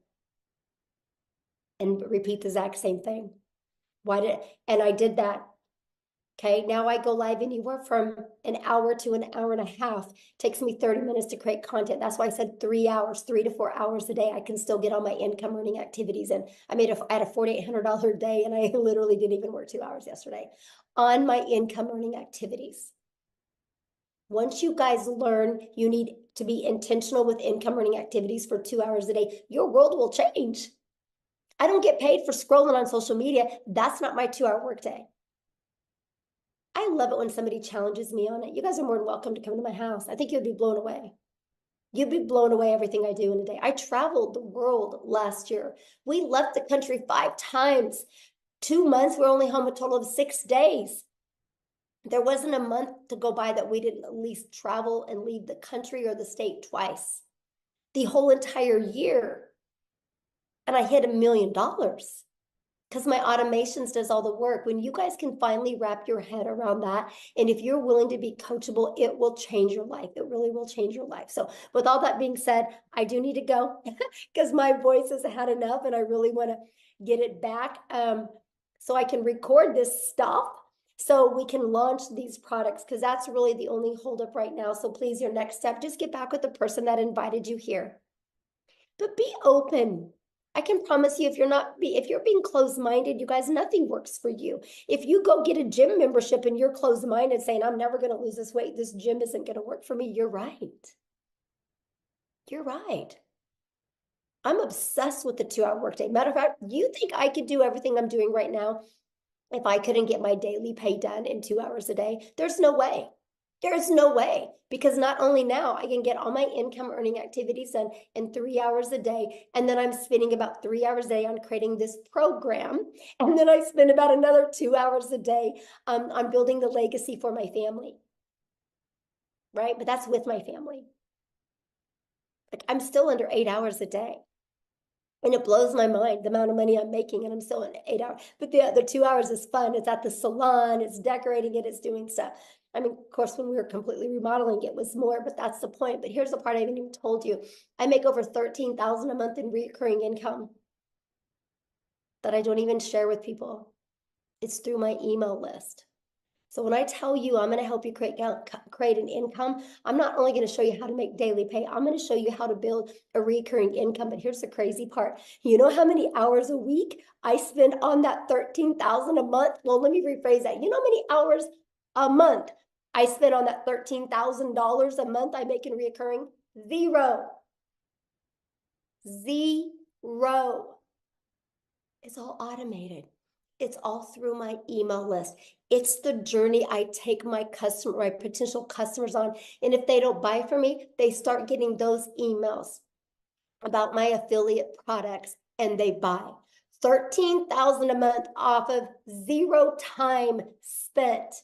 And repeat the exact same thing. And I did that. Okay, now I go live anywhere from an hour to an hour and a half. It takes me 30 minutes to create content. That's why I said 3 hours, 3 to 4 hours a day. I can still get all my income earning activities. And I had a $4,800 day, and I literally didn't even work 2 hours yesterday on my income earning activities. Once you guys learn you need to be intentional with income earning activities for 2 hours a day, your world will change. I don't get paid for scrolling on social media. That's not my 2-hour workday. I love it when somebody challenges me on it. You guys are more than welcome to come to my house. I think you'd be blown away. You'd be blown away everything I do in a day. I traveled the world last year. We left the country 5 times. 2 months, we're only home a total of 6 days. There wasn't a month to go by that we didn't at least travel and leave the country or the state twice. The whole entire year. And I hit $1 million because my automations does all the work. When you guys can finally wrap your head around that, and if you're willing to be coachable, it will change your life. It really will change your life. So with all that being said, I do need to go because my voice has had enough and I really want to get it back so I can record this stuff so we can launch these products, because that's really the only holdup right now. So please, your next step, just get back with the person that invited you here. But be open. I can promise you, if you're being closed-minded, you guys, nothing works for you. If you go get a gym membership and you're closed-minded saying, I'm never going to lose this weight, this gym isn't going to work for me, you're right. You're right. I'm obsessed with the 2-hour workday. Matter of fact, you think I could do everything I'm doing right now if I couldn't get my daily pay done in 2 hours a day? There's no way. There's no way, because not only now I can get all my income earning activities done in 3 hours a day, and then I'm spending about 3 hours a day on creating this program, and then I spend about another 2 hours a day on building the legacy for my family, right? But that's with my family. Like, I'm still under 8 hours a day. And it blows my mind the amount of money I'm making, and I'm still in 8 hours. But the 2 hours is fun. It's at the salon, it's decorating it, it's doing stuff. I mean, of course, when we were completely remodeling, it was more, but that's the point. But here's the part I haven't even told you. I make over $13,000 a month in recurring income that I don't even share with people. It's through my email list. So when I tell you I'm going to help you create an income, I'm not only going to show you how to make daily pay, I'm going to show you how to build a recurring income. But here's the crazy part. You know how many hours a week I spend on that $13,000 a month? Well, let me rephrase that. You know how many hours a month I spend on that $13,000 a month I make in recurring? 0. 0. It's all automated. It's all through my email list. It's the journey I take my potential customers on. And if they don't buy from me, they start getting those emails about my affiliate products and they buy. $13,000 a month off of 0 time spent.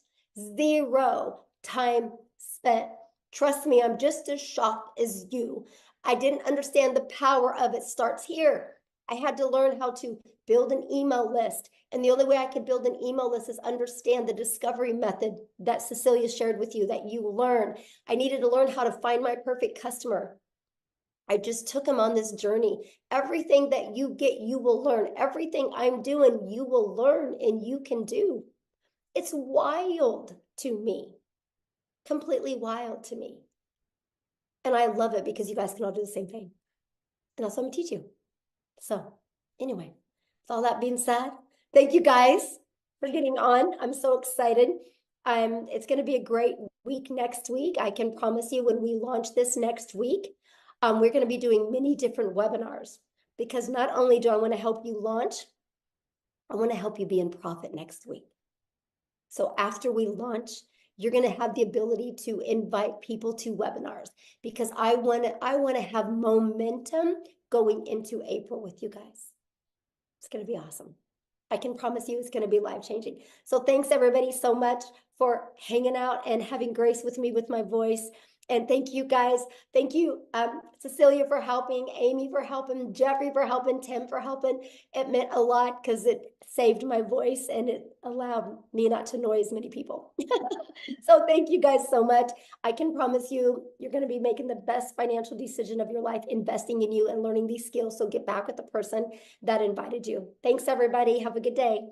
0 time spent. Trust me, I'm just as shocked as you. I didn't understand the power of it starts here. I had to learn how to build an email list. And the only way I could build an email list is understand the discovery method that Cecilia shared with you, that you learn. I needed to learn how to find my perfect customer. I just took them on this journey. Everything that you get, you will learn. Everything I'm doing, you will learn and you can do. It's wild to me. Completely wild to me. And I love it because you guys can all do the same thing. And that's what I'm going to teach you. So anyway, with all that being said, thank you guys for getting on. I'm so excited. It's going to be a great week next week. I can promise you when we launch this next week, we're going to be doing many different webinars, because not only do I want to help you launch, I want to help you be in profit next week. So after we launch, you're going to have the ability to invite people to webinars, because I want to have momentum going into April with you guys. It's going to be awesome. I can promise you it's going to be life-changing. So thanks everybody so much for hanging out and having grace with me with my voice. And thank you guys. Thank you, Cecilia, for helping, Amy for helping, Jeffrey for helping, Tim for helping. It meant a lot because it saved my voice and it allowed me not to annoy as many people. So thank you guys so much. I can promise you, you're going to be making the best financial decision of your life, investing in you and learning these skills. So get back with the person that invited you. Thanks, everybody. Have a good day.